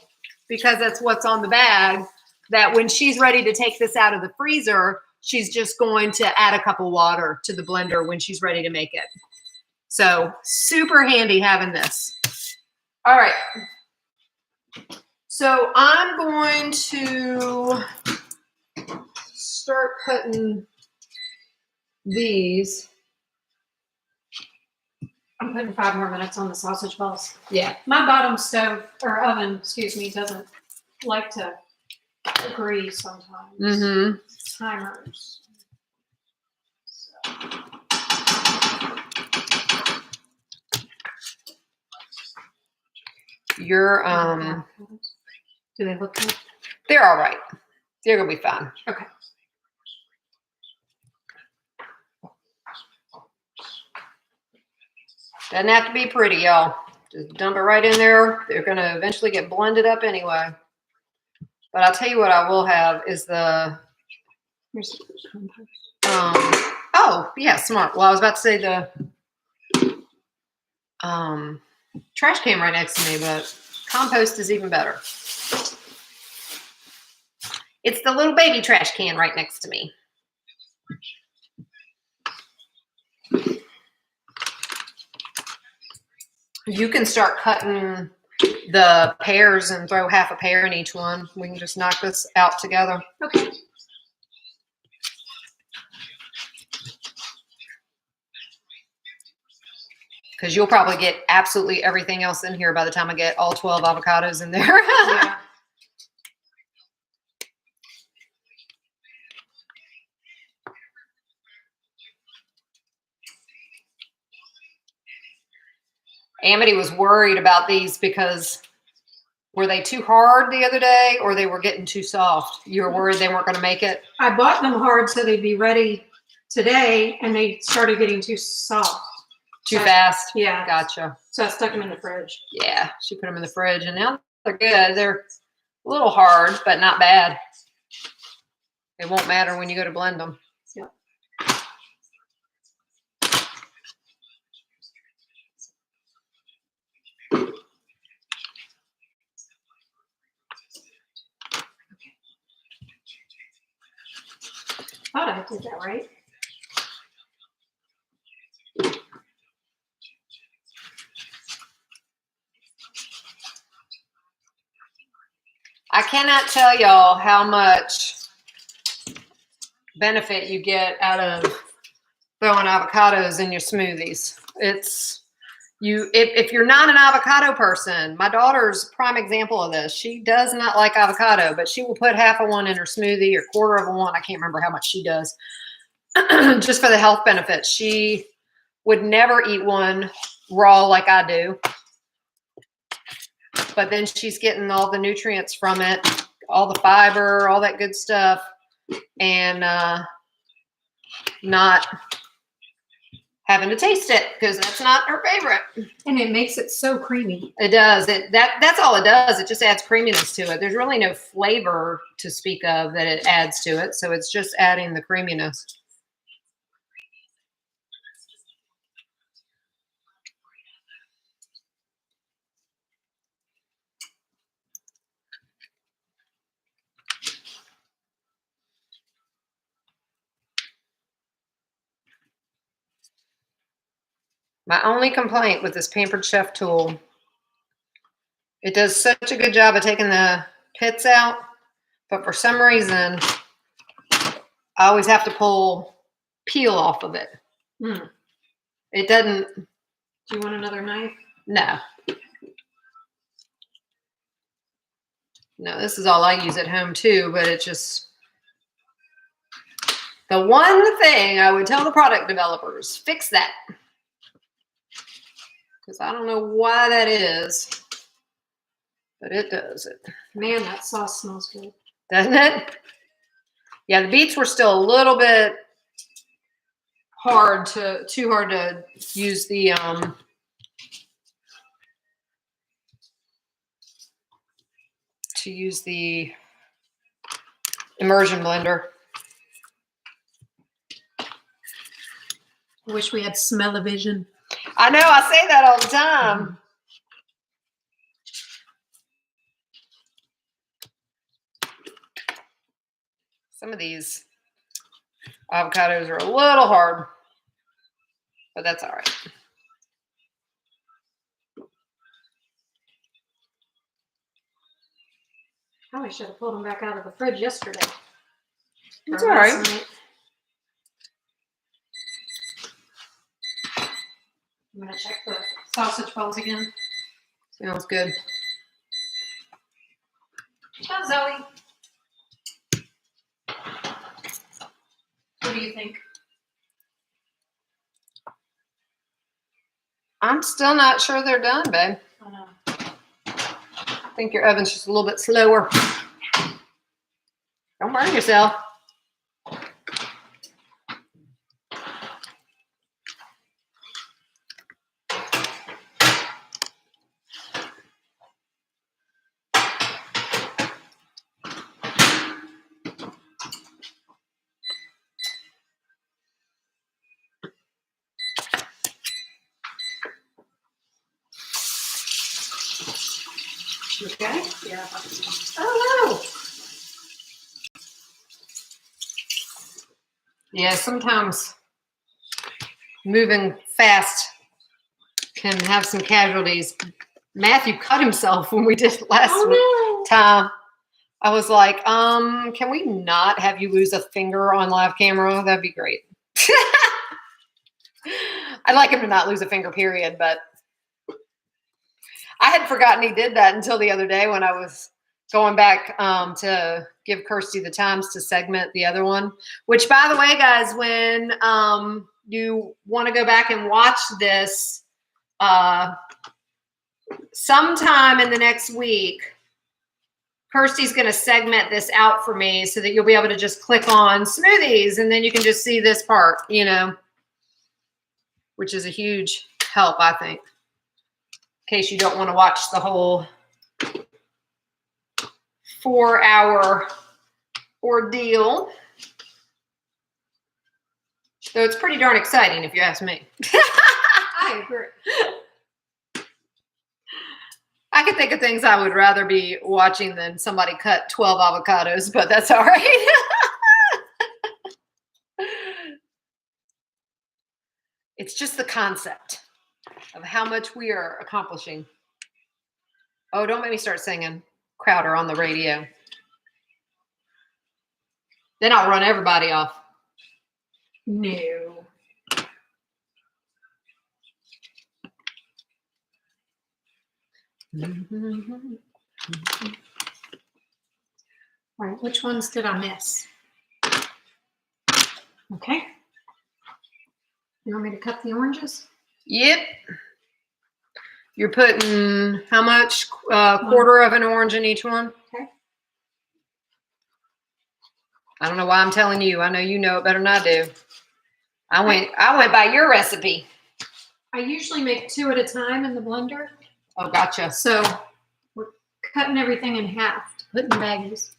because that's what's on the bag, that when she's ready to take this out of the freezer, she's just going to add a cup of water to the blender when she's ready to make it. So super handy having this. All right. So I'm going to start cutting these. I'm putting 5 more minutes on the sausage balls. Yeah. My bottom stove or oven, excuse me, doesn't like to agree sometimes. Mm-hmm. Timers. So. You're Do they look good? they're all right. They're gonna be fine. Okay. Doesn't have to be pretty, y'all. Just dump it right in there. They're gonna eventually get blended up anyway. But I'll tell you what I will have is the oh yeah, smart. Well, I was about to say the trash can right next to me, but compost is even better. It's the little baby trash can right next to me. You can start cutting the pears and throw half a pear in each one. We can just knock this out together. Okay. Because you'll probably get absolutely everything else in here by the time I get all 12 avocados in there. Yeah. Amity was worried about these because were they too hard the other day or they were getting too soft? You were worried they weren't going to make it? I bought them hard so they'd be ready today, and they started getting too soft. Too fast? Yeah. Gotcha. So I stuck them in the fridge. Yeah, she put them in the fridge, and now they're good. They're a little hard, but not bad. It won't matter when you go to blend them. Yeah. Thought I did that right. I cannot tell y'all how much benefit you get out of throwing avocados in your smoothies. It's if you're not an avocado person, my daughter's a prime example of this. She does not like avocado, but she will put half of one in her smoothie or quarter of a one. I can't remember how much she does. Just for the health benefits. She would never eat one raw like I do. But then she's getting all the nutrients from it, all the fiber, all that good stuff, and not having to taste it because that's not her favorite. And it makes it so creamy. It does. That's all it does. It just adds creaminess to it. There's really no flavor to speak of that it adds to it. So it's just adding the creaminess. My only complaint with this Pampered Chef tool, it does such a good job of taking the pits out, but for some reason, I always have to pull peel off of it. It doesn't. Do you want another knife? No. No, this is all I use at home too, but it just, the one thing I would tell the product developers, fix that. Because I don't know why that is, but it does it. Man, that sauce smells good. Doesn't it? Yeah, the beets were still a little bit too hard to use the immersion blender. I wish we had smell-o-vision. I know, I say that all the time. Some of these avocados are a little hard, but that's all right. Probably should have pulled them back out of the fridge yesterday. It's all right. I'm going to check the sausage balls again. Sounds good. Ciao, Zoe. What do you think? I'm still not sure they're done, babe. I know. I think your oven's just a little bit slower. Don't burn yourself. Okay? Yeah. Oh no. Yeah, sometimes moving fast can have some casualties. Matthew cut himself when we did last time. I was like, can we not have you lose a finger on live camera? That'd be great. I'd like him to not lose a finger, period, but I had forgotten he did that until the other day when I was going back to give Kirsty the times to segment the other one. Which, by the way, guys, when you want to go back and watch this sometime in the next week, Kirsty's going to segment this out for me so that you'll be able to just click on smoothies and then you can just see this part, you know, which is a huge help, I think. In case you don't want to watch the whole 4-hour ordeal. Though it's pretty darn exciting if you ask me. I agree. I could think of things I would rather be watching than somebody cut 12 avocados, but that's all right. It's just the concept of how much we are accomplishing. Oh, don't make me start singing Crowder on the radio. Then I'll run everybody off. No. All right, which ones did I miss? Okay. You want me to cut the oranges? Yep. You're putting how much? Quarter of an orange in each one? Okay. I don't know why I'm telling you. I know you know it better than I do. I went by your recipe. I usually make 2 at a time in the blender. Oh, gotcha. So we're cutting everything in half to put in baggies.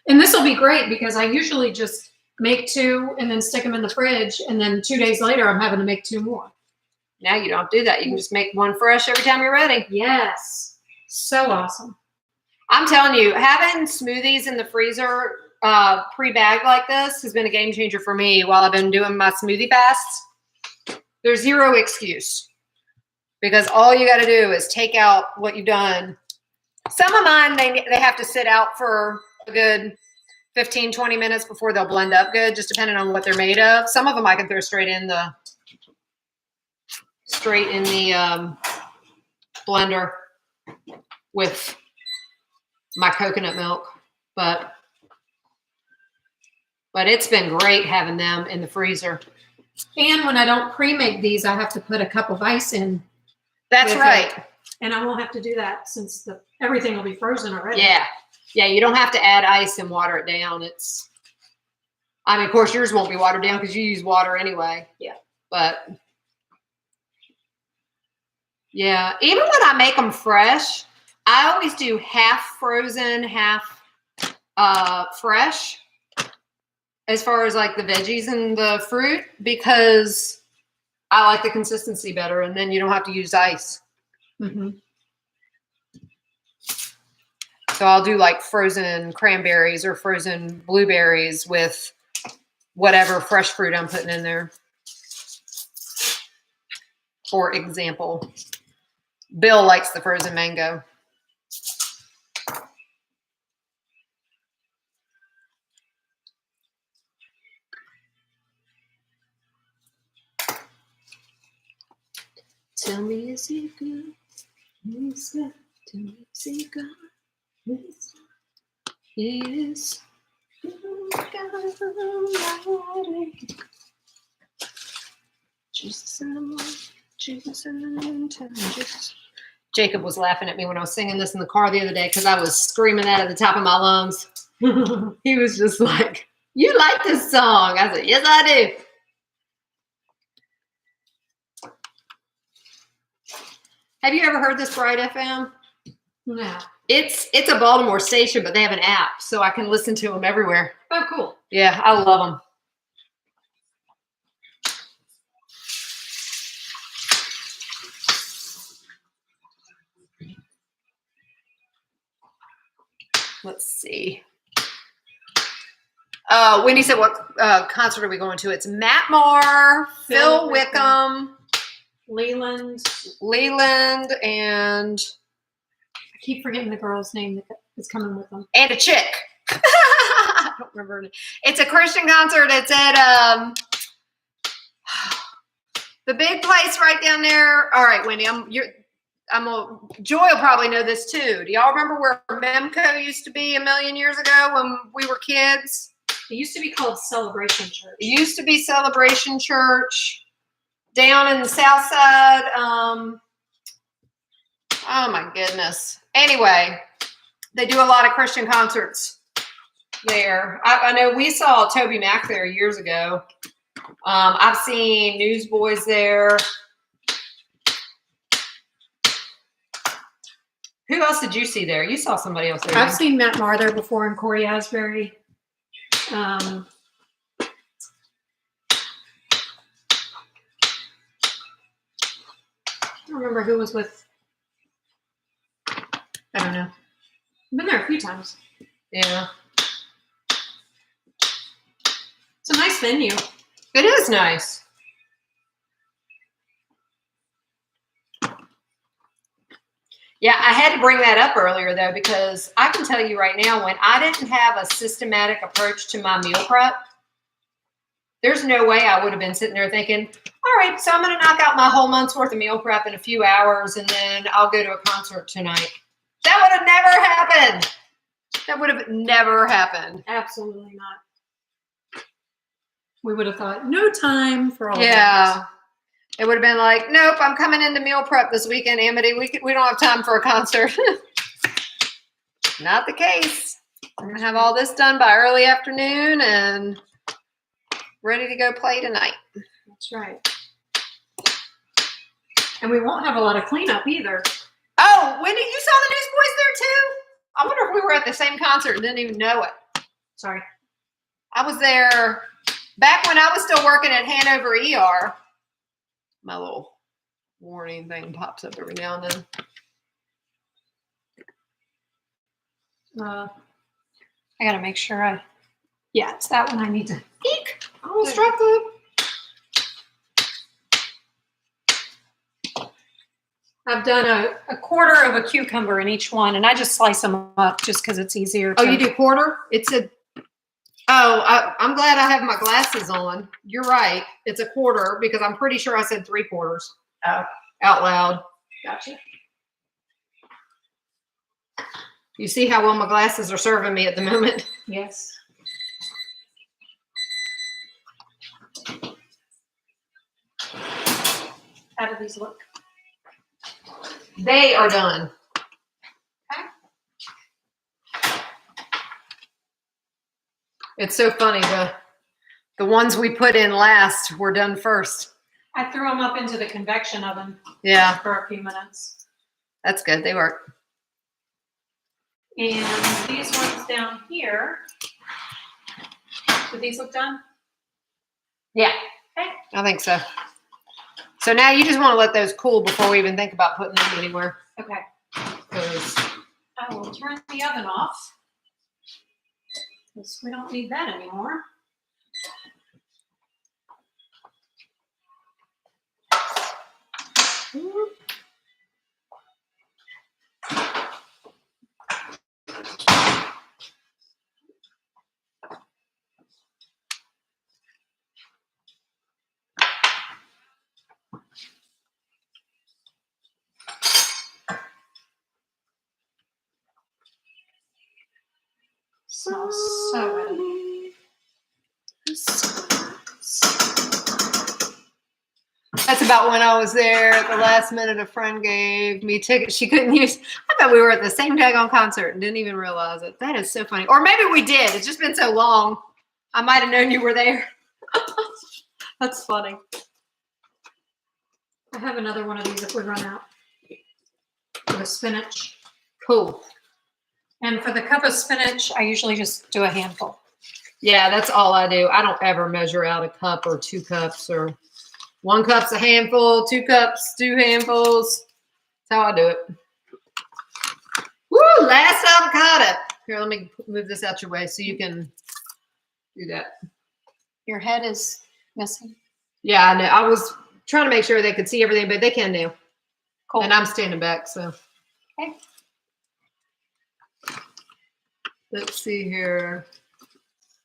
And this will be great because I usually just make 2 and then stick them in the fridge. And then 2 days later, I'm having to make 2 more. Now you don't have to do that. You can just make one fresh every time you're ready. Yes. So awesome. I'm telling you, having smoothies in the freezer pre-bagged like this has been a game changer for me while I've been doing my smoothie fasts. There's zero excuse because all you got to do is take out what you've done. Some of mine, they have to sit out for a good 15, 20 minutes before they'll blend up good, just depending on what they're made of. Some of them I can throw straight in the blender with my coconut milk, but it's been great having them in the freezer. And when I don't pre-make these, I have to put a cup of ice in. That's right. And I won't have to do that since everything will be frozen already. Yeah. Yeah, you don't have to add ice and water it down. Of course, yours won't be watered down because you use water anyway. Yeah. But, yeah, even when I make them fresh, I always do half frozen, half fresh as far as like the veggies and the fruit because I like the consistency better and then you don't have to use ice. Mm-hmm. So I'll do like frozen cranberries or frozen blueberries with whatever fresh fruit I'm putting in there. For example, Bill likes the frozen mango. Tell me, is he good? Tell me, is he good? Yes. Jesus in the morning, Jesus in the noontime, Jesus. Jacob was laughing at me when I was singing this in the car the other day because I was screaming that at the top of my lungs. He was just like, "You like this song?" I said, "Yes, I do." Have you ever heard this Bright FM? No. It's a Baltimore station, but they have an app, so I can listen to them everywhere. Oh, cool. Yeah, I love them. Let's see. Wendy said, what concert are we going to? It's Matt Maher, Phil Wickham, Leland, and I keep forgetting the girl's name that is coming with them. And a chick. I don't remember her name. It's a Christian concert. It's at the big place right down there. All right, Wendy, Joy will probably know this too. Do y'all remember where Memco used to be a million years ago when we were kids? It used to be called Celebration Church. It used to be Celebration Church down in the south side. Oh my goodness. Anyway, they do a lot of Christian concerts there. I know we saw Toby Mac there years ago. I've seen Newsboys there. Who else did you see there? You saw somebody else there. I've seen Matt Maher there before and Corey Asbury. I don't remember who was with. I don't know. I've been there a few times. Yeah. It's a nice venue. It is nice. Yeah, I had to bring that up earlier, though, because I can tell you right now, when I didn't have a systematic approach to my meal prep, there's no way I would have been sitting there thinking, all right, so I'm going to knock out my whole month's worth of meal prep in a few hours, and then I'll go to a concert tonight. That would have never happened. That would have never happened. Absolutely not. We would have thought, no time for all that. Yeah. It would have been like, nope, I'm coming into meal prep this weekend, Amity. We don't have time for a concert. Not the case. I'm going to have all this done by early afternoon and ready to go play tonight. That's right. And we won't have a lot of cleanup either. Oh, Wendy, you saw the Newsboys there too? I wonder if we were at the same concert and didn't even know it. Sorry. I was there back when I was still working at Hanover ER. My little warning thing pops up every now and then. I gotta make sure yeah, it's that one I need to. Eek! I almost dropped it. I've done a quarter of a cucumber in each one, and I just slice them up just because it's easier. Oh, you do quarter? I'm glad I have my glasses on. You're right. It's a quarter because I'm pretty sure I said 3/4. Oh, out loud. Gotcha. You see how well my glasses are serving me at the moment? Yes. How do these look? They are done. Okay. It's so funny. The ones we put in last were done first. I threw them up into the convection oven. Yeah. For a few minutes. That's good. They work. And these ones down here. Do these look done? Yeah. Okay. I think so. So now you just want to let those cool before we even think about putting them anywhere. Okay. 'Cause I will turn the oven off. Because we don't need that anymore. Smells so good. That's about when I was there at the last minute. A friend gave me tickets she couldn't use. I thought we were at the same daggone concert and didn't even realize it. That is so funny. Or maybe we did. It's just been so long. I might have known you were there. That's funny. I have another one of these if we run out. For the spinach. Cool. And for the cup of spinach, I usually just do a handful. Yeah, that's all I do. I don't ever measure out a cup or 2 cups or 1 cup's a handful, 2 cups, 2 handfuls. That's how I do it. Woo, last avocado. Here, let me move this out your way so you can do that. Your head is missing. Yeah, I know. I was trying to make sure they could see everything, but they can now. Cool. And I'm standing back, so. Okay. Let's see here.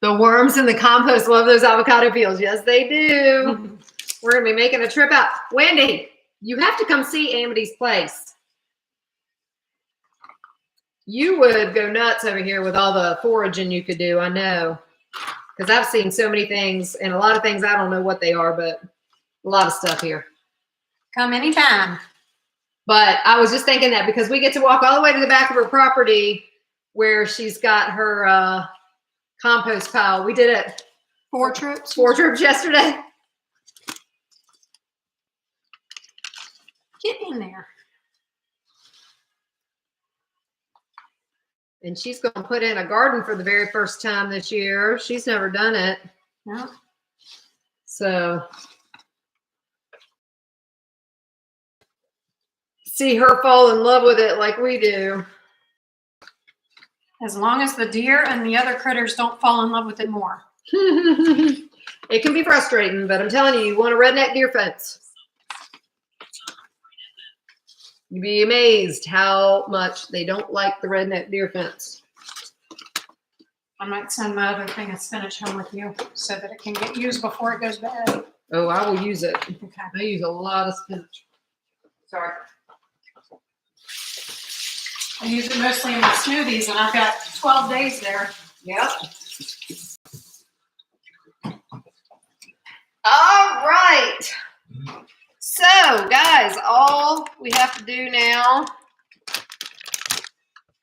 The worms in the compost love those avocado peels. Yes, they do. We're going to be making a trip out. Wendy, you have to come see Amity's place. You would go nuts over here with all the foraging you could do, I know. Because I've seen so many things, and a lot of things I don't know what they are, but a lot of stuff here. Come anytime. But I was just thinking that because we get to walk all the way to the back of her property where she's got her compost pile. We did it 4 trips. 4 trips yesterday. Get in there. And she's going to put in a garden for the very first time this year. She's never done it. No. So see her fall in love with it like we do. As long as the deer and the other critters don't fall in love with it more. It can be frustrating, but I'm telling you, you want a redneck deer fence. You'd be amazed how much they don't like the redneck deer fence. I might send my other thing of spinach home with you so that it can get used before it goes bad. Oh, I will use it. Okay. I use a lot of spinach. Sorry. I use it mostly in my smoothies, and I've got 12 days there. Yep. All right. So, guys, all we have to do now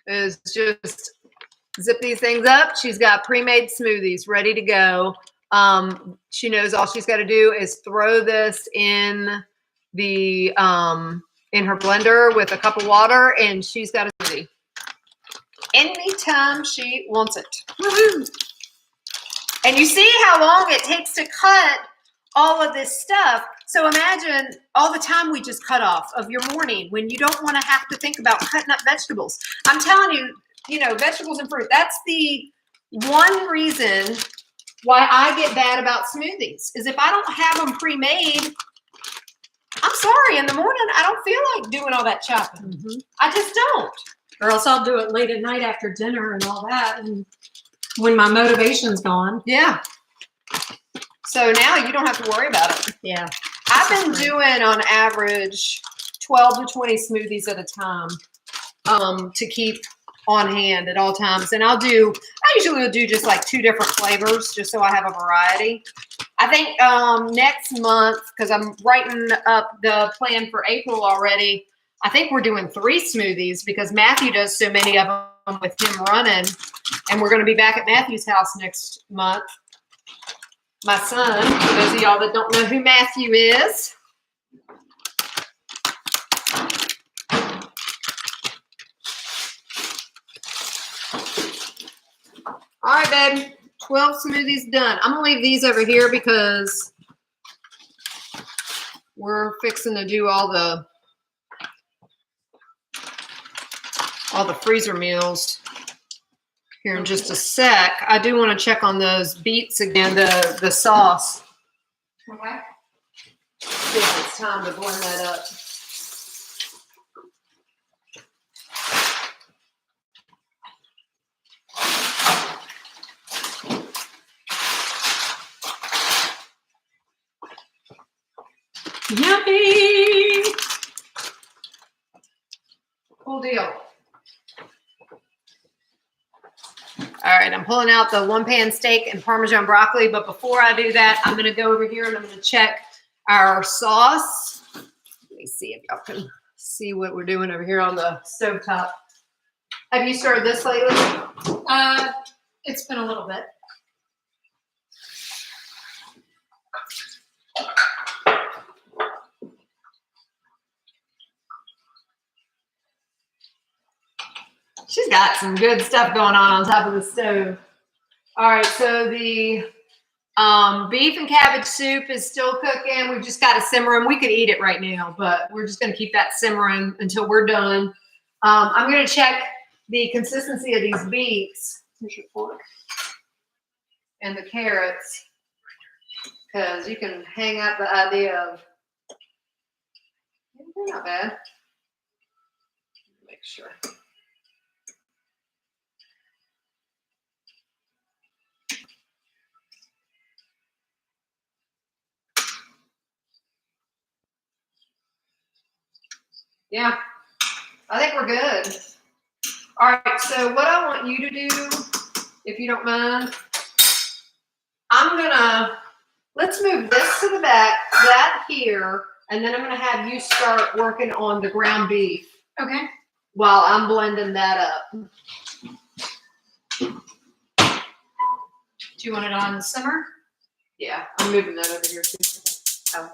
is just zip these things up. She's got pre-made smoothies ready to go. She knows all she's got to do is throw this in the in her blender with a cup of water, and she's got a smoothie anytime she wants it. Woo-hoo. And you see how long it takes to cut all of this stuff. So imagine all the time we just cut off of your morning when you don't want to have to think about cutting up vegetables. I'm telling you, you know, vegetables and fruit, that's the one reason why I get bad about smoothies, is if I don't have them pre-made, I'm sorry, in the morning, I don't feel like doing all that chopping. Mm-hmm. I just don't. Or else I'll do it late at night after dinner and all that. And when my motivation's gone. Yeah. So now you don't have to worry about it. Yeah. I've been doing on average 12 to 20 smoothies at a time to keep on hand at all times. And I usually will do just like 2 different flavors just so I have a variety. I think next month, because I'm writing up the plan for April already, I think we're doing 3 smoothies because Matthew does so many of them with him running. And we're going to be back at Matthew's house next month. My son, for those of y'all that don't know who Matthew is. All right, babe. 12 smoothies done. I'm going to leave these over here because we're fixing to do all the freezer meals here in just a sec. I do want to check on those beets again, the sauce. Okay. See if it's time to blend that up. Yummy! Cool deal. All right, I'm pulling out the 1-pan steak and Parmesan broccoli, but before I do that, I'm going to go over here and I'm going to check our sauce. Let me see if y'all can see what we're doing over here on the stovetop. Have you stirred this lately? It's been a little bit. She's got some good stuff going on top of the stove. All right, so the beef and cabbage soup is still cooking. We've just got to simmer them. We could eat it right now, but we're just going to keep that simmering until we're done. I'm going to check the consistency of these beets. Here's your fork. And the carrots, because you can hang out the idea of, they're not bad. Make sure. Yeah, I think we're good. All right, so what I want you to do, if you don't mind, let's move this to the back, that here, and then I'm gonna have you start working on the ground beef. Okay. While I'm blending that up. Do you want it on simmer? Yeah, I'm moving that over here too. Oh.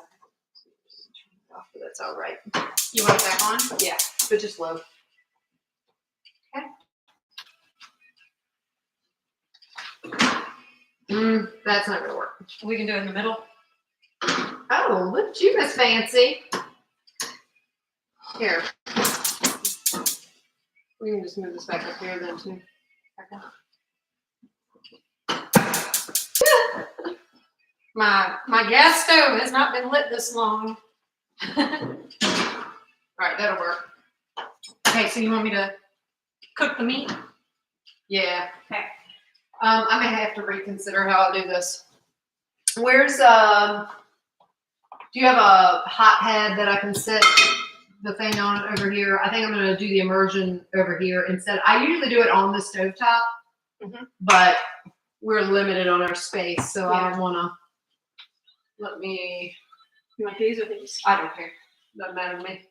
That's all right. You want it back on? Yeah, but just low. Okay. That's not gonna work. We can do it in the middle. Oh, look at you, Miss Fancy. Here. We can just move this back up here then too. Okay. My gas stove has not been lit this long. All right, that'll work. Okay, so you want me to cook the meat? Yeah. Okay. I may have to reconsider how I do this. Where's do you have a hot head that I can set the thing on over here? I think I'm gonna do the immersion over here instead. I usually do it on the stovetop, but we're limited on our space, so I don't wanna. Let me. You want these or these? I don't care. Doesn't matter to me.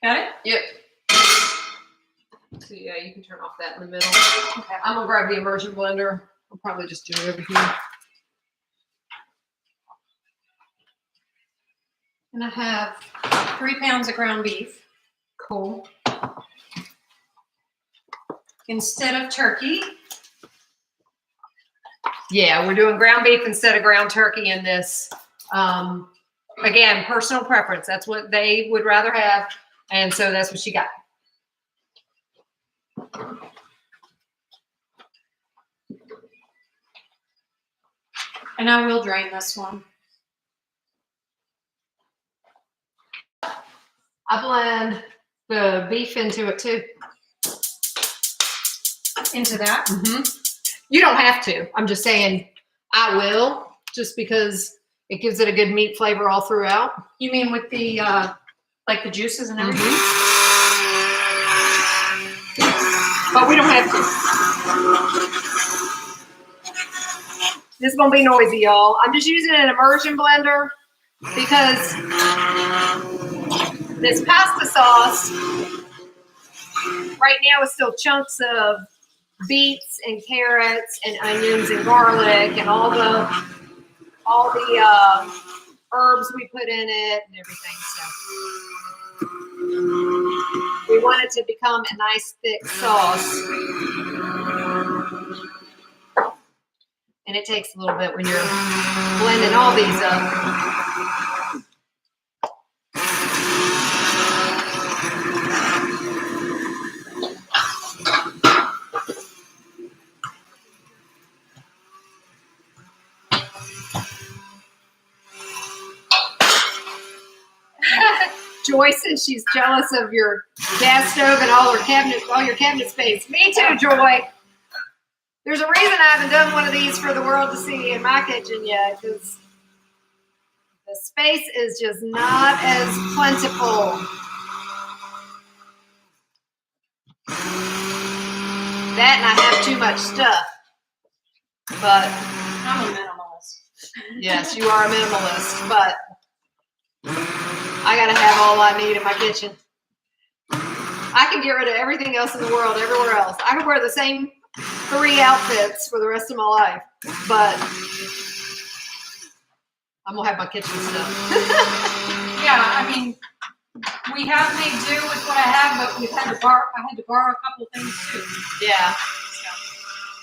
Got it? Yep. So Yeah, you can turn off that in the middle. Okay. I'm gonna grab the immersion blender. I'll probably just do it over here. And I have 3 pounds of ground beef. Cool. Instead of turkey. Yeah, we're doing ground beef instead of ground turkey in this. Again, personal preference. That's what they would rather have. And so that's what she got. And I will drain this one. I blend the beef into it too. Into that? Mm-hmm. You don't have to. I'm just saying I will, just because it gives it a good meat flavor all throughout. You mean with the like the juices and everything? Mm-hmm. But we don't have to. This is gonna be noisy, y'all. I'm just using an immersion blender because this pasta sauce right now is still chunks of beets and carrots and onions and garlic and all the herbs we put in it and everything. So we want it to become a nice thick sauce. And it takes a little bit when you're blending all these up. Joy says she's jealous of your gas stove and all your cabinet space. Me too, Joy. There's a reason I haven't done one of these for the world to see in my kitchen yet, because the space is just not as plentiful. That and I have too much stuff. But I'm a minimalist. yes, you are a minimalist, but I gotta have all I need in my kitchen. I can get rid of everything else in the world, everywhere else. I can wear the same 3 outfits for the rest of my life, but I'm gonna have my kitchen stuff. Yeah, I mean, we have made do with what I have, but I had to borrow a couple of things too. Yeah.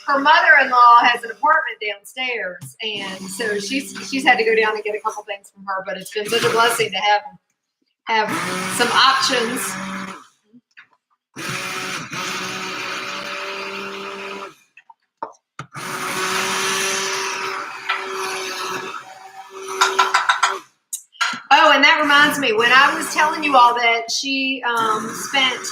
Her mother-in-law has an apartment downstairs, and so she's had to go down and get a couple things from her. But it's been such a blessing to have some options. Oh, and that reminds me, when I was telling you all that she spent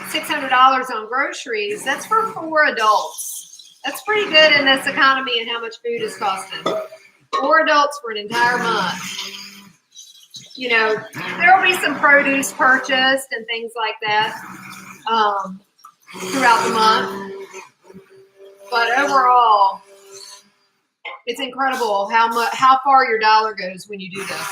$600 on groceries, that's for 4 adults. That's pretty good in this economy and how much food is costing. 4 adults for an entire month. You know, there will be some produce purchased and things like that throughout the month. But overall, it's incredible how far your dollar goes when you do this.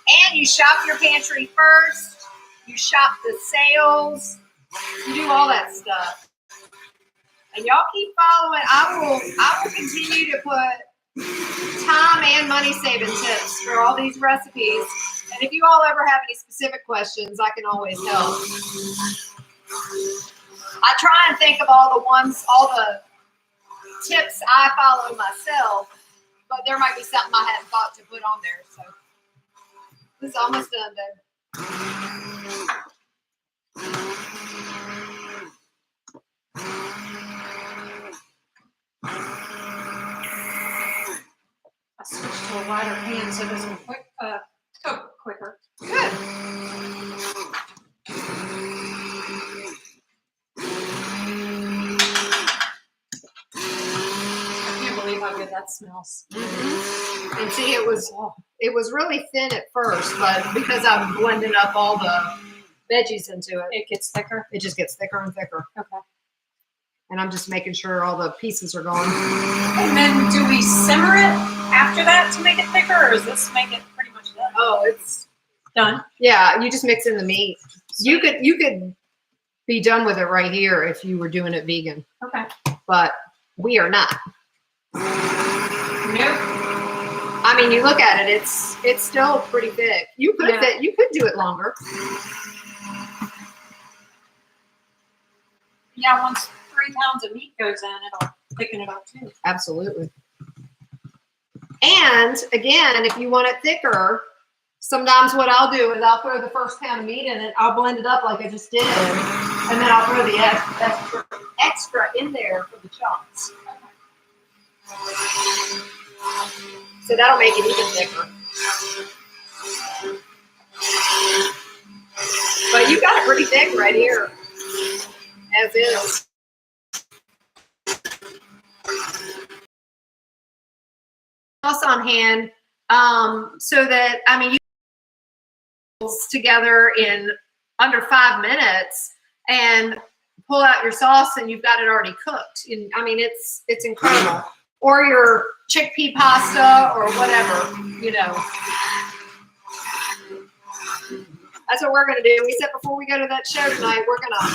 And you shop your pantry first. You shop the sales. You do all that stuff. And y'all keep following. I will continue to put time and money saving tips for all these recipes. And if you all ever have any specific questions, I can always help. I try and think of all the tips I follow myself, but there might be something I hadn't thought to put on there. So this is almost done, babe. I switched to a wider pan so this will cook quicker. Good. I can't believe how good that smells. Mm-hmm. And see, it was really thin at first, but because I'm blending up all the veggies into it, It gets thicker. it just gets thicker and thicker. Okay. And I'm just making sure all the pieces are gone. And then do we simmer it after that to make it thicker, or does this make it pretty much done? Oh, Done. Yeah, you just mix in the meat. You could be done with it right here if you were doing it vegan. Okay. But we are not. Nope. I mean, you look at it, it's still pretty thick. You could do it longer. Yeah, once 3 pounds of meat goes in, it'll thicken it up too. Absolutely. And again, if you want it thicker, sometimes what I'll do is I'll throw the first pound of meat in it. I'll blend it up like I just did, and then I'll throw the extra in there for the chunks. So that'll make it even thicker. But you got it pretty thick right here, as is. Sauce on hand, so that, I mean, you together in under 5 minutes and pull out your sauce and you've got it already cooked. And I mean, it's incredible. Or your chickpea pasta or whatever, you know. That's what we're gonna do. We said before we go to that show tonight, we're gonna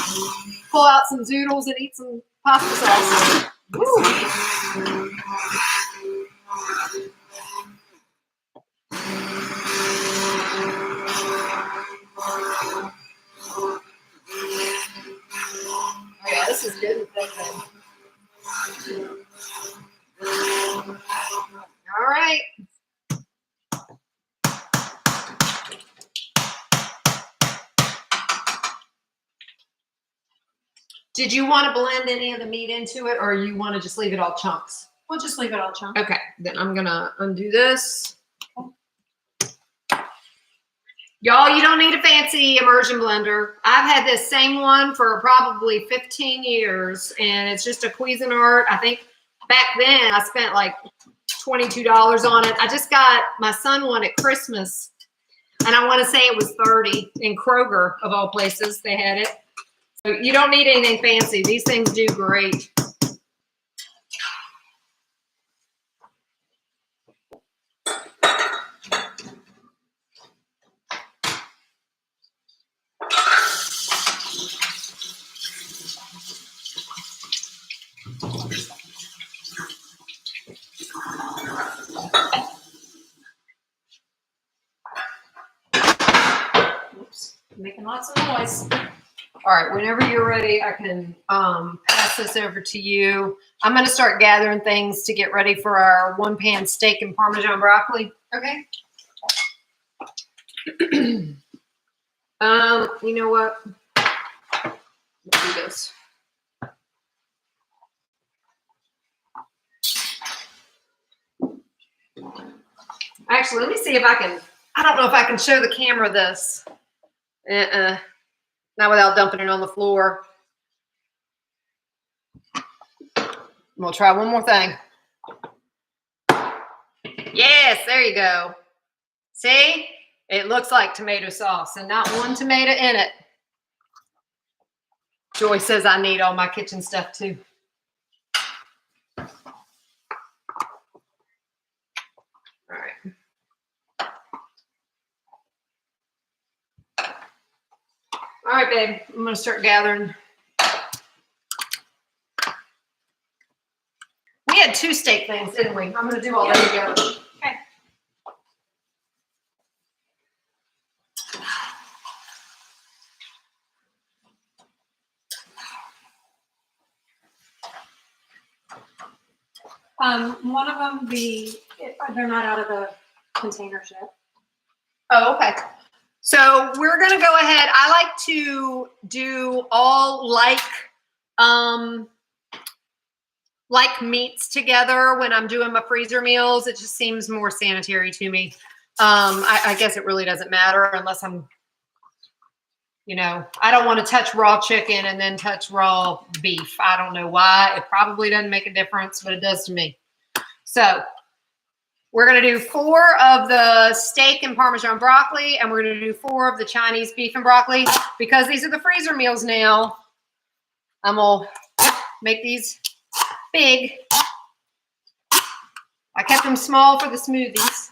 pull out some zoodles and eat some pasta sauce. Woo. Oh yeah, this is good and thick then. All right. Did you want to blend any of the meat into it, or you want to just leave it all chunks? We'll just leave it all chunks. Okay, then I'm gonna undo this. Y'all, you don't need a fancy immersion blender. I've had this same one for probably 15 years, and it's just a Cuisinart. I think back then I spent like $22 on it. I just got my son one at Christmas, and I want to say it was $30 in Kroger, of all places. They had it. So you don't need anything fancy. These things do great. Oops, making lots of noise. All right, whenever you're ready, I can pass this over to you. I'm going to start gathering things to get ready for our 1-pan steak and Parmesan broccoli. Okay. You know what? Let's do this. Actually, let me see if I can. I don't know if I can show the camera this. Not without dumping it on the floor. We'll try one more thing. Yes, there you go. See? It looks like tomato sauce and not one tomato in it. Joy says I need all my kitchen stuff too. All right. All right, babe. I'm going to start gathering. We had 2 steak things, didn't we? I'm going to do all that together. Okay. One of them, they're not out of the containers yet. Oh, okay. So we're going to go ahead. I like to do all like meats together when I'm doing my freezer meals. It just seems more sanitary to me. I guess it really doesn't matter unless I'm, you know, I don't want to touch raw chicken and then touch raw beef. I don't know why. It probably doesn't make a difference, but it does to me. So we're going to do 4 of the steak and Parmesan broccoli, and we're going to do 4 of the Chinese beef and broccoli. Because these are the freezer meals now, I'm going to make these big. I kept them small for the smoothies.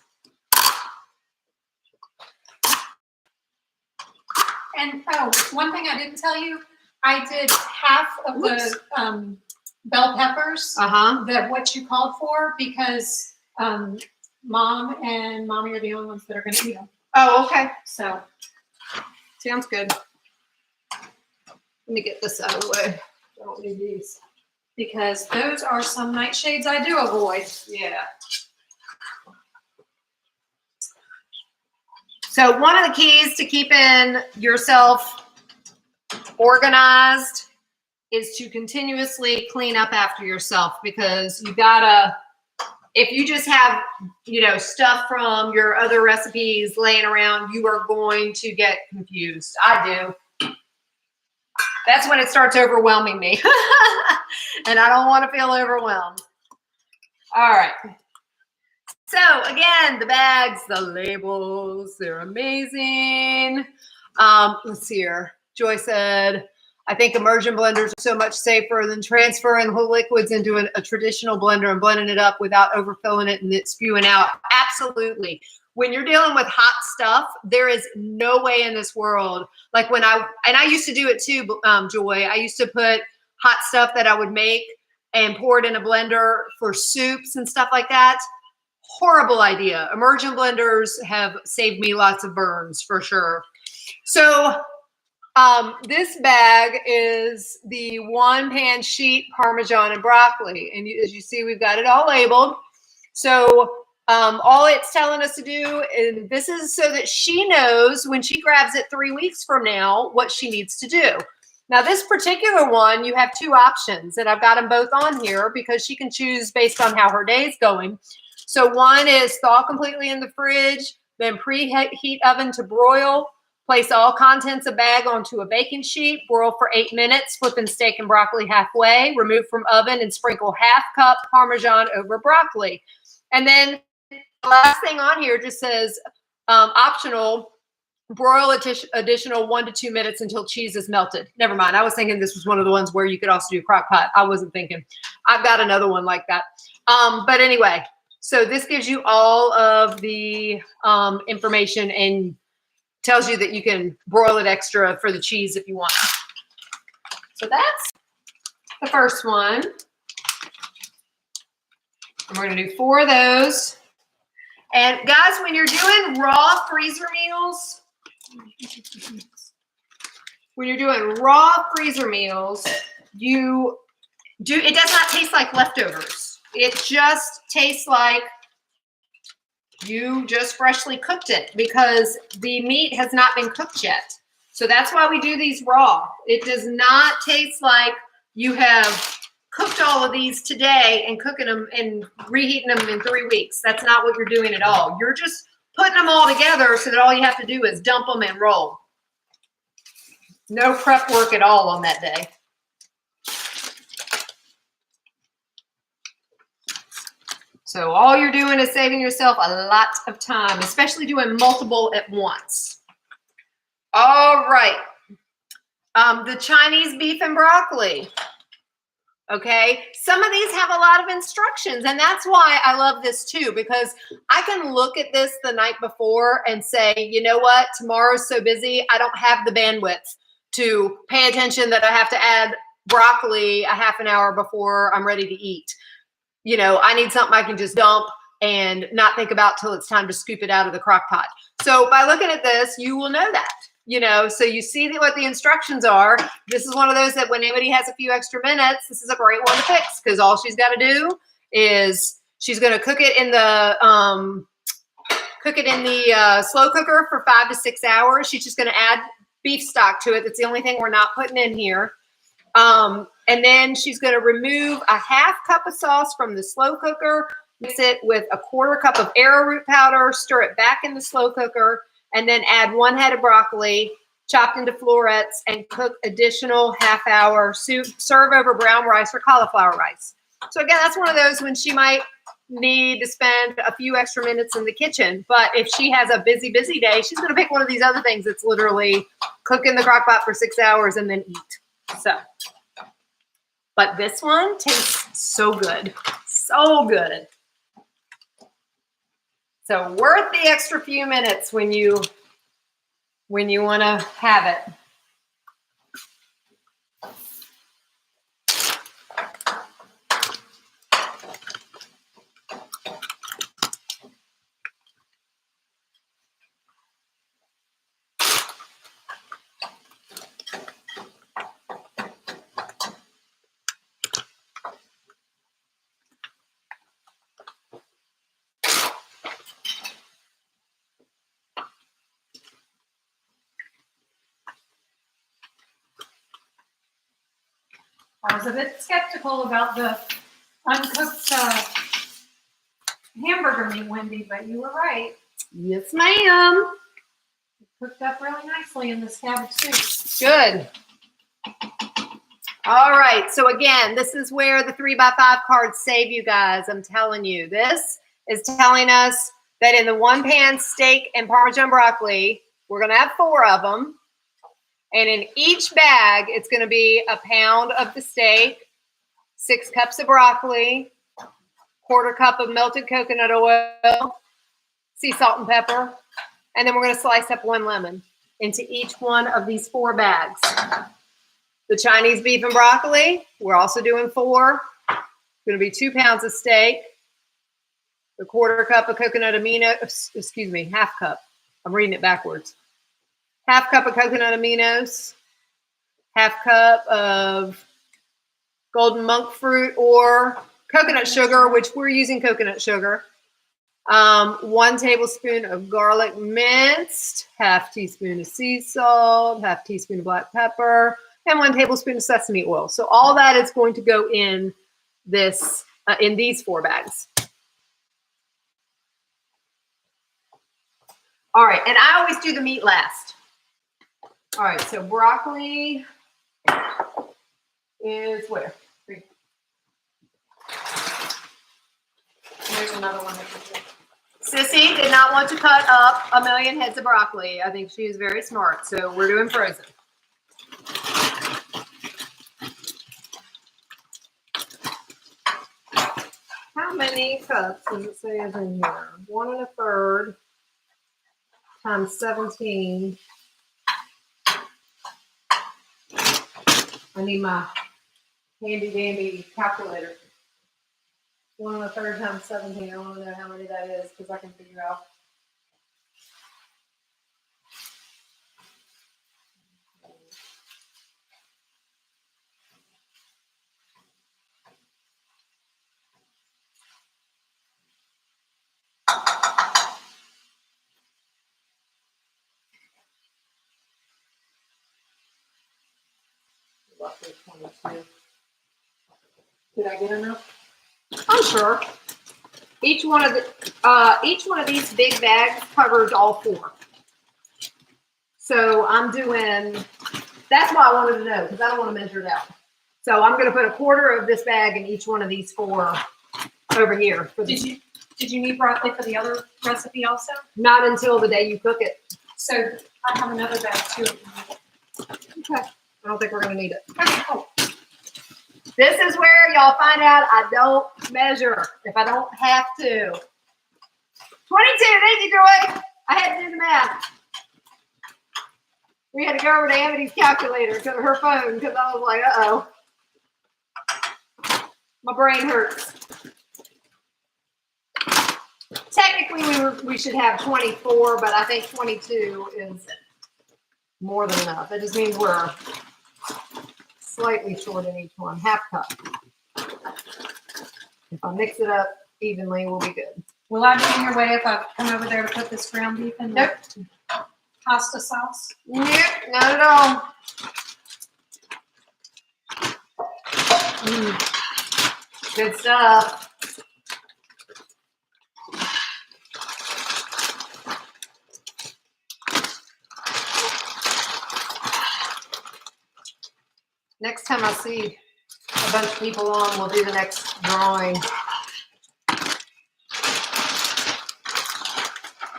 And one thing I didn't tell you, I did half of the bell peppers that what you called for because Mom and Mommy are the only ones that are going to eat them. Oh, okay. So Sounds good. Let me get this out of the way. I don't need these. because those are some nightshades I do avoid. Yeah. So one of the keys to keeping yourself organized is to continuously clean up after yourself, because you gotta, if you just have, you know, stuff from your other recipes laying around, you are going to get confused. I do. That's when it starts overwhelming me. And I don't want to feel overwhelmed. All right. So again, the bags, the labels, they're amazing. Let's see here. Joy said, I think immersion blenders are so much safer than transferring whole liquids into a traditional blender and blending it up without overfilling it and it spewing out. Absolutely. When you're dealing with hot stuff, there is no way in this world. Like when I used to do it too, Joy, I used to put hot stuff that I would make and pour it in a blender for soups and stuff like that. Horrible idea. Immersion blenders have saved me lots of burns for sure. So this bag is the one pan sheet Parmesan and broccoli. And as you see, we've got it all labeled. So all it's telling us to do, and this is so that she knows when she grabs it 3 weeks from now, what she needs to do. Now, this particular one, you have two options, and I've got them both on here because she can choose based on how her day's going. So one is thaw completely in the fridge, then preheat oven to broil. Place all contents of bag onto a baking sheet, broil for 8 minutes, flipping steak and broccoli halfway, remove from oven and sprinkle half cup Parmesan over broccoli. And then the last thing on here just says optional, broil additional 1 to 2 minutes until cheese is melted. Never mind. I was thinking this was one of the ones where you could also do crock pot. I wasn't thinking. I've got another one like that. But anyway, so this gives you all of the information and tells you that you can broil it extra for the cheese if you want. So that's the first one. And we're going to do 4 of those. And guys, when you're doing raw freezer meals, it does not taste like leftovers. It just tastes like you just freshly cooked it because the meat has not been cooked yet. So that's why we do these raw. It does not taste like you have cooked all of these today and cooking them and reheating them in 3 weeks. That's not what you're doing at all. You're just putting them all together so that all you have to do is dump them and roll. No prep work at all on that day. So all you're doing is saving yourself a lot of time, especially doing multiple at once. All right. The Chinese beef and broccoli. Okay. Some of these have a lot of instructions, and that's why I love this too, because I can look at this the night before and say, you know what, tomorrow's so busy, I don't have the bandwidth to pay attention that I have to add broccoli a half an hour before I'm ready to eat. You know, I need something I can just dump and not think about till it's time to scoop it out of the crock pot. So by looking at this, you will know that, you know, so you see what the instructions are. This is one of those that when anybody has a few extra minutes, this is a great one to fix, because all she's got to do is she's going to cook it in the slow cooker for 5 to 6 hours. She's just going to add beef stock to it. That's the only thing we're not putting in here. And then she's going to remove a half cup of sauce from the slow cooker, mix it with a 1/4 cup of arrowroot powder, stir it back in the slow cooker, and then add 1 head of broccoli chopped into florets and cook additional half-hour soup. Serve over brown rice or cauliflower rice. So again, that's one of those when she might need to spend a few extra minutes in the kitchen. But if she has a busy day, she's going to pick one of these other things that's literally cook in the crock pot for 6 hours and then eat. So, but this one tastes so good. So good. So worth the extra few minutes when you when you want to have it. I was a bit skeptical about the uncooked hamburger meat, Wendy, but you were right. Yes, ma'am. It cooked up really nicely in this cabbage soup. Good. All right. So again, this is where the 3x5 cards save you guys. I'm telling you, this is telling us that in the one pan steak and Parmesan broccoli, we're going to have 4 of them. And in each bag, it's going to be a pound of the steak, 6 cups of broccoli, 1/4 cup of melted coconut oil, sea salt and pepper, and then we're going to slice up 1 lemon into each one of these 4 bags. The Chinese beef and broccoli, we're also doing 4. It's going to be 2 pounds of steak, a 1/4 cup of coconut aminos, excuse me, 1/2 cup. I'm reading it backwards. 1/2 cup of coconut aminos, 1/2 cup of golden monk fruit or coconut sugar, which we're using coconut sugar. 1 tablespoon of garlic minced, 1/2 teaspoon of sea salt, 1/2 teaspoon of black pepper, and 1 tablespoon of sesame oil. So all that is going to go in this, in these 4 bags. All right, and I always do the meat last. All right, so broccoli is where? There's another one. Sissy did not want to cut up a million heads of broccoli. I think she is very smart, so we're doing frozen. How many cups does it say is in here? 1 1/3 times 17. I need my handy dandy calculator. 1 1/3 times 17. I want to know how many that is because I can figure out. Roughly 22. Did I get enough? I'm sure. Each one of these big bags covers all 4. So I'm doing. That's why I wanted to know because I don't want to measure it out. So I'm going to put a 1/4 of this bag in each one of these 4 over here. Did you need broccoli for the other recipe also? Not until the day you cook it. So I have another bag too. Okay. I don't think we're going to need it. Okay, cool. This is where y'all find out I don't measure if I don't have to. 22, thank you, Joy. I had to do the math. We had to go over to Amity's calculator to her phone because I was like, uh-oh. My brain hurts. Technically, we should have 24, but I think 22 is more than enough. That just means we're slightly short in each one. 1/2 cup. If I mix it up evenly, we'll be good. Will I be in your way if I come over there to put this ground beef in the pasta sauce? Nope, not at all. Good stuff. Next time I see a bunch of people on, we'll do the next drawing.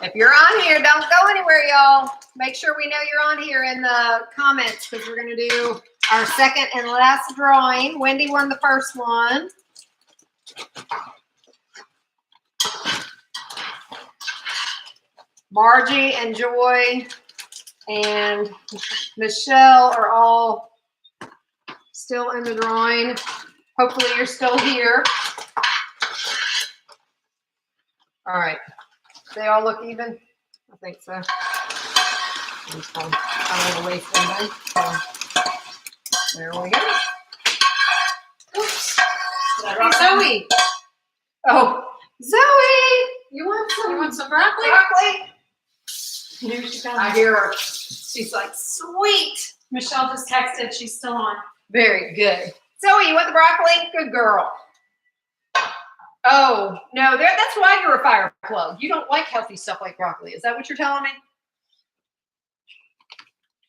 If you're on here, don't go anywhere, y'all. Make sure we know you're on here in the comments because we're going to do our second and last drawing. Wendy won the first one. Margie and Joy and Michelle are all still in the drawing. Hopefully you're still here. All right. They all look even? I think so. I don't want to waste anything. So there we go. Oops. Hey, Zoe. Oh, Zoe. You want some broccoli? Broccoli? Here she comes. I hear her. She's like, sweet. Michelle just texted. She's still on. Very good. Zoe, you want the broccoli? Good girl. Oh, no, that's why you're a fire plug. You don't like healthy stuff like broccoli. Is that what you're telling me?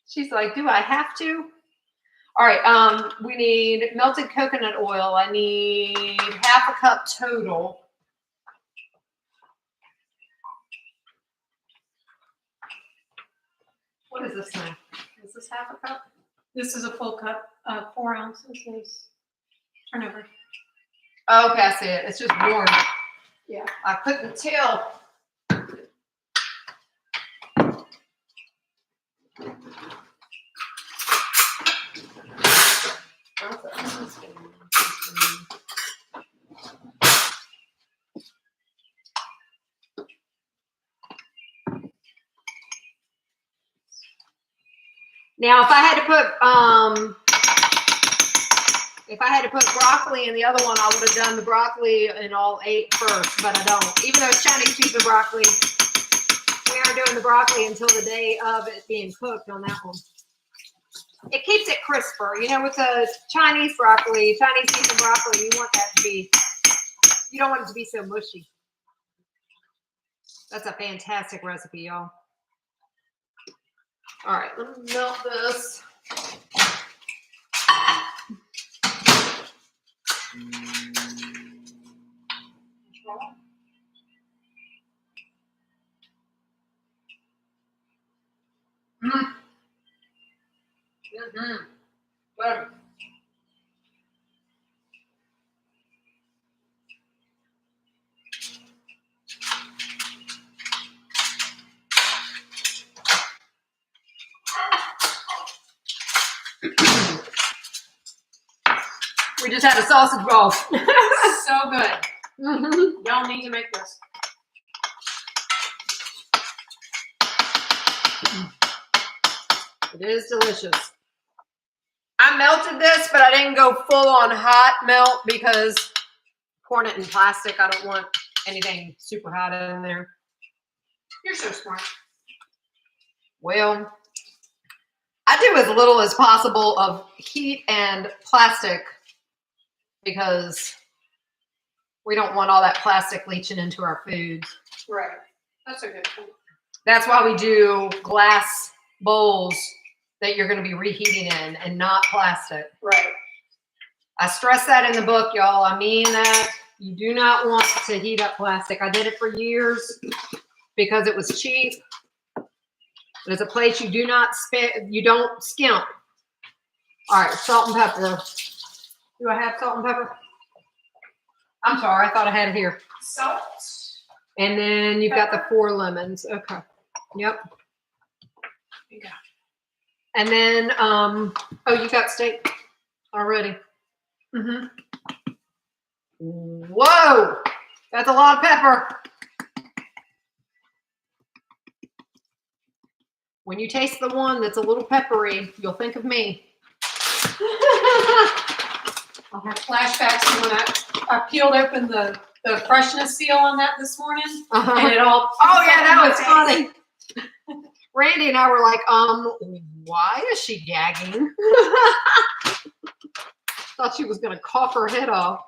She's like, do I have to? All right, we need melted coconut oil. I need half a cup total. What is this thing? Is this half a cup? This is a full cup, 4 ounces is turnover. Okay, I see it. It's just warm. Yeah. I couldn't tell. Now, if I had to put broccoli in the other one, I would have done the broccoli in all 8 first, but I don't. Even though it's Chinese pizza broccoli, we aren't doing the broccoli until the day of it being cooked on that one. It keeps it crisper. You know, with the Chinese broccoli, Chinese pizza broccoli, you want that to be, you don't want it to be so mushy. That's a fantastic recipe, y'all. All right, let me melt this. Well, we just had a sausage roll. So good. Mm-hmm. Y'all need to make this. It is delicious. I melted this, but I didn't go full on hot melt because pouring it in plastic, I don't want anything super hot in there. You're so smart. Well, I do as little as possible of heat and plastic because we don't want all that plastic leaching into our foods. Right. That's a good point. That's why we do glass bowls that you're going to be reheating in and not plastic. Right. I stress that in the book, y'all. I mean that. You do not want to heat up plastic. I did it for years because it was cheap. There's a place you do not you don't skimp. All right, salt and pepper. Do I have salt and pepper? I'm sorry, I thought I had it here. Salt. And then you've got the 4 lemons. Okay. Yep. You go. And then, oh, you got steak already. Mm-hmm. Whoa, that's a lot of pepper. When you taste the one that's a little peppery, you'll think of me. I'll have flashbacks to when I peeled open the freshness seal on that this morning. And it all. Oh yeah, that was funny. Randy and I were like, why is she gagging? Thought she was gonna cough her head off.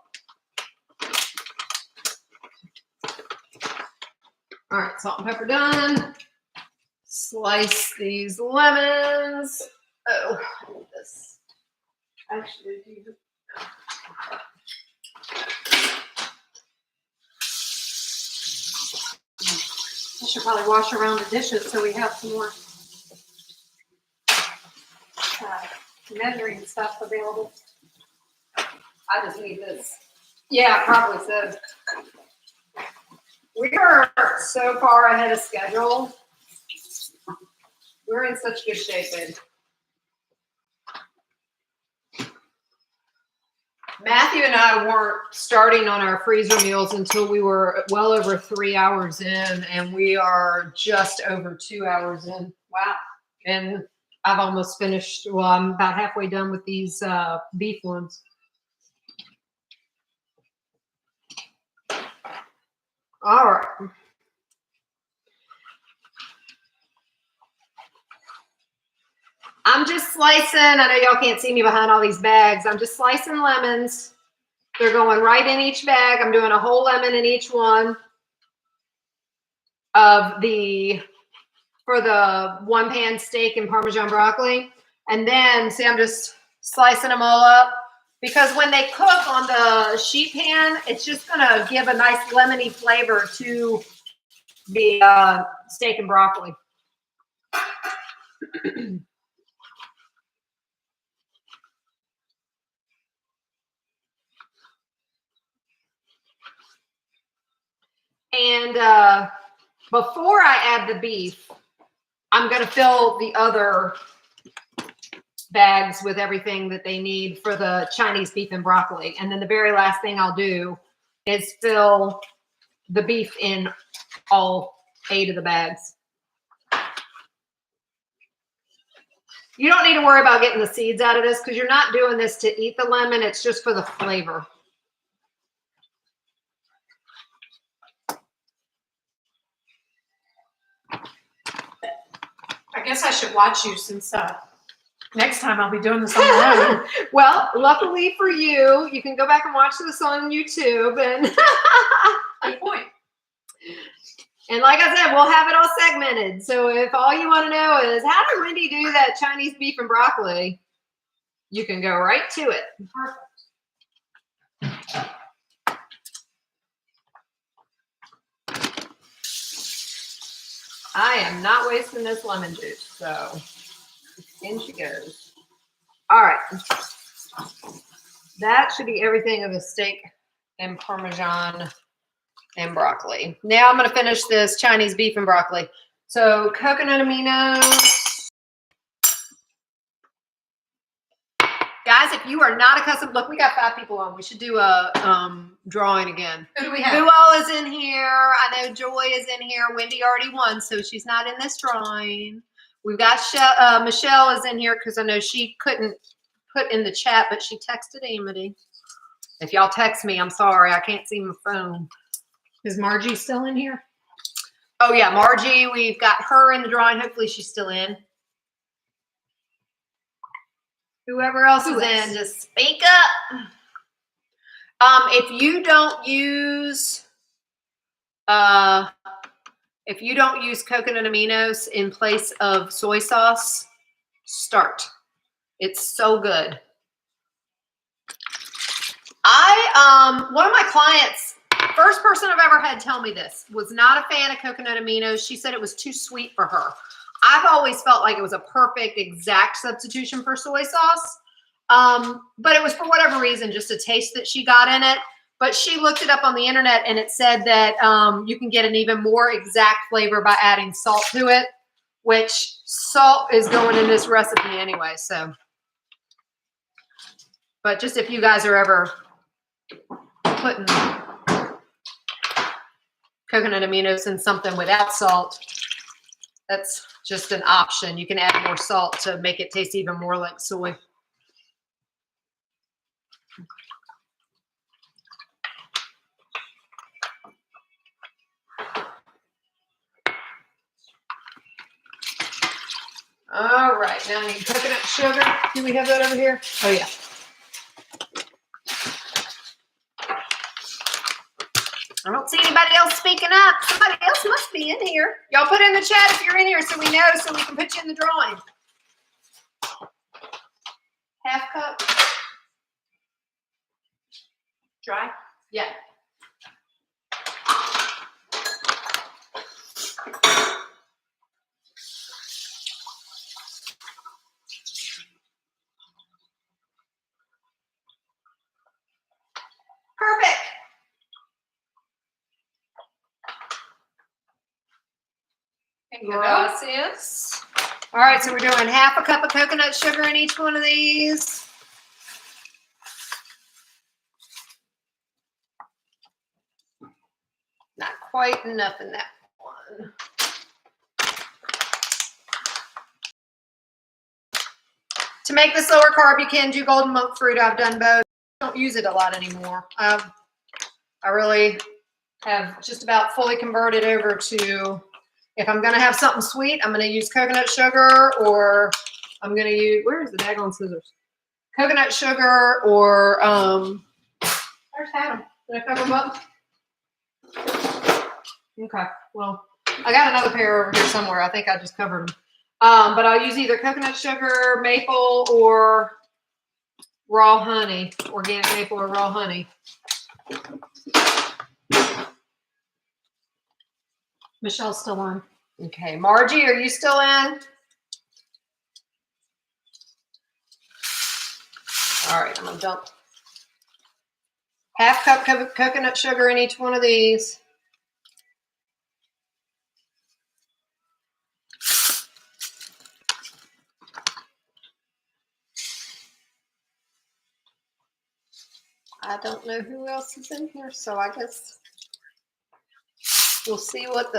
All right, salt and pepper done. Slice these lemons. Oh, I need this. Actually, I should probably wash around the dishes so we have some more measuring stuff available. I just need this. Yeah, probably so. We are so far ahead of schedule. We're in such good shape, babe. Matthew and I weren't starting on our freezer meals until we were well over 3 hours in, and we are just over 2 hours in. Wow. And I've almost finished, well, I'm about halfway done with these beef ones. All right. I'm just slicing, I know y'all can't see me behind all these bags. I'm just slicing lemons. They're going right in each bag. I'm doing a whole lemon in each one of for the 1-pan steak and Parmesan broccoli. And then, see, I'm just slicing them all up because when they cook on the sheet pan, it's just gonna give a nice lemony flavor to the steak and broccoli. And before I add the beef, I'm going to fill the other bags with everything that they need for the Chinese beef and broccoli. And then the very last thing I'll do is fill the beef in all 8 of the bags. You don't need to worry about getting the seeds out of this because you're not doing this to eat the lemon. It's just for the flavor. I guess I should watch you since next time I'll be doing this on my own. Well, luckily for you, you can go back and watch this on YouTube. And good point. And like I said, we'll have it all segmented. So if all you want to know is how did Wendy do that Chinese beef and broccoli, you can go right to it. Perfect. I am not wasting this lemon juice, so in she goes. All right. That should be everything of the steak and Parmesan and broccoli. Now I'm going to finish this Chinese beef and broccoli. So coconut aminos. Guys, if you are not accustomed, look, we got 5 people on. We should do a drawing again. Who do we have? Who all is in here? I know Joy is in here. Wendy already won, so she's not in this drawing. We've got Michelle is in here because I know she couldn't put in the chat, but she texted Amity. If y'all text me, I'm sorry. I can't see my phone. Is Margie still in here? Oh, yeah, Margie. We've got her in the drawing. Hopefully she's still in. Whoever else is in, just speak up. If you don't use coconut aminos in place of soy sauce, start. It's so good. One of my clients, first person I've ever had tell me this, was not a fan of coconut aminos. She said it was too sweet for her. I've always felt like it was a perfect, exact substitution for soy sauce. But it was for whatever reason, just a taste that she got in it. But she looked it up on the internet and it said that you can get an even more exact flavor by adding salt to it, which salt is going in this recipe anyway. So, but just if you guys are ever putting coconut aminos in something without salt, that's just an option. You can add more salt to make it taste even more like soy. All right, now I need coconut sugar. Do we have that over here? Oh, yeah. I don't see anybody else speaking up. Somebody else must be in here. Y'all put in the chat if you're in here so we know, so we can put you in the drawing. Half cup. Dry? Yeah. Perfect. Gracias. All right, so we're doing half a cup of coconut sugar in each one of these. Not quite enough in that one. To make this lower carb, you can do golden monk fruit. I've done both. I don't use it a lot anymore. I really have just about fully converted over to, if I'm going to have something sweet, I'm going to use coconut sugar, or I'm going to use, where's the daggone scissors? Coconut sugar, or, where's Adam? Did I cover them up? Okay, well, I got another pair over here somewhere. I think I just covered them. But I'll use either coconut sugar, maple, or raw honey, organic maple or raw honey. Michelle's still on. Okay, Margie, are you still in? All right, I'm gonna dump half cup coconut sugar in each one of these. I don't know who else is in here, so I guess we'll see what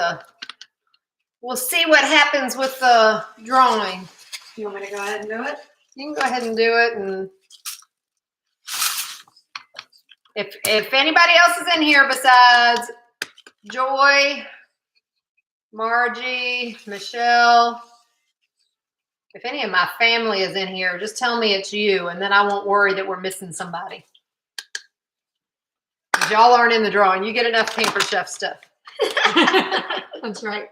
happens with the drawing. You want me to go ahead and do it? You can go ahead and do it, and if anybody else is in here besides Joy, Margie, Michelle, if any of my family is in here, just tell me it's you, and then I won't worry that we're missing somebody. Y'all aren't in the drawing. You get enough Pampered Chef stuff. That's right.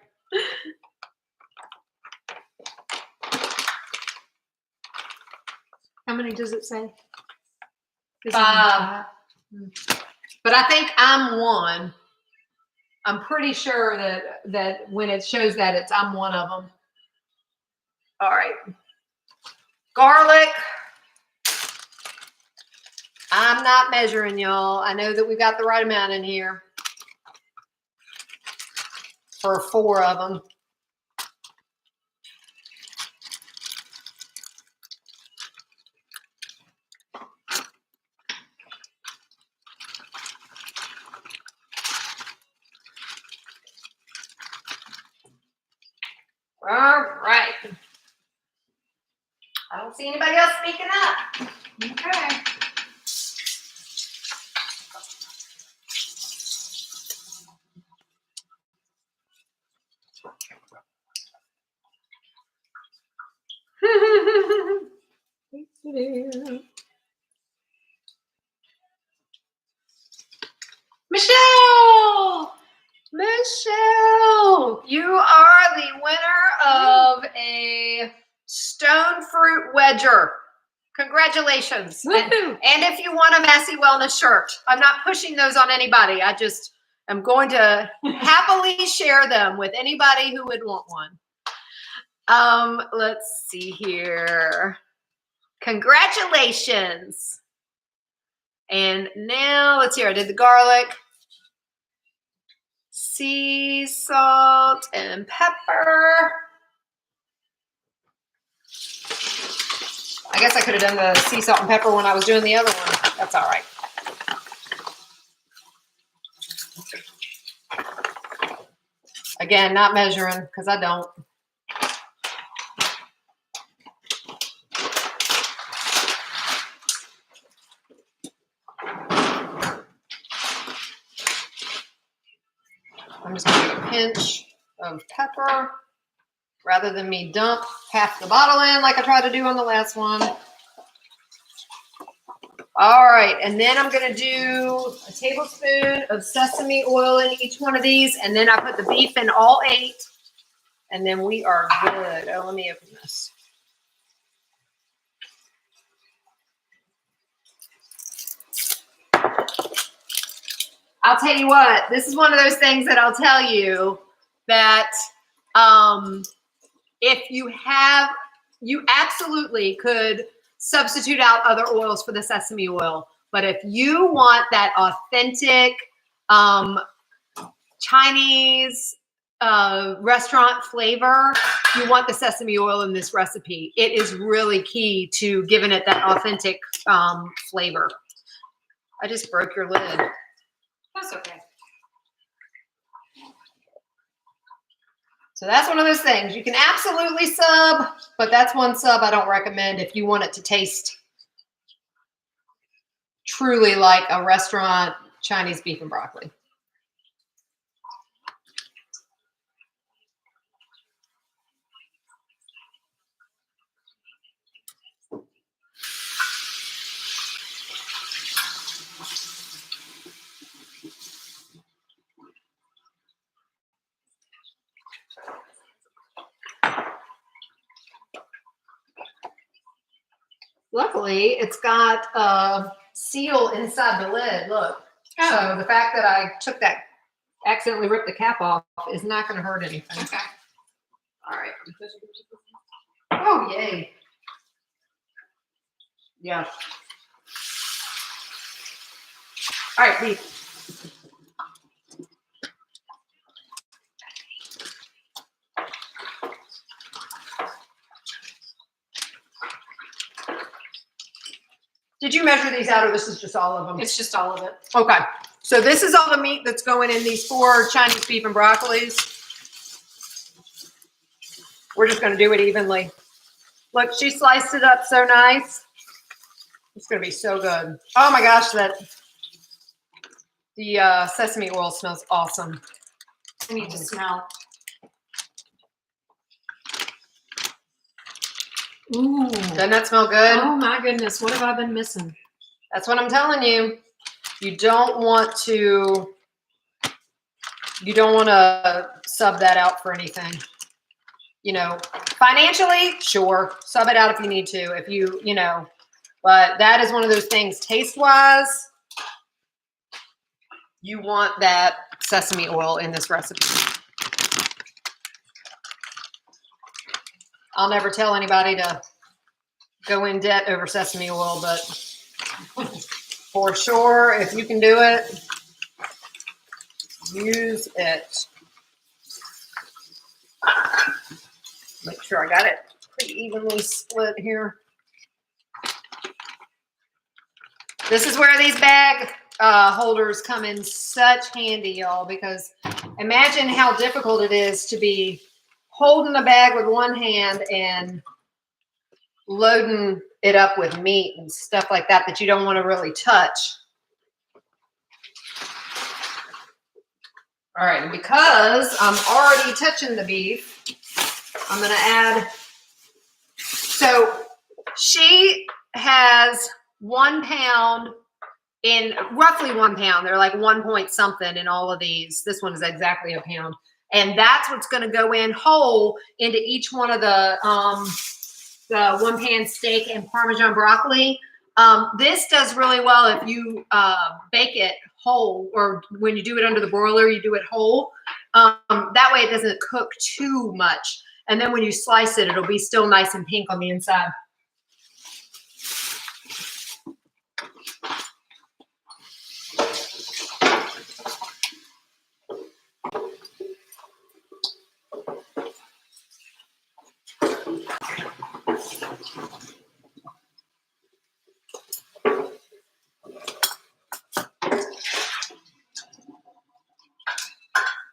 How many does it say? 5. But I think I'm one. I'm pretty sure that when it shows that I'm one of them. All right. Garlic. I'm not measuring, y'all. I know that we've got the right amount in here for 4 of them. All right. I don't see anybody else speaking up. Okay. Michelle, you are the winner of a stone fruit wedger. Congratulations. And if you want a Massey Wellness shirt, I'm not pushing those on anybody. I just am going to happily share them with anybody who would want one. Let's see here. Congratulations. And now let's see, I did the garlic, sea salt, and pepper. I guess I could have done the sea salt and pepper when I was doing the other one. That's all right. Again, not measuring because I don't. I'm just going to take a pinch of pepper rather than me dump half the bottle in like I tried to do on the last one. All right, and then I'm going to do a tablespoon of sesame oil in each one of these, and then I put the beef in all 8, and then we are good. Oh, let me open this. I'll tell you what, this is one of those things that I'll tell you that if you absolutely could substitute out other oils for the sesame oil. But if you want that authentic Chinese restaurant flavor, you want the sesame oil in this recipe. It is really key to giving it that authentic flavor. I just broke your lid. That's okay. So that's one of those things. You can absolutely sub, but that's one sub I don't recommend if you want it to taste truly like a restaurant Chinese beef and broccoli. Luckily, it's got a seal inside the lid. Look. Oh. So the fact that I accidentally ripped the cap off is not going to hurt anything. Okay. All right. Oh, yay. Yeah. All right, beef. Did you measure these out, or this is just all of them? It's just all of it. Okay. So this is all the meat that's going in these 4 Chinese beef and broccolis. We're just going to do it evenly. Look, she sliced it up so nice. It's going to be so good. Oh my gosh, the sesame oil smells awesome. I need to smell. Ooh. Doesn't that smell good? Oh my goodness, what have I been missing? That's what I'm telling you. You don't want to sub that out for anything. You know, financially, sure, sub it out if you need to, but that is one of those things taste-wise, you want that sesame oil in this recipe. I'll never tell anybody to go in debt over sesame oil, but for sure, if you can do it, use it. Make sure I got it pretty evenly split here. This is where these bag holders come in such handy, y'all, because imagine how difficult it is to be holding a bag with one hand and loading it up with meat and stuff like that you don't want to really touch. All right, and because I'm already touching the beef, I'm going to add, so she has 1 pound in, roughly 1 pound. They're like 1 point something in all of these. This one is exactly a pound. And that's what's going to go in whole into each one of the 1 pan steak and Parmesan broccoli. This does really well if you bake it whole, or when you do it under the broiler, you do it whole. That way it doesn't cook too much. And then when you slice it, it'll be still nice and pink on the inside.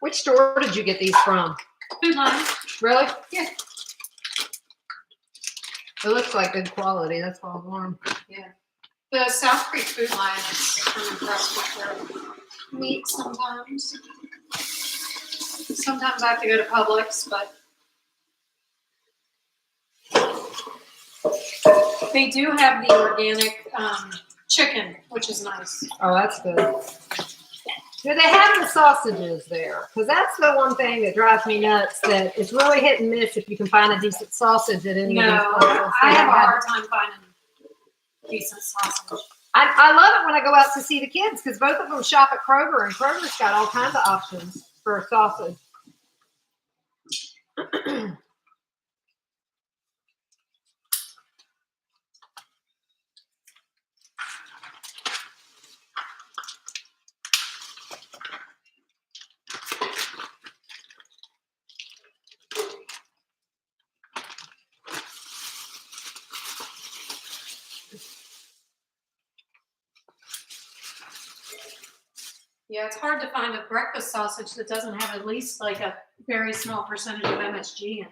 Which store did you get these from? Food Line. Really? Yeah. It looks like good quality. That's all I want. Yeah. The South Creek Food Line is I'm impressed with their meat sometimes. Sometimes I have to go to Publix, but they do have the organic chicken, which is nice. Oh, that's good. Do they have the sausages there? Because that's the one thing that drives me nuts, that it's really hit and miss if you can find a decent sausage at any of these places. I have a hard time finding decent sausage. I love it when I go out to see the kids, because both of them shop at Kroger, and Kroger's got all kinds of options for sausage. Yeah, it's hard to find a breakfast sausage that doesn't have at least like a very small percentage of MSG in it.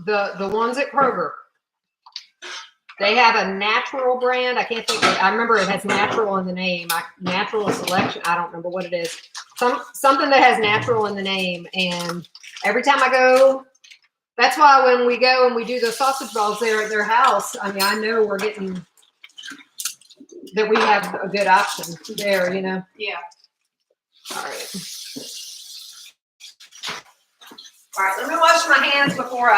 The ones at Kroger, they have a natural brand. I can't think of it. I remember it has natural in the name. Natural selection. I don't remember what it is. Something that has natural in the name. And every time I go, that's why when we go and we do the sausage balls there at their house, I mean, I know we're getting that we have a good option there, you know? Yeah. All right. All right, let me wash my hands before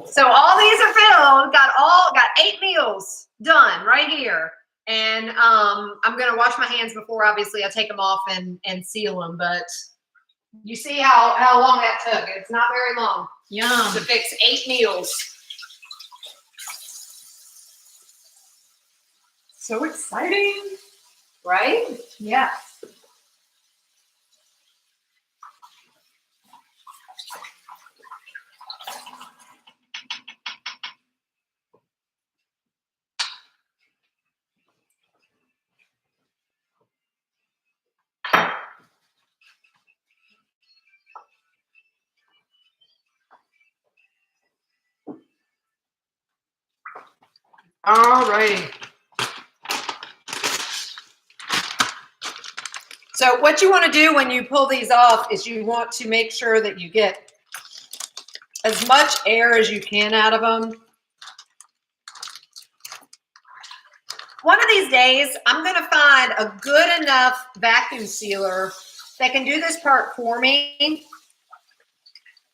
so all these are filled, got 8 meals done right here. And I'm gonna wash my hands before obviously I take them off and seal them, but you see how long that took. It's not very long. Yum. To fix 8 meals. So exciting. Right? Yeah. All righty. So what you want to do when you pull these off is you want to make sure that you get as much air as you can out of them. One of these days, I'm going to find a good enough vacuum sealer that can do this part for me.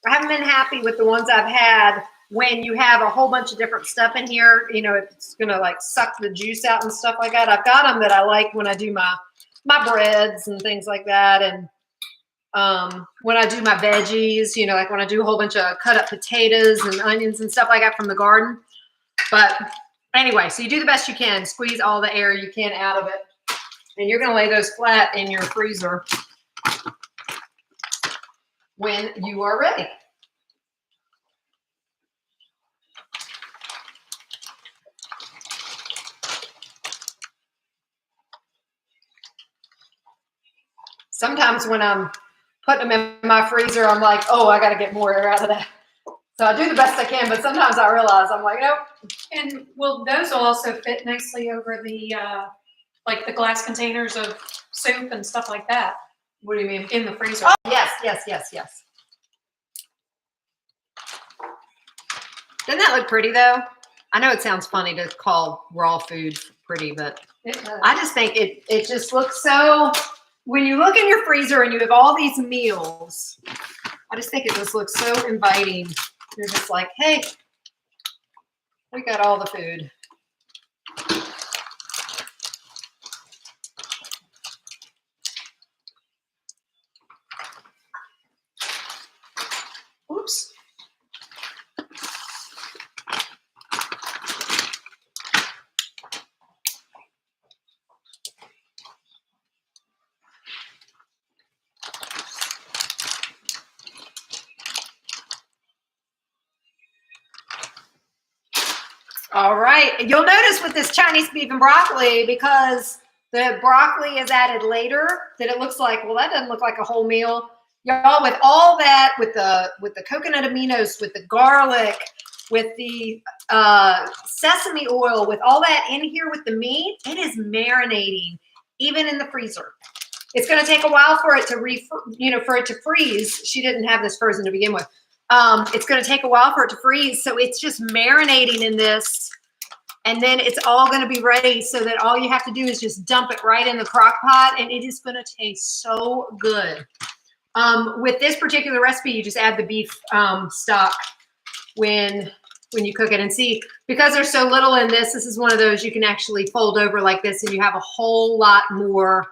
I haven't been happy with the ones I've had when you have a whole bunch of different stuff in here. You know, it's going to like suck the juice out and stuff like that. I've got them that I like when I do my breads and things like that. And when I do my veggies, you know, like when I do a whole bunch of cut up potatoes and onions and stuff like that from the garden. But anyway, so you do the best you can, squeeze all the air you can out of it. And you're going to lay those flat in your freezer when you are ready. Sometimes when I'm putting them in my freezer, I'm like, oh, I got to get more air out of that. So I do the best I can, but sometimes I realize I'm like, nope. And well, those will also fit nicely over the like the glass containers of soup and stuff like that. What do you mean? In the freezer. Oh, yes, yes, yes, yes. Doesn't that look pretty though? I know it sounds funny to call raw food pretty, but I just think it just looks so, when you look in your freezer and you have all these meals, I just think it just looks so inviting. You're just like, hey, we got all the food. Oops. All right. You'll notice with this Chinese beef and broccoli, because the broccoli is added later, that it looks like, well, that doesn't look like a whole meal. Y'all, with all that, with the coconut aminos, with the garlic, with the sesame oil, with all that in here with the meat, it is marinating, even in the freezer. It's going to take a while for it to freeze. She didn't have this frozen to begin with. It's going to take a while for it to freeze. So it's just marinating in this, and then it's all going to be ready so that all you have to do is just dump it right in the crock pot, and it is going to taste so good. With this particular recipe, you just add the beef stock when you cook it. And see, because there's so little in this, this is one of those you can actually fold over like this, and you have a whole lot more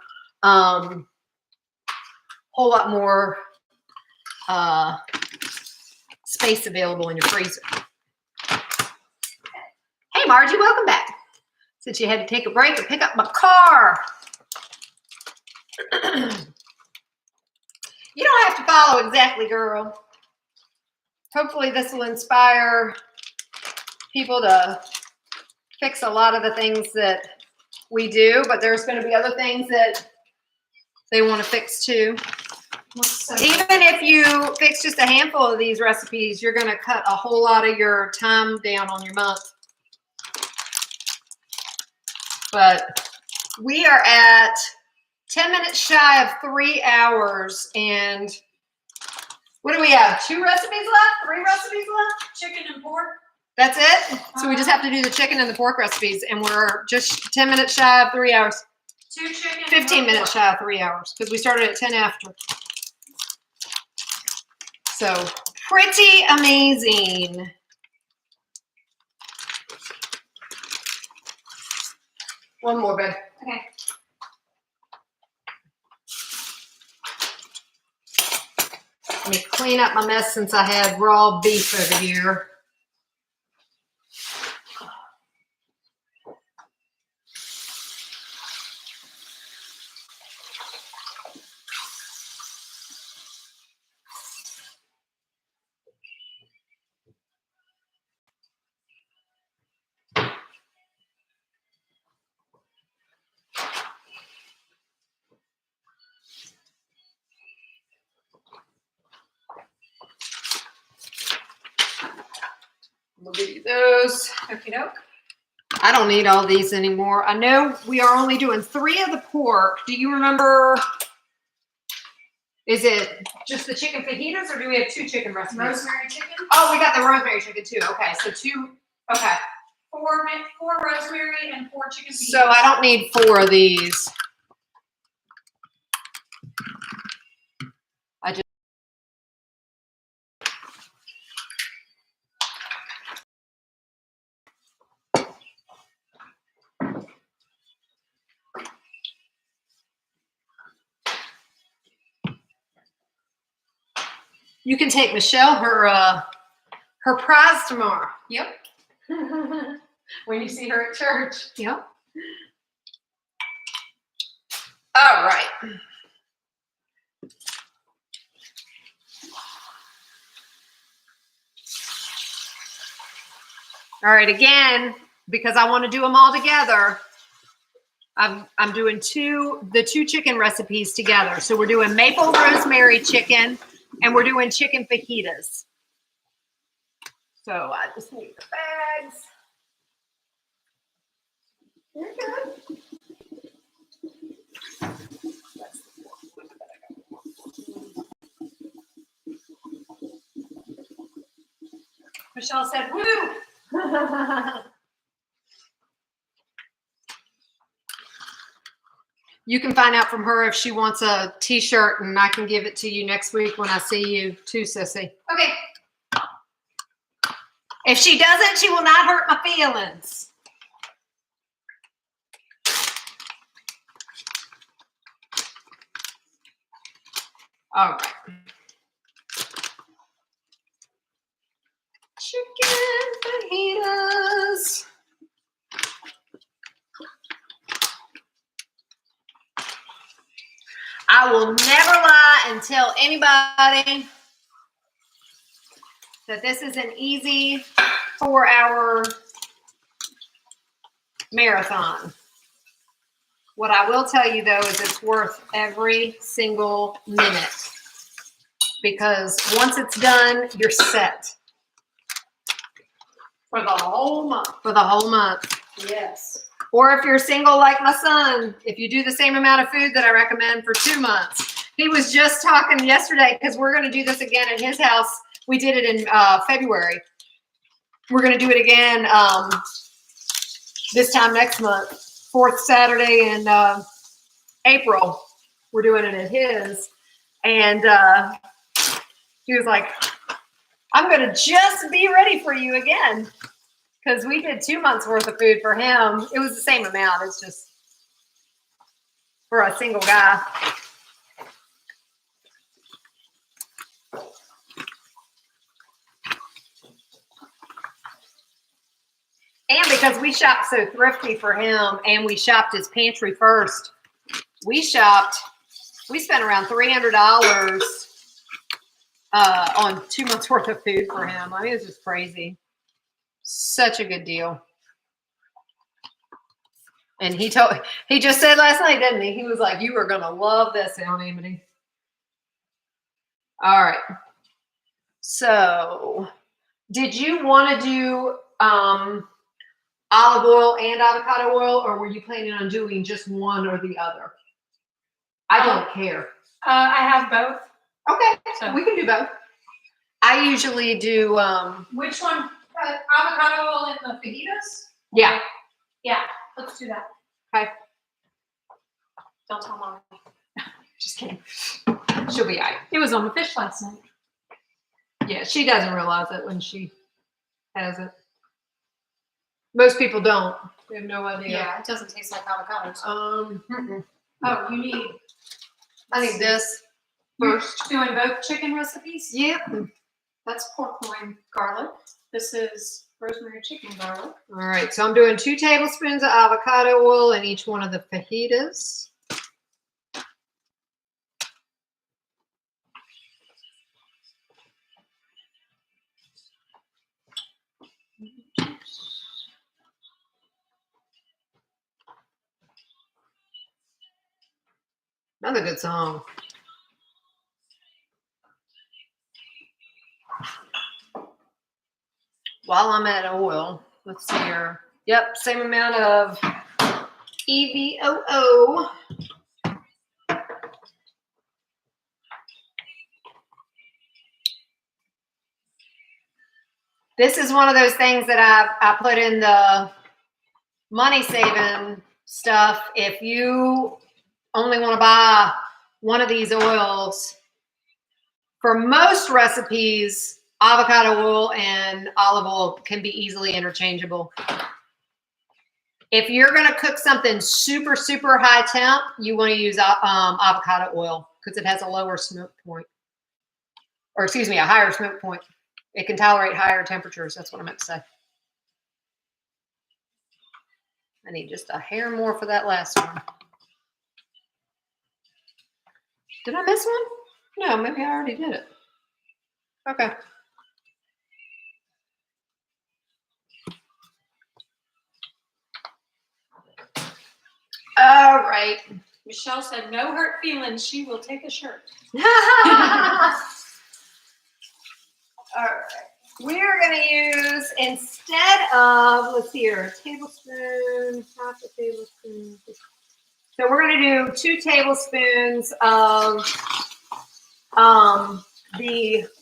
space available in your freezer. Hey, Margie, welcome back. Since you had to take a break and pick up my car. You don't have to follow exactly, girl. Hopefully this will inspire people to fix a lot of the things that we do, but there's going to be other things that they want to fix too. So Even if you fix just a handful of these recipes, you're going to cut a whole lot of your time down on your month. But we are at 10 minutes shy of 3 hours. And what do we have? 2 recipes left? 3 recipes left? chicken and pork. That's it? So we just have to do the chicken and the pork recipes. And we're just 10 minutes shy of 3 hours. 2 chicken. 15 minutes shy of 3 hours because we started at 10 after. So pretty amazing. One more, babe. Okay. Let me clean up my mess since I had raw beef over here. We'll give you those. Okie doke. I don't need all these anymore. I know we are only doing 3 of the pork. Do you remember? Is it just the chicken fajitas or do we have 2 chicken recipes? Rosemary chicken. Oh, we got the rosemary chicken too. Okay, so 2. Okay. 4 rosemary and 4 chicken fajitas. So I don't need 4 of these. You can take Michelle her prize tomorrow. Yep. When you see her at church. Yep. All right. All right, again, because I want to do them all together, I'm doing the 2 chicken recipes together. So we're doing maple rosemary chicken and we're doing chicken fajitas. So I just need the bags. You're good. Michelle said, woo! You can find out from her if she wants a t-shirt and I can give it to you next week when I see you too, sissy. Okay. If she doesn't, she will not hurt my feelings. All right. Chicken fajitas. I will never lie and tell anybody that this is an easy 4-hour marathon. What I will tell you though is it's worth every single minute because once it's done, you're set. For the whole month. For the whole month. Yes. Or if you're single like my son, if you do the same amount of food that I recommend for 2 months. He was just talking yesterday because we're going to do this again at his house. We did it in February. We're going to do it again this time next month. 4th Saturday in April. We're doing it at his. And he was like, I'm going to just be ready for you again. Because we did 2 months worth of food for him. It was the same amount. It's just for a single guy. And because we shopped so thrifty for him and we shopped his pantry first, we spent around $300 on 2 months worth of food for him. I mean, it's just crazy. Such a good deal. And he just said last night, didn't he? He was like, you are going to love this, Aunt Amity. All right. So did you want to do olive oil and avocado oil, or were you planning on doing just one or the other? I don't care. I have both. Okay, so we can do both. I usually do. Which one? Avocado oil in the fajitas? Yeah. Yeah, let's do that. Okay. Don't tell Mom. Just kidding. She'll be all right. It was on the fish last night. Yeah, she doesn't realize it when she has it. Most people don't. They have no idea. Yeah, it doesn't taste like avocados. Mm-mm. Oh, you need. I need this first. You're doing both chicken recipes? Yep. That's pork loin garlic. This is rosemary chicken garlic. All right, so I'm doing 2 tablespoons of avocado oil in each one of the fajitas. Another good song. While I'm at oil, let's see here. Yep, same amount of EVOO. This is one of those things that I put in the money saving stuff. If you only want to buy one of these oils, for most recipes, avocado oil and olive oil can be easily interchangeable. If you're going to cook something super, super high temp, you want to use avocado oil because it has a lower smoke point. Or excuse me, a higher smoke point. It can tolerate higher temperatures. That's what I meant to say. I need just a hair more for that last one. Did I miss one? No, maybe I already did it. Okay. All right. Michelle said, no hurt feelings. She will take a shirt. All right. We're going to use, instead of, let's see here, a tablespoon, half a tablespoon. So we're going to do 2 tablespoons of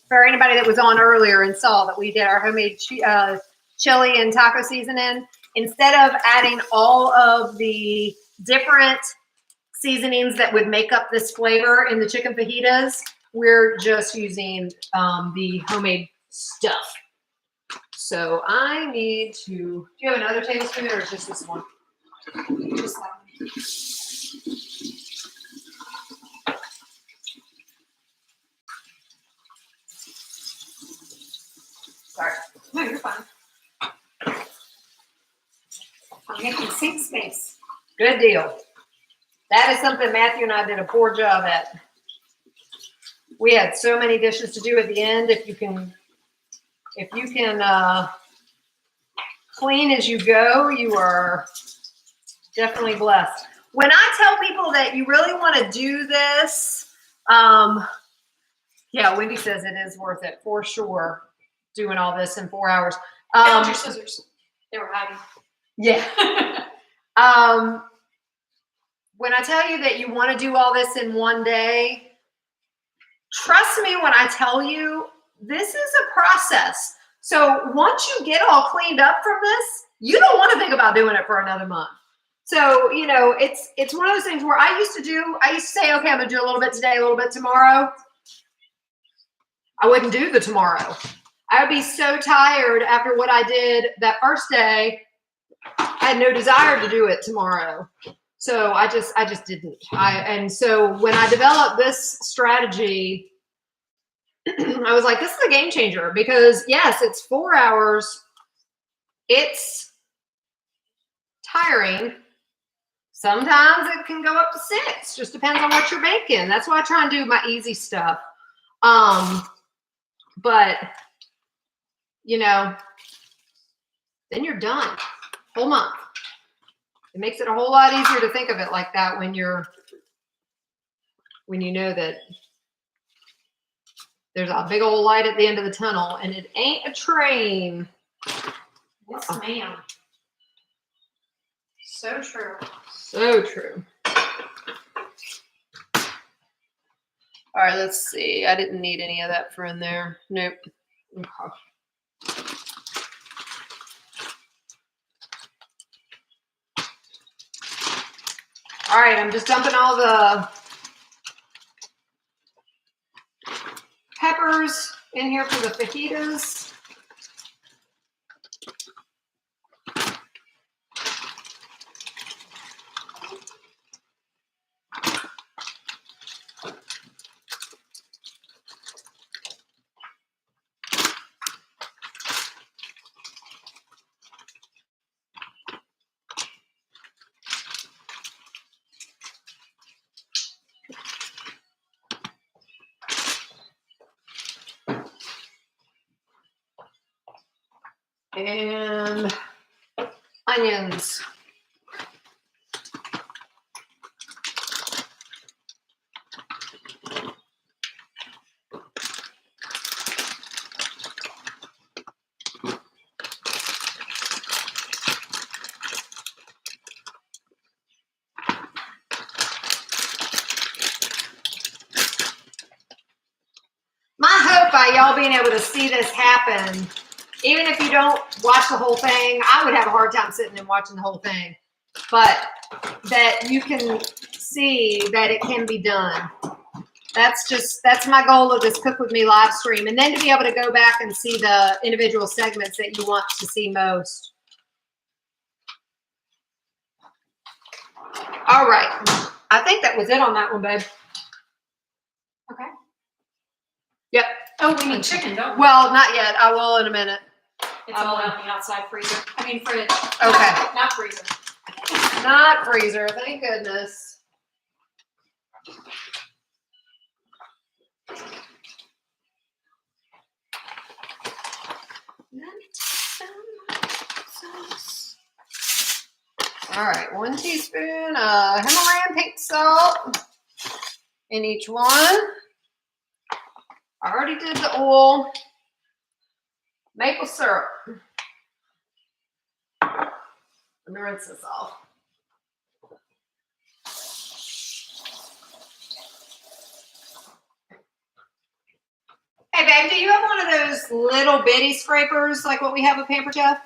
for anybody that was on earlier and saw that we did our homemade chili and taco seasoning. Instead of adding all of the different seasonings that would make up this flavor in the chicken fajitas, we're just using the homemade stuff. So I need to, do you have another tablespoon or just this one? Just that one. Sorry. No, you're fine. I'm making sink space. Good deal. That is something Matthew and I did a poor job at. We had so many dishes to do at the end. If you can clean as you go, you are definitely blessed. When I tell people that you really want to do this, yeah, Wendy says it is worth it for sure. Doing all this in 4 hours. Found your scissors. They were hiding. Yeah. When I tell you that you want to do all this in one day, trust me when I tell you this is a process. So once you get all cleaned up from this, you don't want to think about doing it for another month. So, you know, it's one of those things where I used to say, okay, I'm going to do a little bit today, a little bit tomorrow. I wouldn't do the tomorrow. I would be so tired after what I did that first day. I had no desire to do it tomorrow. So I just didn't. And so when I developed this strategy, I was like, this is a game changer because yes, it's 4 hours. It's tiring. Sometimes it can go up to 6. Just depends on what you're making. That's why I try and do my easy stuff. But you know, then you're done. Whole month. It makes it a whole lot easier to think of it like that when you know that there's a big old light at the end of the tunnel and it ain't a train. Yes, ma'am. So true. So true. All right, let's see. I didn't need any of that for in there. Nope. Okay. All right, I'm just dumping all the peppers in here for the fajitas. And onions. My hope by y'all being able to see this happen, even if you don't watch the whole thing, I would have a hard time sitting and watching the whole thing, but that you can see that it can be done. That's my goal of this Cook With Me live stream. And then to be able to go back and see the individual segments that you want to see most. All right. I think that was it on that one, babe. Okay. Yep. Oh, we need chicken, don't we? Well, not yet. I will in a minute. It's all out in the outside freezer. I mean, fridge. Okay. Not freezer. Not freezer. Thank goodness. All right, 1 teaspoon of Himalayan pink salt in each one. I already did the oil. Maple syrup. Let me rinse this off. Hey, babe, do you have one of those little bitty scrapers like what we have with Pamper Jeff?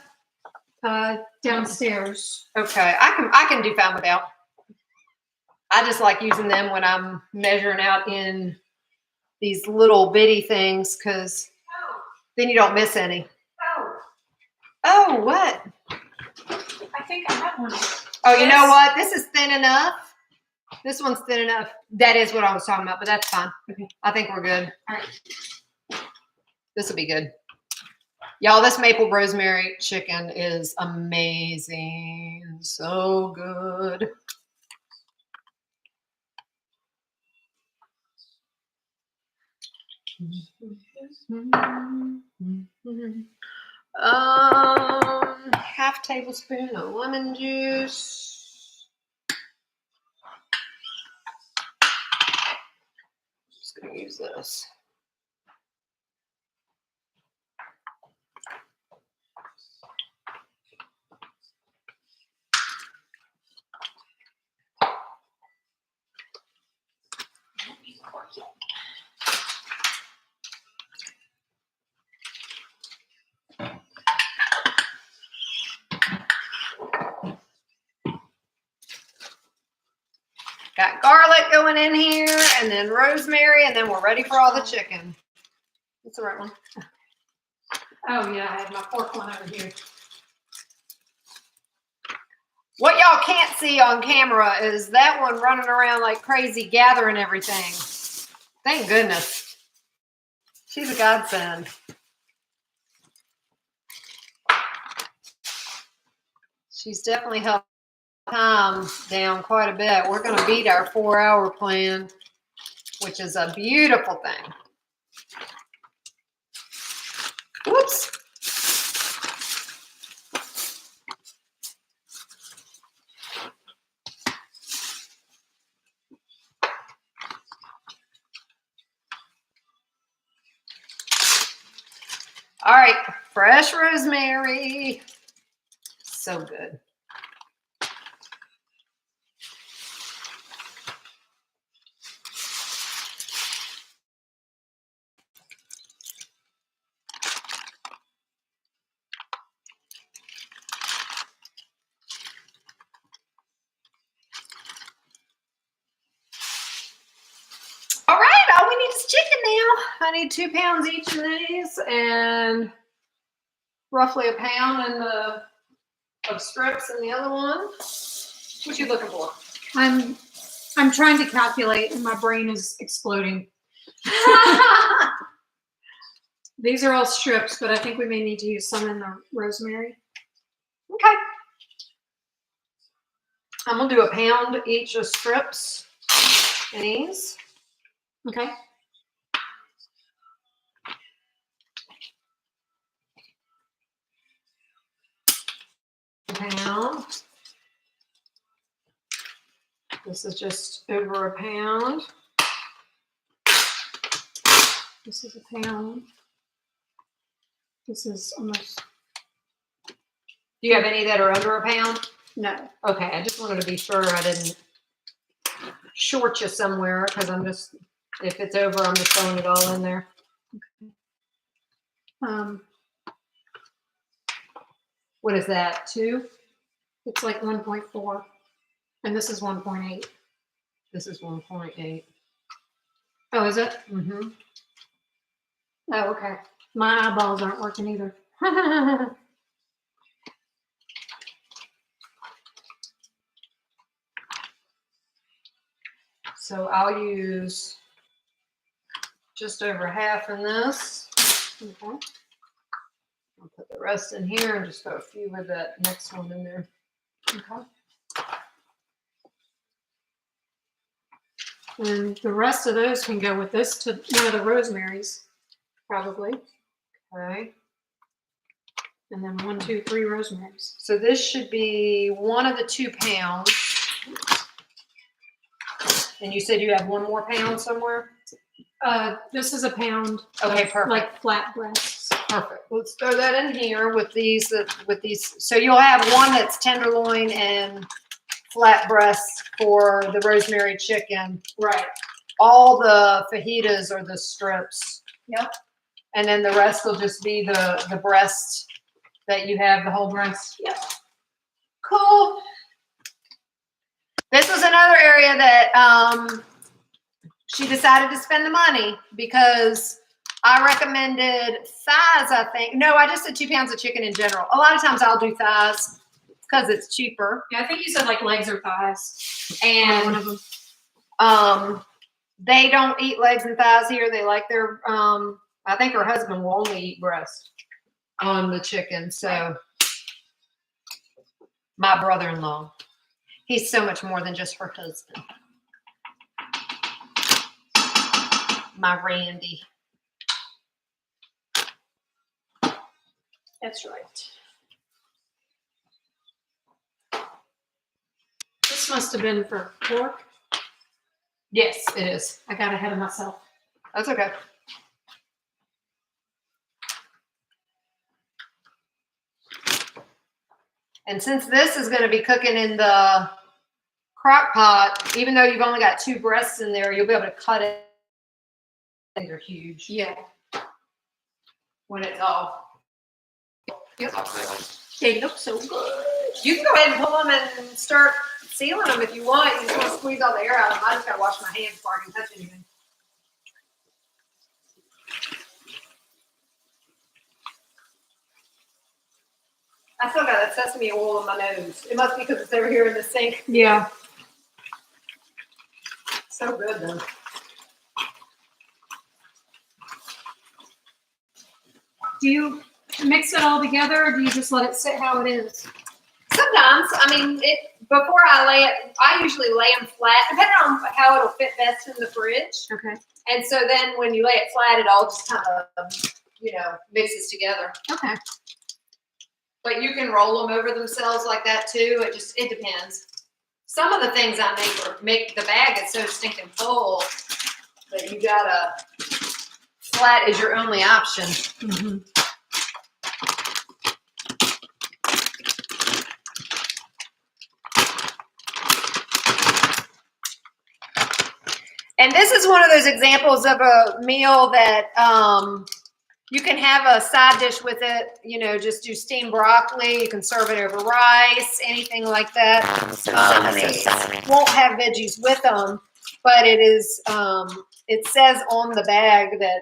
Downstairs. Okay, I can do fine without. I just like using them when I'm measuring out in these little bitty things because then you don't miss any. Oh, what? I think I have one. Oh, you know what? This is thin enough. This one's thin enough. That is what I was talking about, but that's fine. Okay. I think we're good. All right. This will be good. Y'all, this maple rosemary chicken is amazing. So good. Half tablespoon of lemon juice. Just gonna use this. Got garlic going in here, and then rosemary, and then we're ready for all the chicken. That's the right one. Oh, yeah, I have my pork one over here. What y'all can't see on camera is that one running around like crazy, gathering everything. Thank goodness. She's a godsend. She's definitely helped time down quite a bit. We're going to beat our 4-hour plan, which is a beautiful thing. Whoops. All right, fresh rosemary. So good. All right, all we need is chicken now. I need 2 pounds each of these and roughly a pound of strips in the other one. What you looking for? I'm trying to calculate and my brain is exploding. These are all strips, but I think we may need to use some in the rosemary. Okay. I'm gonna do a pound each of strips in these. Okay. A pound. This is just over a pound. This is a pound. This is almost. Do you have any that are under a pound? No. Okay, I just wanted to be sure I didn't short you somewhere because I'm just, if it's over, I'm just throwing it all in there. Okay. What is that, 2? It's like 1.4, and this is 1.8. This is 1.8. Oh, is it? Mm-hmm. Oh, okay. My eyeballs aren't working either. So I'll use just over half in this. Okay. I'll put the rest in here and just throw a few of that next one in there. Okay. And the rest of those can go with this to one of the rosemaries, probably. Okay. And then 1, 2, 3 rosemaries. So this should be one of the 2 pounds. And you said you have 1 more pound somewhere? This is a pound. Okay, of, perfect. Like flat breasts. Perfect. Let's throw that in here with these. So you'll have one that's tenderloin and flat breast for the rosemary chicken. Right. All the fajitas are the strips. Yep. And then the rest will just be the breast that you have, the whole breast. Yep. Cool. This was another area that she decided to spend the money because I recommended thighs, I think. No, I just said 2 pounds of chicken in general. A lot of times I'll do thighs because it's cheaper. Yeah, I think you said like legs or thighs. And one of them. they don't eat legs and thighs here. They like their, I think her husband will only eat breast on the chicken. So my brother-in-law, he's so much more than just her husband. My Randy. That's right. This must have been for pork. Yes, it is. I got ahead of myself. That's okay. And since this is going to be cooking in the crock pot, even though you've only got 2 breasts in there, you'll be able to cut it. They're huge. Yeah. When it's all. They look so good. You can go ahead and pull them and start sealing them if you want. You just want to squeeze all the air out of them. I just got to wash my hands before I can touch anything. I still got that sesame oil in my nose. It must be because it's over here in the sink. Yeah. So good though. Do you mix it all together or do you just let it sit how it is? Sometimes, I mean, before I lay it, I usually lay them flat, depending on how it'll fit best in the fridge. Okay. And so then when you lay it flat, it all just kind of, mixes together. Okay. But you can roll them over themselves like that too. It depends. Some of the things I make the bag is so stinking full that you gotta, flat is your only option. Mm-hmm. And this is one of those examples of a meal that you can have a side dish with it. You know, just do steamed broccoli. You can serve it over rice, anything like that. Won't have veggies with them, but it is. It says on the bag that,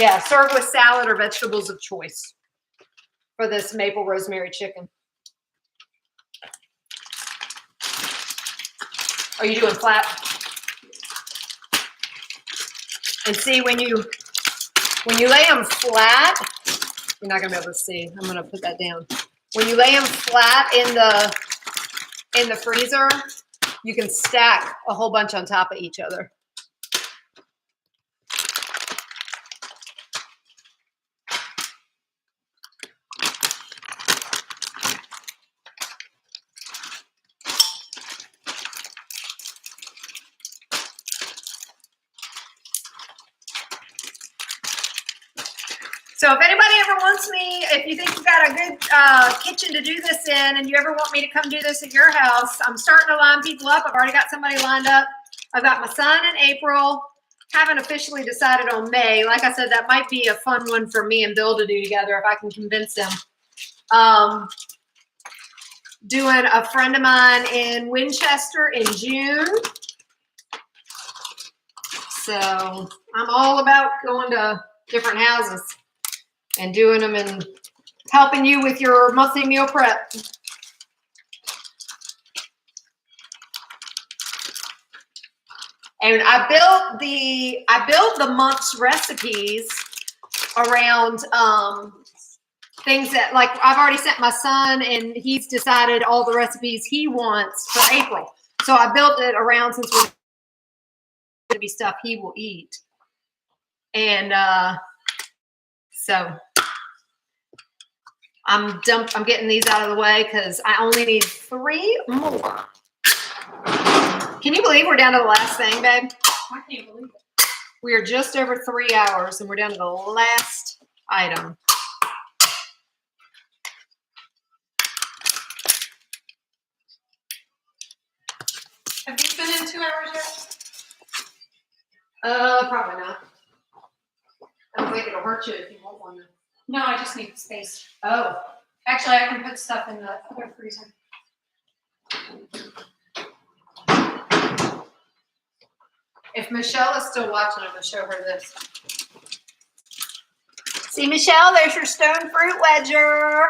yeah, serve with salad or vegetables of choice for this maple rosemary chicken. Are you doing flat? And see, when you lay them flat, you're not gonna be able to see. I'm gonna put that down. When you lay them flat in the freezer, you can stack a whole bunch on top of each other. So if anybody ever wants me, if you think you've got a good kitchen to do this in and you ever want me to come do this at your house, I'm starting to line people up. I've already got somebody lined up. I've got my son in April. Haven't officially decided on May. Like I said, that might be a fun one for me and Bill to do together if I can convince him. Doing a friend of mine in Winchester in June. So I'm all about going to different houses and doing them and helping you with your monthly meal prep. And I built the month's recipes around things that, like, I've already sent my son and he's decided all the recipes he wants for April. So I built it around, since we're going to be stuff he will eat. And so I'm getting these out of the way because I only need 3 more. Can you believe we're down to the last thing, babe? I can't believe it. We are just over 3 hours and we're down to the last item. Have you been in 2 hours yet? Probably not. I don't think it'll hurt you if you want one. No, I just need space. Oh. Actually, I can put stuff in the other freezer. If Michelle is still watching, I'm going to show her this. See, Michelle, there's your stone fruit wedger.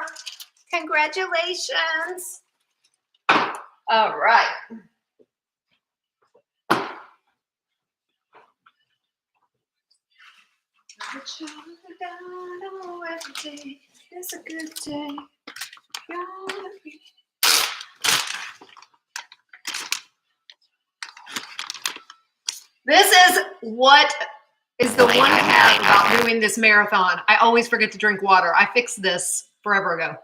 Congratulations. All right. Every day is a good day. This is what is the one part about doing this marathon. I always forget to drink water. I fixed this forever ago.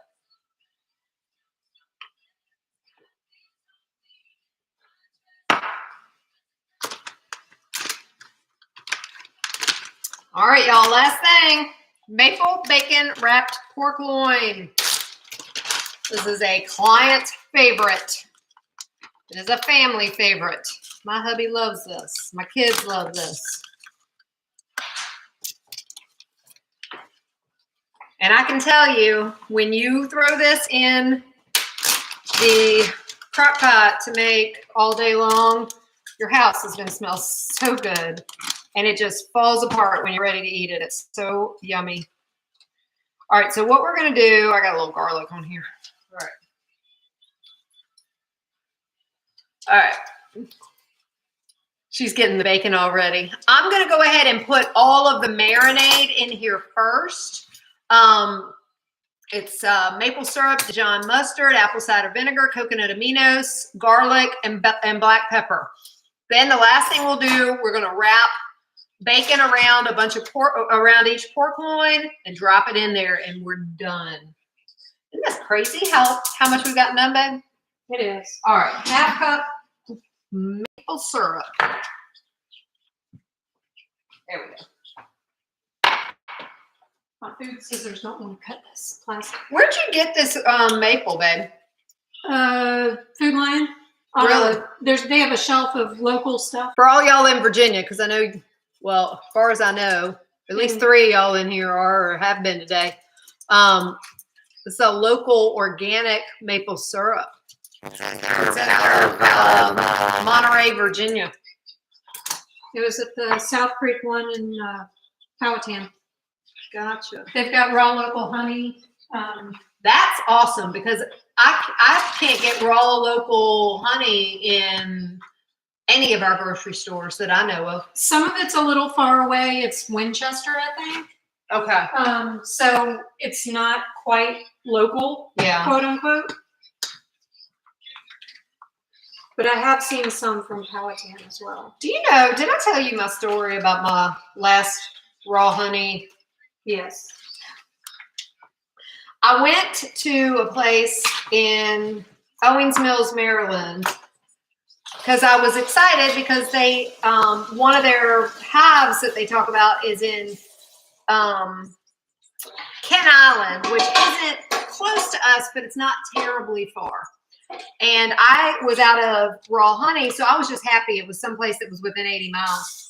All right, y'all, last thing. Maple bacon wrapped pork loin. This is a client favorite. It is a family favorite. My hubby loves this. My kids love this. And I can tell you, when you throw this in the crock pot to make all day long, your house is going to smell so good. And it just falls apart when you're ready to eat it. It's so yummy. All right, so what we're going to do, I got a little garlic on here. All right. All right. She's getting the bacon already. I'm going to go ahead and put all of the marinade in here first. It's maple syrup, Dijon mustard, apple cider vinegar, coconut aminos, garlic, and black pepper. Then the last thing we'll do, we're going to wrap bacon around a bunch of pork, around each pork loin, and drop it in there, and we're done. Isn't that crazy how much we've gotten done, babe? It is. All right, half cup maple syrup. There we go. My food scissors don't want to cut this plastic. Where'd you get this maple, babe? Food Lion. Really? They have a shelf of local stuff. For all y'all in Virginia, because I know, well, as far as I know, at least 3 of y'all in here are or have been today. It's a local organic maple syrup. It's in Monterey, Virginia. It was at the South Creek one in Powhatan. Gotcha. They've got raw local honey. That's awesome because I can't get raw local honey in any of our grocery stores that I know of. Some of it's a little far away. It's Winchester, I think. Okay. So it's not quite local, quote unquote. But I have seen some from Powhatan as well. Do you know, did I tell you my story about my last raw honey? Yes. I went to a place in Owings Mills, Maryland, because I was excited because they, one of their hives that they talk about is in Kent Island, which isn't close to us, but it's not terribly far. And I was out of raw honey, so I was just happy it was someplace that was within 80 miles.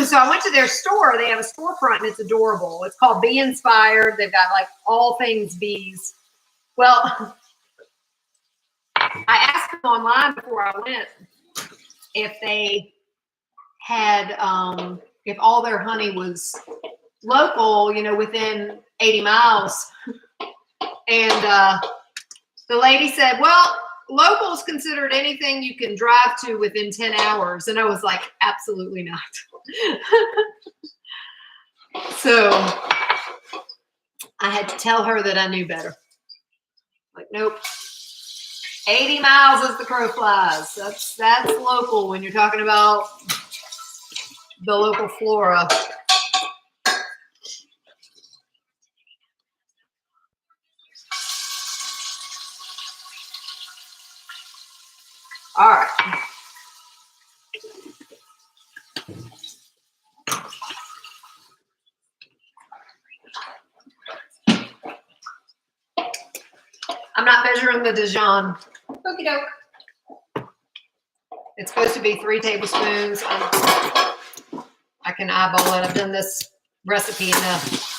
So I went to their store. They have a storefront, and it's adorable. It's called Bee Inspired. They've got like all things bees. Well, I asked them online before I went if they had, if all their honey was local, you know, within 80 miles. And the lady said, well, local is considered anything you can drive to within 10 hours. And I was like, absolutely not. So I had to tell her that I knew better. Like, nope. 80 miles as the crow flies. That's local when you're talking about the local flora. All right. I'm not measuring the Dijon. Okie doke. It's supposed to be 3 tablespoons. I can eyeball it. I've done this recipe enough.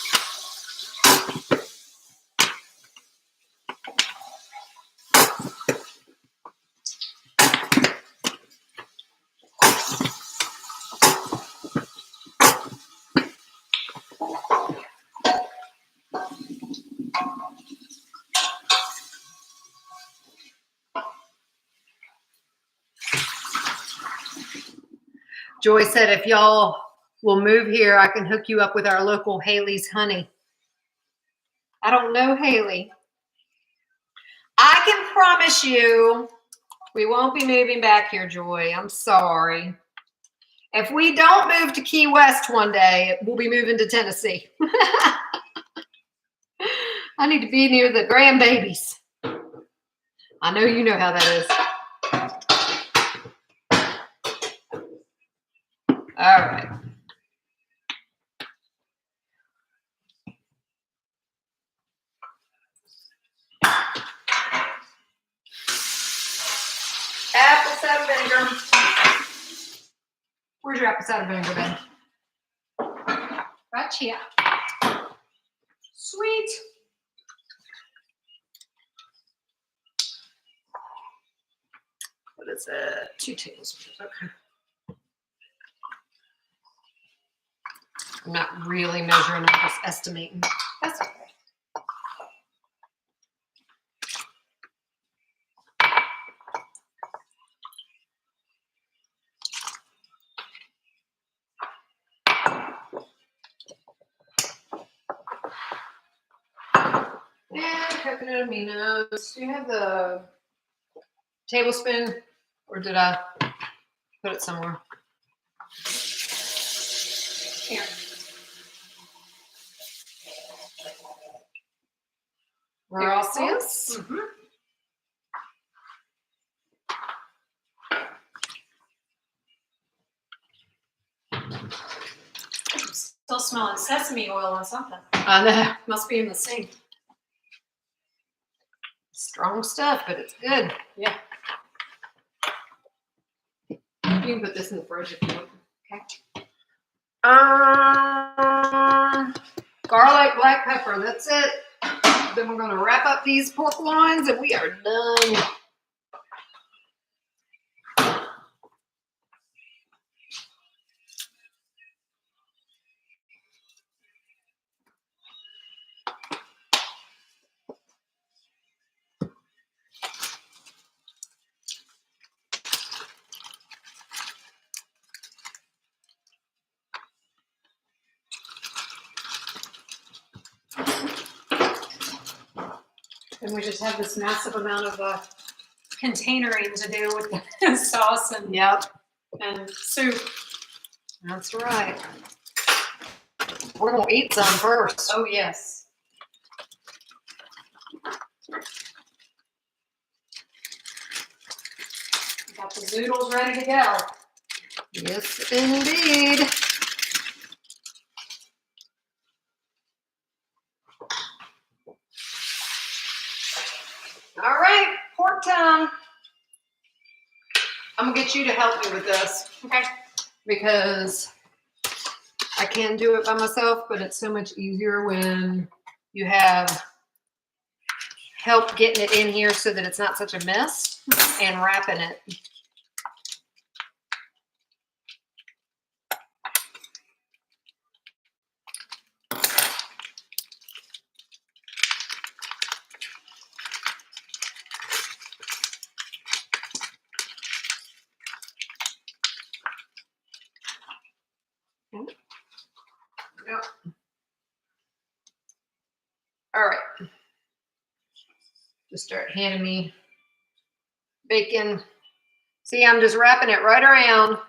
Joy said, if y'all will move here, I can hook you up with our local Haley's honey. I don't know Haley. I can promise you we won't be moving back here, Joy. I'm sorry. If we don't move to Key West one day, we'll be moving to Tennessee. I need to be near the grandbabies. I know you know how that is. All right. Apple cider vinegar. Where's your apple cider vinegar, Ben? Right here. Sweet. What is it? 2 tablespoons. Okay. I'm not really measuring, I'm just estimating. That's okay. And coconut aminos. Do you have the tablespoon, or did I put it somewhere? Here. Gracias. Mm-hmm. Still smelling sesame oil or something. I know. Must be in the sink. Strong stuff, but it's good. Yeah. You can put this in the fridge if you want. Okay. Garlic, black pepper. That's it. Then we're going to wrap up these pork loins and we are done. And we just have this massive amount of containering to do with the sauce and soup. That's right. We're going to eat some first. Oh, yes. Got the zoodles ready to go. Yes, indeed. All right, pork time. I'm gonna get you to help me with this, Okay. because I can do it by myself, but it's so much easier when you have help getting it in here so that it's not such a mess and wrapping it. Yep. All right. Just start handing me bacon. See, I'm just wrapping it right around.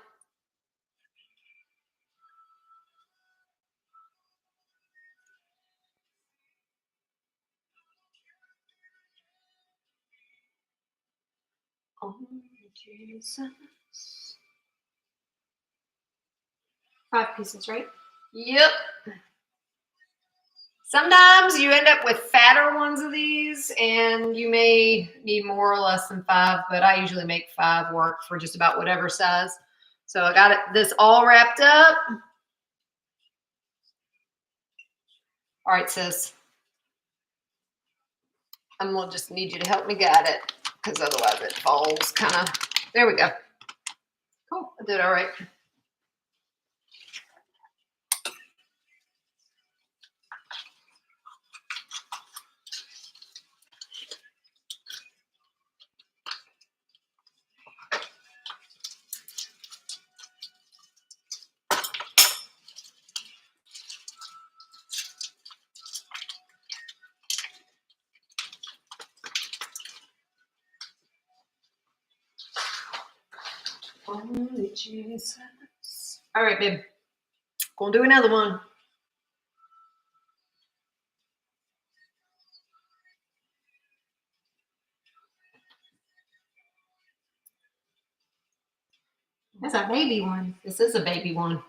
Oh, Jesus. 5 pieces, right? Yep. Sometimes you end up with fatter ones of these, and you may need more or less than 5, but I usually make 5 work for just about whatever size. So I got this all wrapped up. All right, sis. I'm gonna just need you to help me guide it, because otherwise it falls kind of. There we go. Cool. I did all right. Holy Jesus. All right, babe. Gonna do another one. That's a baby one. This is a baby one.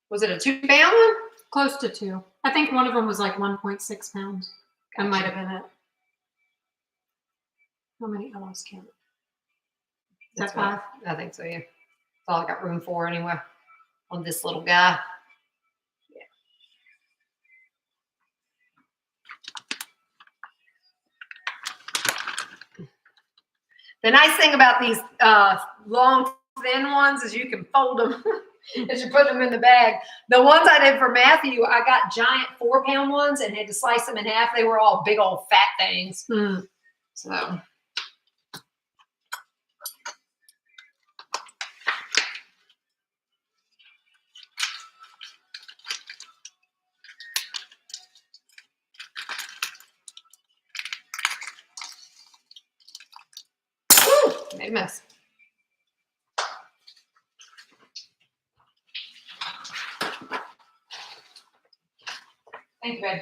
Was it a 2-pound one? Close to 2. I think one of them was like 1.6 pounds. That might have been it. How many? I lost count. Is that 5? I think so, yeah. That's all I got room for anyway on this little guy. Yeah. The nice thing about these long, thin ones is you can fold them as you put them in the bag. The ones I did for Matthew, I got giant 4-pound ones and had to slice them in half. They were all big old fat things. So. Made a mess. Thank you, babe.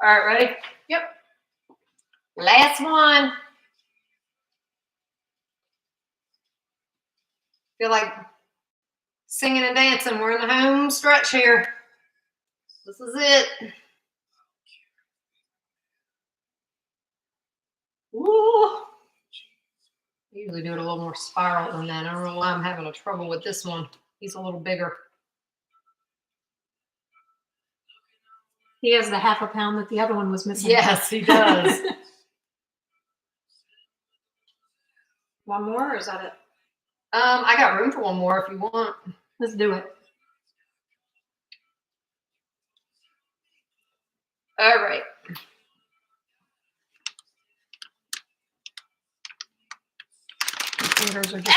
All right, ready? Yep. Last one. Feel like singing and dancing. We're in the home stretch here. This is it. Woo. I usually do it a little more spiral than that. I don't know why I'm having a trouble with this one. He's a little bigger. He has the half a pound that the other one was missing. Yes, he does. One more, or is that it? I got room for one more if you want. Let's do it. All right. Fingers are just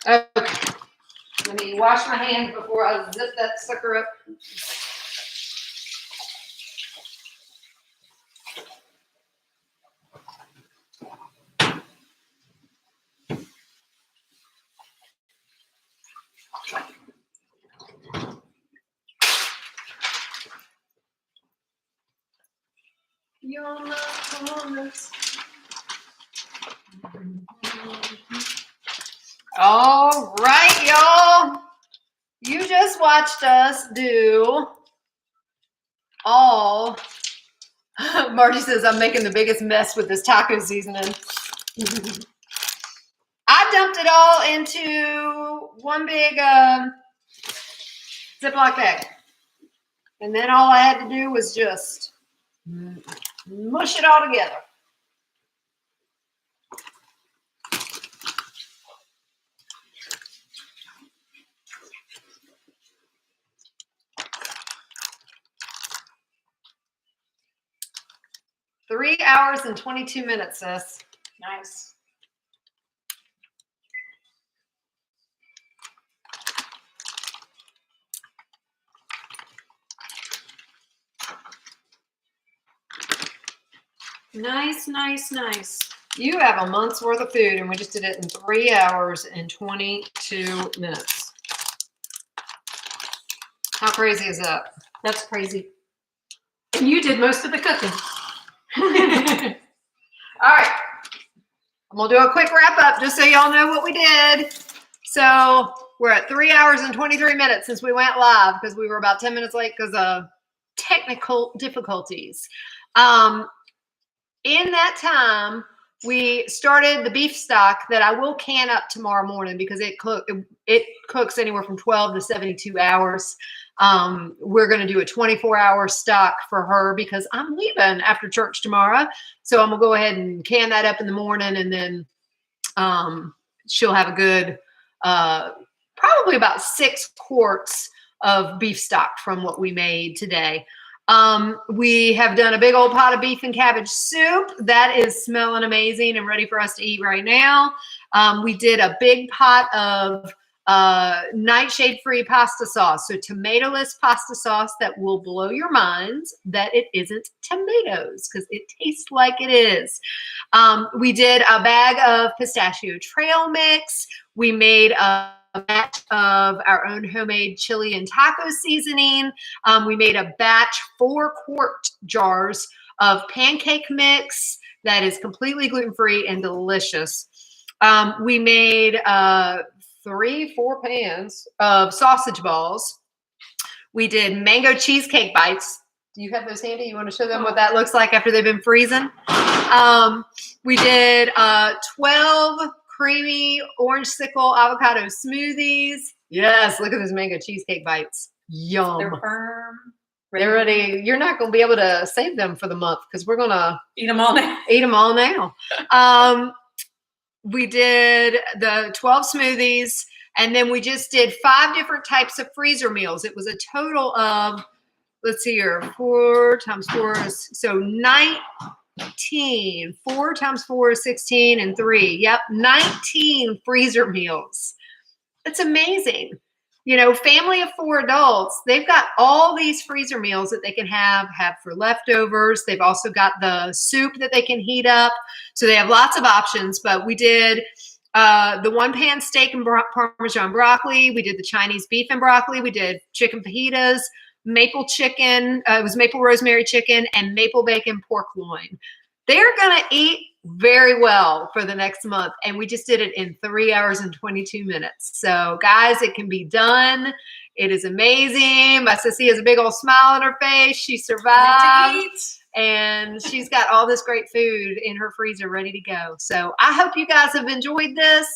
Okay. Let me wash my hands before I zip that sucker up. You're my promise. All right, y'all. You just watched us do all. Margie says I'm making the biggest mess with this taco seasoning. I dumped it all into one big Ziploc bag. And then all I had to do was just mush it all together. Three hours and 22 minutes, sis. nice. Nice, nice, nice. You have a month's worth of food, and we just did it in 3 hours and 22 minutes. How crazy is that? That's crazy. And you did most of the cooking. All right. I'm going to do a quick wrap up just so y'all know what we did. So we're at 3 hours and 23 minutes since we went live because we were about 10 minutes late because of technical difficulties. In that time, we started the beef stock that I will can up tomorrow morning because it cooks anywhere from 12 to 72 hours. We're going to do a 24-hour stock for her because I'm leaving after church tomorrow. So I'm going to go ahead and can that up in the morning, and then she'll have a good probably about 6 quarts of beef stock from what we made today. We have done a big old pot of beef and cabbage soup. That is smelling amazing and ready for us to eat right now. We did a big pot of nightshade-free pasta sauce. So tomato-less pasta sauce that will blow your minds that it isn't tomatoes because it tastes like it is. We did a bag of Pistachio Trail mix. We made a batch of our own homemade chili and taco seasoning. We made a batch 4-quart jars of pancake mix that is completely gluten-free and delicious. We made 3-4 pans of sausage balls. We did mango cheesecake bites. Do you have those handy? You want to show them what that looks like after they've been freezing? We did 12 creamy Orangesicle avocado smoothies. Yes, look at those mango cheesecake bites. Yum. They're firm. They're ready. You're not going to be able to save them for the month because we're going to Eat them all now. eat them all now. We did the 12 smoothies, and then we just did 5 different types of freezer meals. It was a total of, let's see here, 4 times 4 is, so 19. 4 times 4 is 16 and 3. Yep, 19 freezer meals. It's amazing. You know, family of 4 adults, they've got all these freezer meals that they can have for leftovers. They've also got the soup that they can heat up. So they have lots of options. But we did the 1-pan steak and Parmesan broccoli. We did the Chinese beef and broccoli. We did chicken fajitas, maple chicken. It was maple rosemary chicken and maple bacon pork loin. They're going to eat very well for the next month. And we just did it in 3 hours and 22 minutes. So guys, it can be done. It is amazing. My sissy has a big old smile on her face. She survived. And she's got all this great food in her freezer ready to go. So I hope you guys have enjoyed this.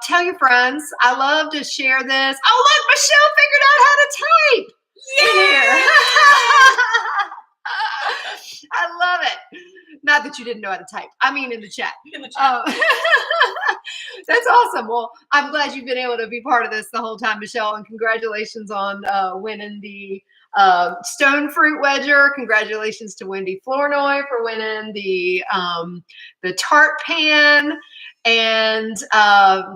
Tell your friends. I love to share this. Oh, look, Michelle figured out how to type. Yeah. I love it. Not that you didn't know how to type. I mean in the chat. That's awesome. Well, I'm glad you've been able to be part of this the whole time, Michelle, and congratulations on winning the stone fruit wedger. Congratulations to Wendy Flournoy for winning the tart pan. And I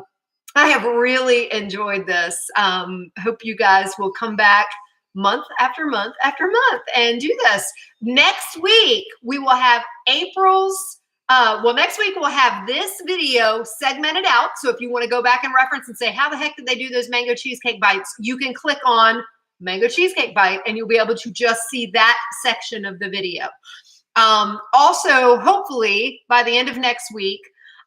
have really enjoyed this. Hope you guys will come back month after month after month and do this. Next week, we will have April's, next week we'll have this video segmented out. So if you want to go back and reference and say, how the heck did they do those mango cheesecake bites? You can click on mango cheesecake bite and you'll be able to just see that section of the video. Also, hopefully by the end of next week,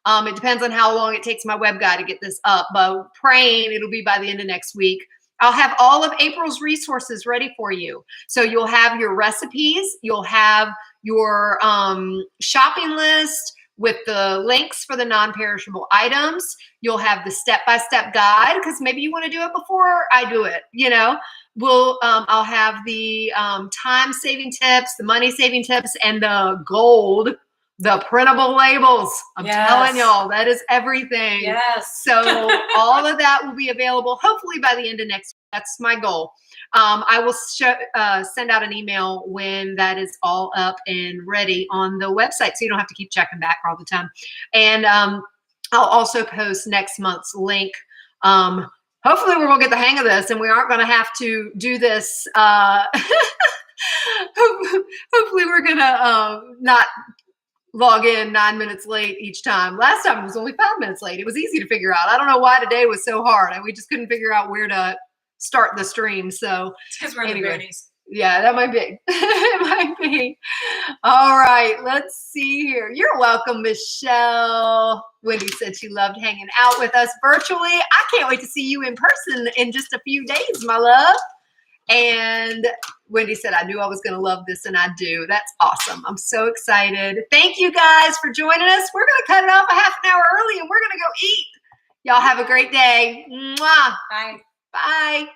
it depends on how long it takes my web guy to get this up, but praying it'll be by the end of next week. I'll have all of April's resources ready for you. So you'll have your recipes, you'll have your shopping list with the links for the non-perishable items. You'll have the step-by-step guide because maybe you want to do it before I do it, you know. I'll have the time-saving tips, the money-saving tips, and the gold, the printable labels. I'm telling y'all, that is everything. Yes. So all of that will be available hopefully by the end of next week. That's my goal. I will send out an email when that is all up and ready on the website, so you don't have to keep checking back all the time. And I'll also post next month's link. Hopefully we're going to get the hang of this and we aren't going to have to do this. Hopefully we're going to not log in 9 minutes late each time. Last time it was only 5 minutes late. It was easy to figure out. I don't know why today was so hard. And we just couldn't figure out where to start the stream. So it's because we're in the grannies. Yeah, that might be. It might be. All right, let's see here. You're welcome, Michelle. Wendy said she loved hanging out with us virtually. I can't wait to see you in person in just a few days, my love. And Wendy said, I knew I was going to love this, and I do. That's awesome. I'm so excited. Thank you guys for joining us. We're going to cut it off a half an hour early, and we're going to go eat. Y'all have a great day. Mwah. Bye. Bye.